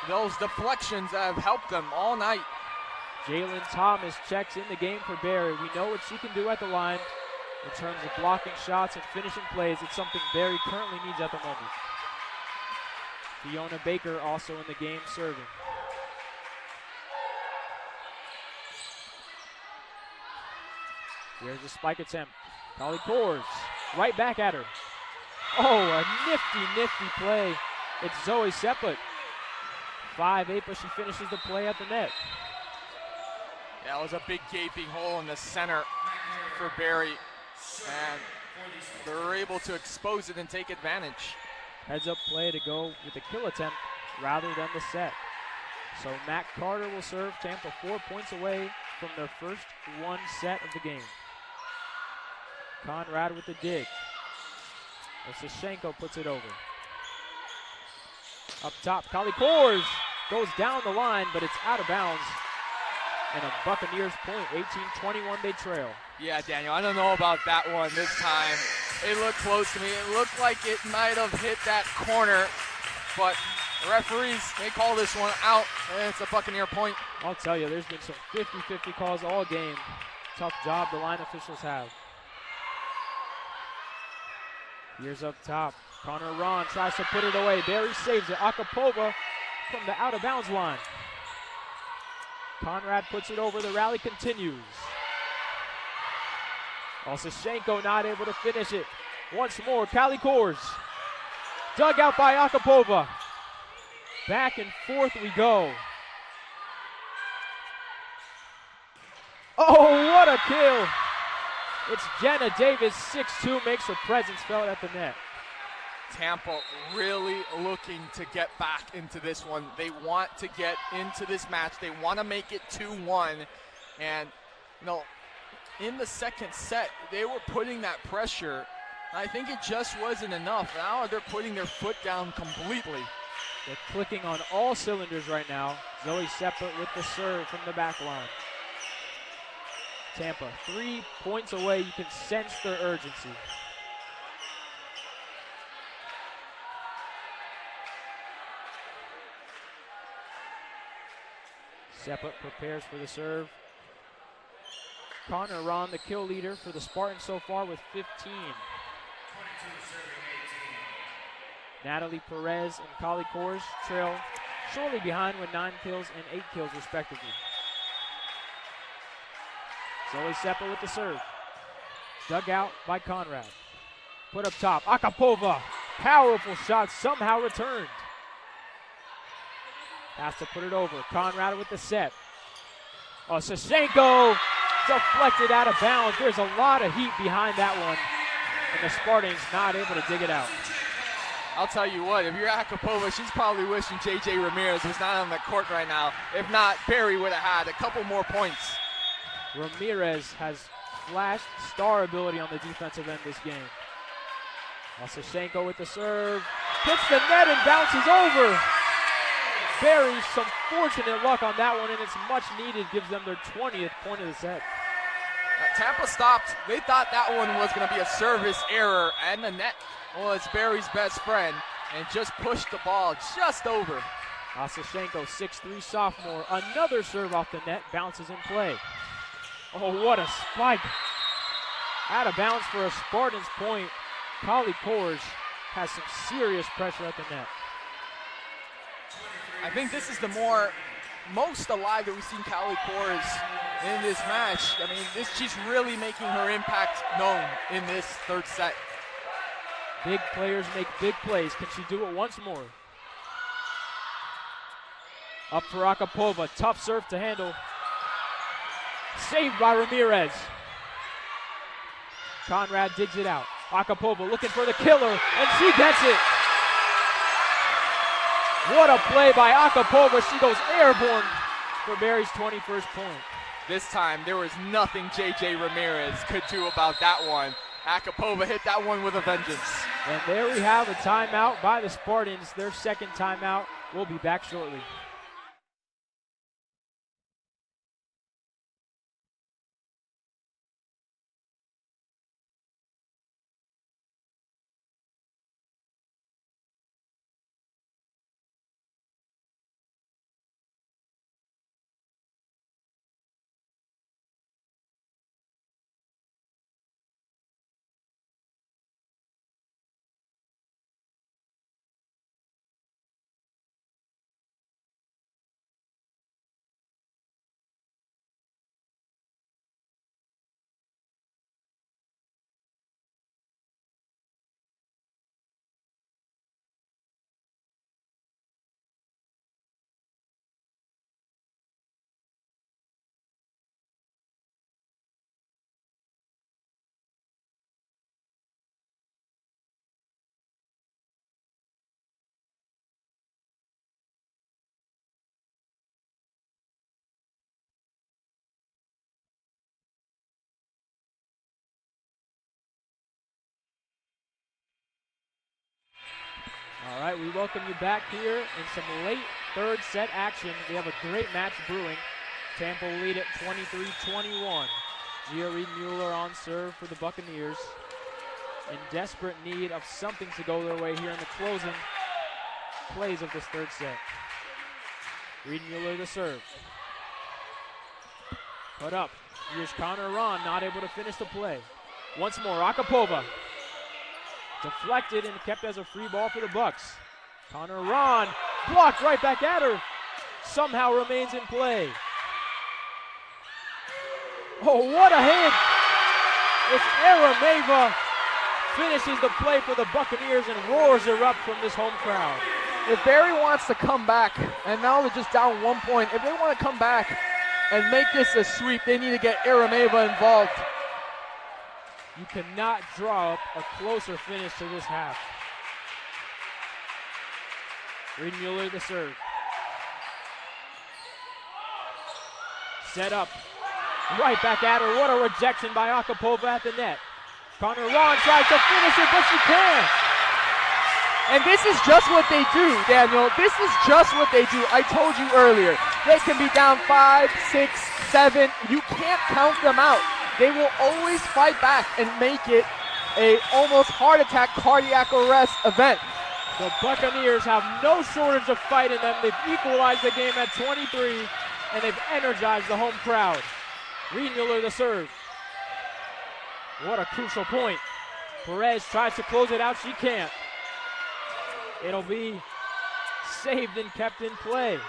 Speaker 5: those deflections that have helped them all night.
Speaker 16: Jalen Thomas checks in the game for Barry. We know what she can do at the line in terms of blocking shots and finishing plays. It's something Barry currently needs at the moment. Fiona Baker also in the game serving. Here's a spike attempt. Kali Kors right back at her. Oh, a nifty play. It's Zoe Seput. 5'8", but she finishes the play at the net.
Speaker 5: Yeah, it was a big gaping hole in the center for Barry, and they were able to expose it and take advantage.
Speaker 16: Heads up play to go with the kill attempt rather than the set. So Matt Carter will serve. Tampa 4 points away from their first one set of the game. Conrad with the dig. Osashenko puts it over. Up top, Kali Kors goes down the line, but it's out of bounds. And a Buccaneers point, 18-21 they trail.
Speaker 5: Yeah, Daniel, I don't know about that one this time. It looked close to me. It looked like it might have hit that corner, but the referees, they call this one out, and it's a Buccaneer point.
Speaker 16: I'll tell you, there's been some 50-50 calls all game. Tough job the line officials have. Here's up top. Connor Ron tries to put it away. Barry saves it. Akapova from the out-of-bounds line. Conrad puts it over. The rally continues. Osashenko not able to finish it. Once more, Kali Kors. Dug out by Akapova. Back and forth we go. Oh, what a kill. It's Jenna Davis, 6'2", makes her presence felt at the net.
Speaker 5: Tampa really looking to get back into this one. They want to get into this match. They want to make it 2-1. And, you know, in the second set, they were putting that pressure I think it just wasn't enough. Now they're putting their foot down completely.
Speaker 16: They're clicking on all cylinders right now. Zoe Seppa with the serve from the back line. Tampa 3 points away. You can sense their urgency. Seppa prepares for the serve. Connor Ron, the kill leader for the Spartans so far with 15. Natalie Perez and Kali Kors trail shortly behind with 9 kills and 8 kills respectively. Zoe Seppa with the serve. Dug out by Conrad. Put up top, Akapova. Powerful shot somehow returned. Has to put it over. Conrad with the set. Sashenko deflected out of bounds. There's a lot of heat behind that one. And the Spartans not able to dig it out.
Speaker 5: I'll tell you what, if you're Akapova, she's probably wishing J.J. Ramirez was not on the court right now. If not, Barry would have had a couple more points.
Speaker 16: Ramirez has flashed star ability on the defensive end this game. Sashenko with the serve. Hits the net and bounces over. Barry, some fortunate luck on that one, and it's much needed. Gives them their 20th point of the set.
Speaker 5: Tampa stopped. They thought that one was going to be a service error, and the net was Barry's best friend, and just pushed the ball just over.
Speaker 16: Sashenko, 6'3" sophomore. Another serve off the net, bounces in play. Oh, what a spike. Out of bounds for a Spartans point. Kali Kors has some serious pressure at the net.
Speaker 5: I think this is the most alive that we've seen Kali Kors in this match. I mean, she's really making her impact known in this third set.
Speaker 16: Big players make big plays. Can she do it once more? Up for Akapova. Tough serve to handle. Saved by Ramirez. Conrad digs it out. Akapova looking for the killer, and she gets it. What a play by Akapova. She goes airborne for Barry's 21st point.
Speaker 5: This time, there was nothing J.J. Ramirez could do about that one. Akapova hit that one with a vengeance.
Speaker 16: And there we have a timeout by the Spartans. Their second timeout. We'll be back shortly. All right, we welcome you back here in some late third set action. We have a great match brewing. Tampa lead at 23-21. Gia Reed-Mueller on serve for the Buccaneers. In desperate need of something to go their way here in the closing plays of this third set. Reed-Mueller the serve. Put up. Here's Connor Ron, not able to finish the play. Once more, Akapova. Deflected and kept as a free ball for the Bucks. Connor Ron blocked right back at her. Somehow remains in play. Oh, what a hit! It's Arameva finishes the play for the Buccaneers and roars her up from this home crowd.
Speaker 5: If Barry wants to come back, and now they're just down 1 point, if they want to come back and make this a sweep, they need to get Arameva involved.
Speaker 16: You cannot draw up a closer finish to this half. Reed-Mueller the serve. Set up. Right back at her. What a rejection by Akapova at the net. Connor Ron tries to finish it, but she can't.
Speaker 5: And this is just what they do, Daniel. This is just what they do. I told you earlier, they can be down 5, 6, 7. You can't count them out. They will always fight back and make it a almost heart attack, cardiac arrest event.
Speaker 16: The Buccaneers have no shortage of fight in them. They've equalized the game at 23, and they've energized the home crowd. Reed Mueller the serve. What a crucial point. Perez tries to close it out. She can't. It'll be saved and kept in play.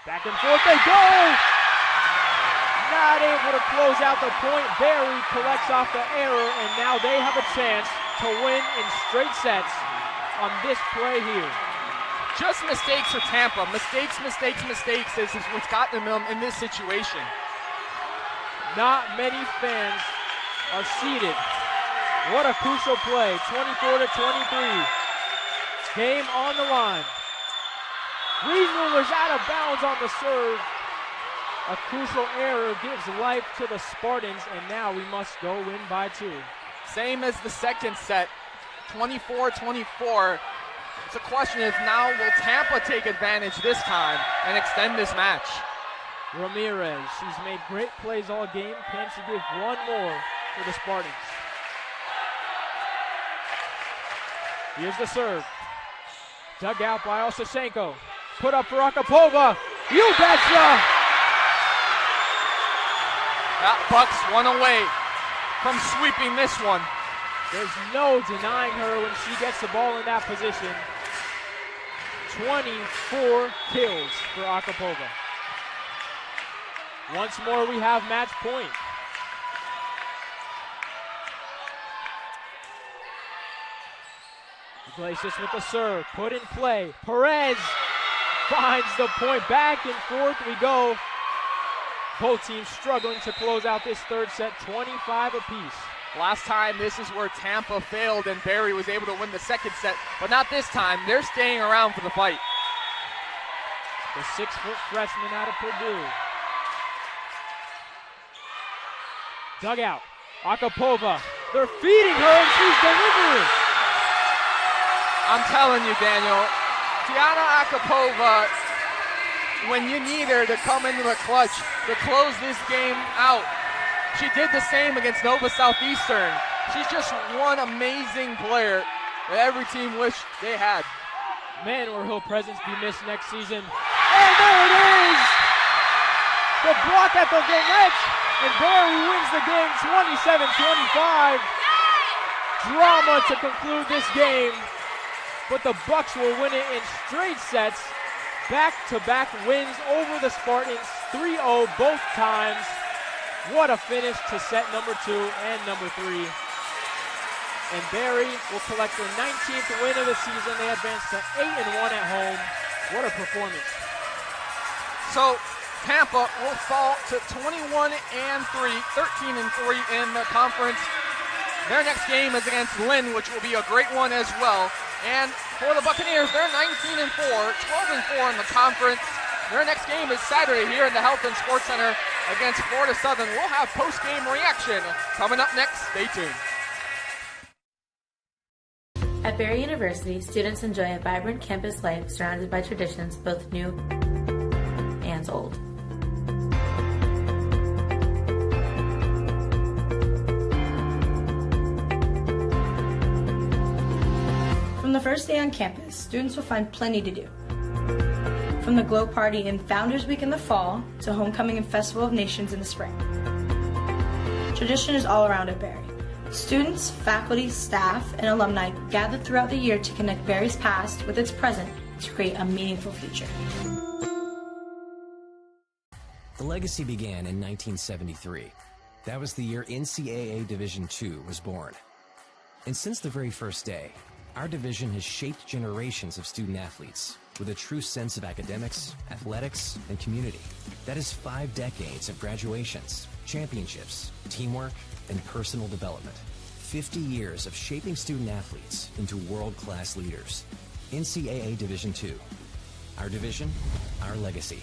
Speaker 16: Back and forth they go! Not able to close out the point. Barry collects off the error, and now they have a chance to win in straight sets on this play here.
Speaker 5: Just mistakes for Tampa. Mistakes is what's gotten them in this situation.
Speaker 16: Not many fans are seated. What a crucial play. 24-23. Game on the line. Reed Mueller's out of bounds on the serve. A crucial error gives life to the Spartans, and now we must go win by 2.
Speaker 5: Same as the second set, 24-24. The question is now, will Tampa take advantage this time and extend this match?
Speaker 16: Ramirez, she's made great plays all game. Can she give one more for the Spartans? Here's the serve. Dug out by Osashenko. Put up for Akapova. You betcha!
Speaker 5: That Bucks one away from sweeping this one.
Speaker 16: There's no denying her when she gets the ball in that position. 24 kills for Akapova. Once more we have match point. Iglesias with the serve, put in play. Perez finds the point. Back and forth we go. Both teams struggling to close out this third set, 25 apiece.
Speaker 5: Last time, this is where Tampa failed and Barry was able to win the second set, but not this time. They're staying around for the fight.
Speaker 16: The 6-foot freshman out of Purdue. Dug out. Akapova. They're feeding her and she's delivering.
Speaker 5: I'm telling you, Daniel, Tiana Akapova, when you need her to come into the clutch to close this game out, she did the same against Nova Southeastern. She's just one amazing player that every team wished they had.
Speaker 16: Man, will her presence be missed next season. And there it is! The block at the net, and Barry wins the game 27-25. Drama to conclude this game, but the Bucks will win it in straight sets. Back-to-back wins over the Spartans, 3-0 both times. What a finish to set number 2 and number 3. And Barry will collect their 19th win of the season. They advance to 8-1 at home. What a performance.
Speaker 5: So Tampa will fall to 21-3, 13-3 in the conference. Their next game is against Lynn, which will be a great one as well. And for the Buccaneers, they're 19-4, 12-4 in the conference. Their next game is Saturday here in the Health and Sports Center against Florida Southern. We'll have post-game reaction coming up next. Stay tuned.
Speaker 4: At Barry University, students enjoy a vibrant campus life surrounded by traditions both new and old. From the first day on campus, students will find plenty to do. From the Glow Party and Founders Week in the fall to Homecoming and Festival of Nations in the spring. Tradition is all around at Barry. Students, faculty, staff, and alumni gather throughout the year to connect Barry's past with its present to create a meaningful future.
Speaker 1: The legacy began in 1973. That was the year NCAA Division II was born. And since the very first day, our division has shaped generations of student athletes with a true sense of academics, athletics, and community. That is 5 decades of graduations, championships, teamwork, and personal development. 50 years of shaping student athletes into world-class leaders. NCAA Division II. Our division, our legacy.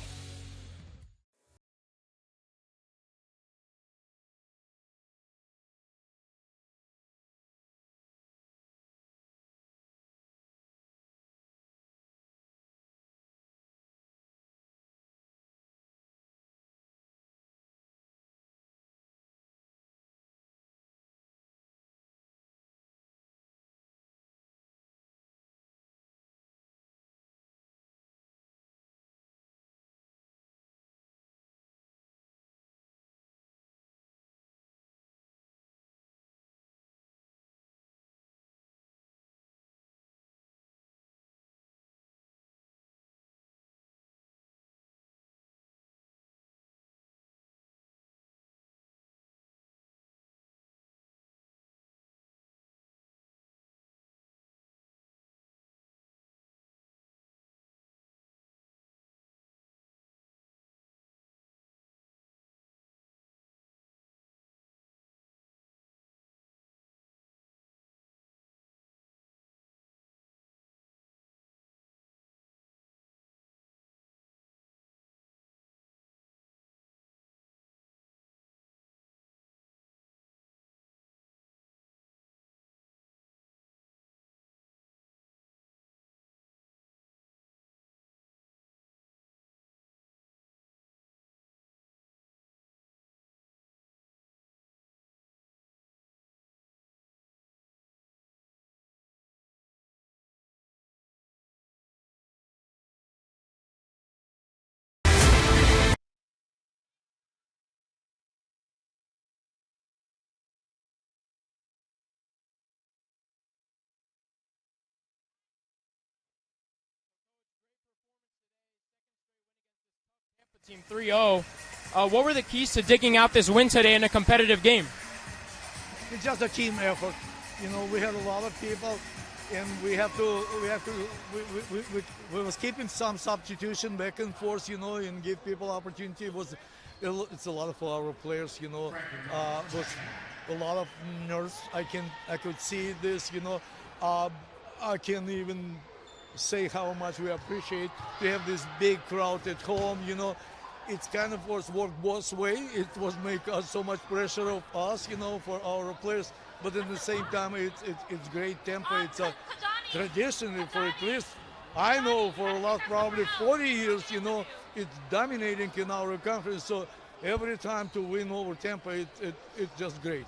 Speaker 16: Team 3-0. What were the keys to digging out this win today in a competitive game?
Speaker 17: It's just a team effort. You know, we had a lot of people, and we was keeping some substitution back and forth, you know, and give people opportunity. It's a lot of our players, you know, was a lot of nerves. I could see this, you know. I can't even say how much we appreciate to have this big crowd at home, you know. It's kind of was worked both way. It was make us so much pressure of us, you know, for our players. But at the same time, it's great Tampa. It's a tradition for at least, I know, for a lot, probably 40 years, you know, it's dominating in our conference. So every time to win over Tampa, it's just great.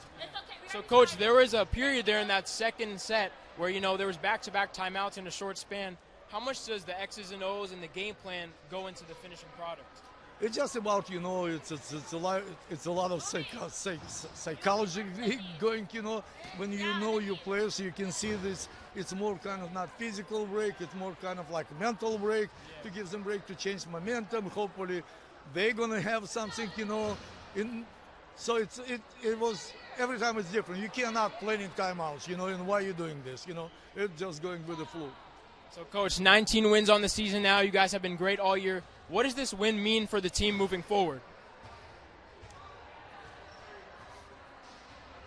Speaker 16: So, Coach, there was a period there in that second set where, you know, there was back-to-back timeouts in a short span. How much does the X's and O's and the game plan go into the finishing product?
Speaker 17: It's just about, you know, it's a lot of psychology going, you know. When you know your players, you can see this. It's more kind of not physical break. It's more kind of like mental break to give them break to change momentum. Hopefully, they're gonna have something, you know. So it was every time it's different. You cannot play in timeouts, you know. And why are you doing this? You know, it's just going with the flow.
Speaker 16: So, Coach, 19 wins on the season now. You guys have been great all year. What does this win mean for the team moving forward?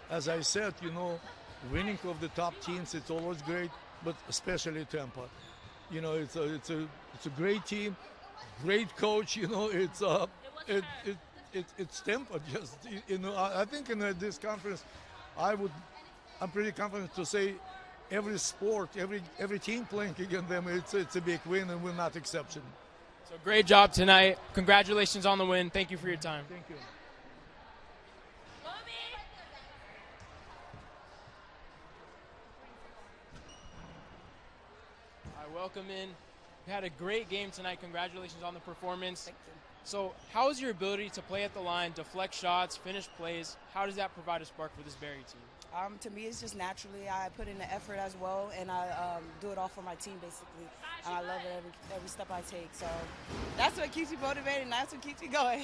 Speaker 17: As I said, you know, winning of the top teams, it's always great, but especially Tampa. You know, it's a great team, great coach. You know, it's Tampa. Just, you know, I think in this conference, I'm pretty confident to say every sport, every team playing against them, it's a big win, and we're not exception.
Speaker 16: So great job tonight. Congratulations on the win. Thank you for your time.
Speaker 17: Thank you.
Speaker 16: I welcome in. You had a great game tonight. Congratulations on the performance. Thank you. So how is your ability to play at the line, deflect shots, finish plays, how does that provide a spark for this Barry team?
Speaker 17: To me, it's just naturally. I put in the effort as well, and I do it all for my team, basically. And I love it every step I take. So that's what keeps me motivated, and that's what keeps me going.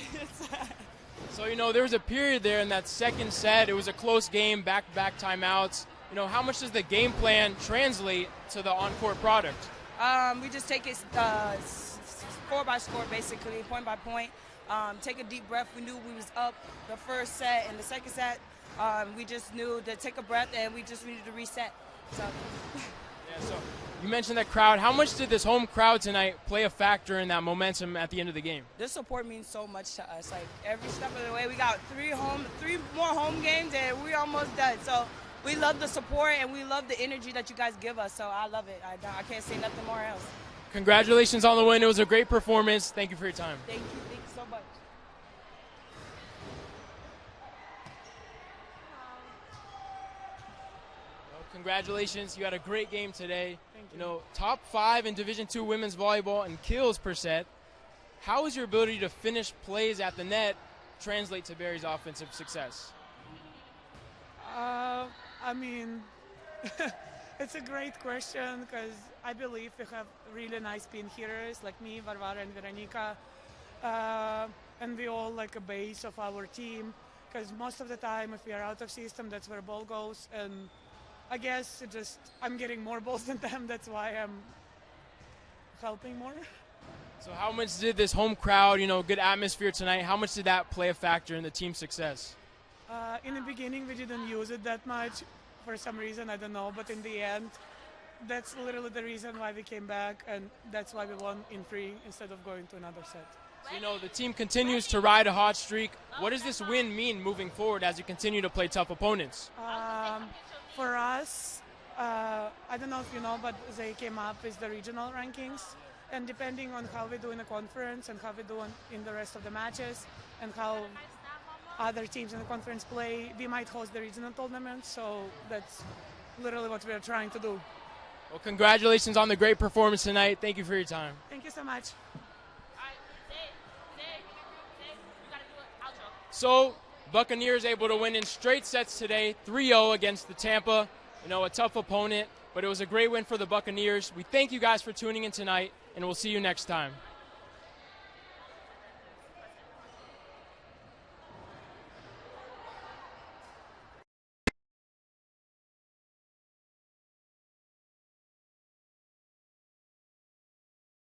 Speaker 16: So, you know, there was a period there in that second set. It was a close game, back-to-back timeouts. You know, how much does the game plan translate to the on-court product?
Speaker 17: We just take it score by score, basically, point by point. Take a deep breath. We knew we was up the first set, and the second set, we just knew to take a breath, and we just needed to reset. So.
Speaker 16: Yeah, so you mentioned that crowd. How much did this home crowd tonight play a factor in that momentum at the end of the game?
Speaker 17: This support means so much to us. Like, every step of the way, we got three more home games, and we're almost done. So we love the support, and we love the energy that you guys give us. So I love it. I can't say nothing more else.
Speaker 16: Congratulations on the win. It was a great performance. Thank you for your time.
Speaker 17: Thank you. Thank you so much.
Speaker 16: Congratulations, you had a great game today. Thank you. You know, top 5 in Division II women's volleyball in kills per set. How is your ability to finish plays at the net translate to Barry's offensive success?
Speaker 19: I mean, it's a great question because I believe we have really nice pin hitters like me, Varvara, and Veronica, and we all like a base of our team. Because most of the time, if we are out of system, that's where ball goes, and I guess I'm getting more balls than them. That's why I'm helping more.
Speaker 16: So how much did this home crowd, you know, good atmosphere tonight, how much did that play a factor in the team's success?
Speaker 19: In the beginning, we didn't use it that much for some reason, I don't know. But in the end, that's literally the reason why we came back, and that's why we won in 3 instead of going to another set.
Speaker 16: So, you know, the team continues to ride a hot streak. What does this win mean moving forward as you continue to play tough opponents?
Speaker 19: For us, I don't know if you know, but they came up with the regional rankings. And depending on how we do in the conference and how we do in the rest of the matches and how other teams in the conference play, we might host the regional tournament. So that's literally what we are trying to do.
Speaker 16: Well, congratulations on the great performance tonight. Thank you for your time.
Speaker 19: Thank you so much.
Speaker 16: So, Buccaneers able to win in straight sets today, 3-0 against the Tampa. You know, a tough opponent, but it was a great win for the Buccaneers. We thank you guys for tuning in tonight, and we'll see you next time.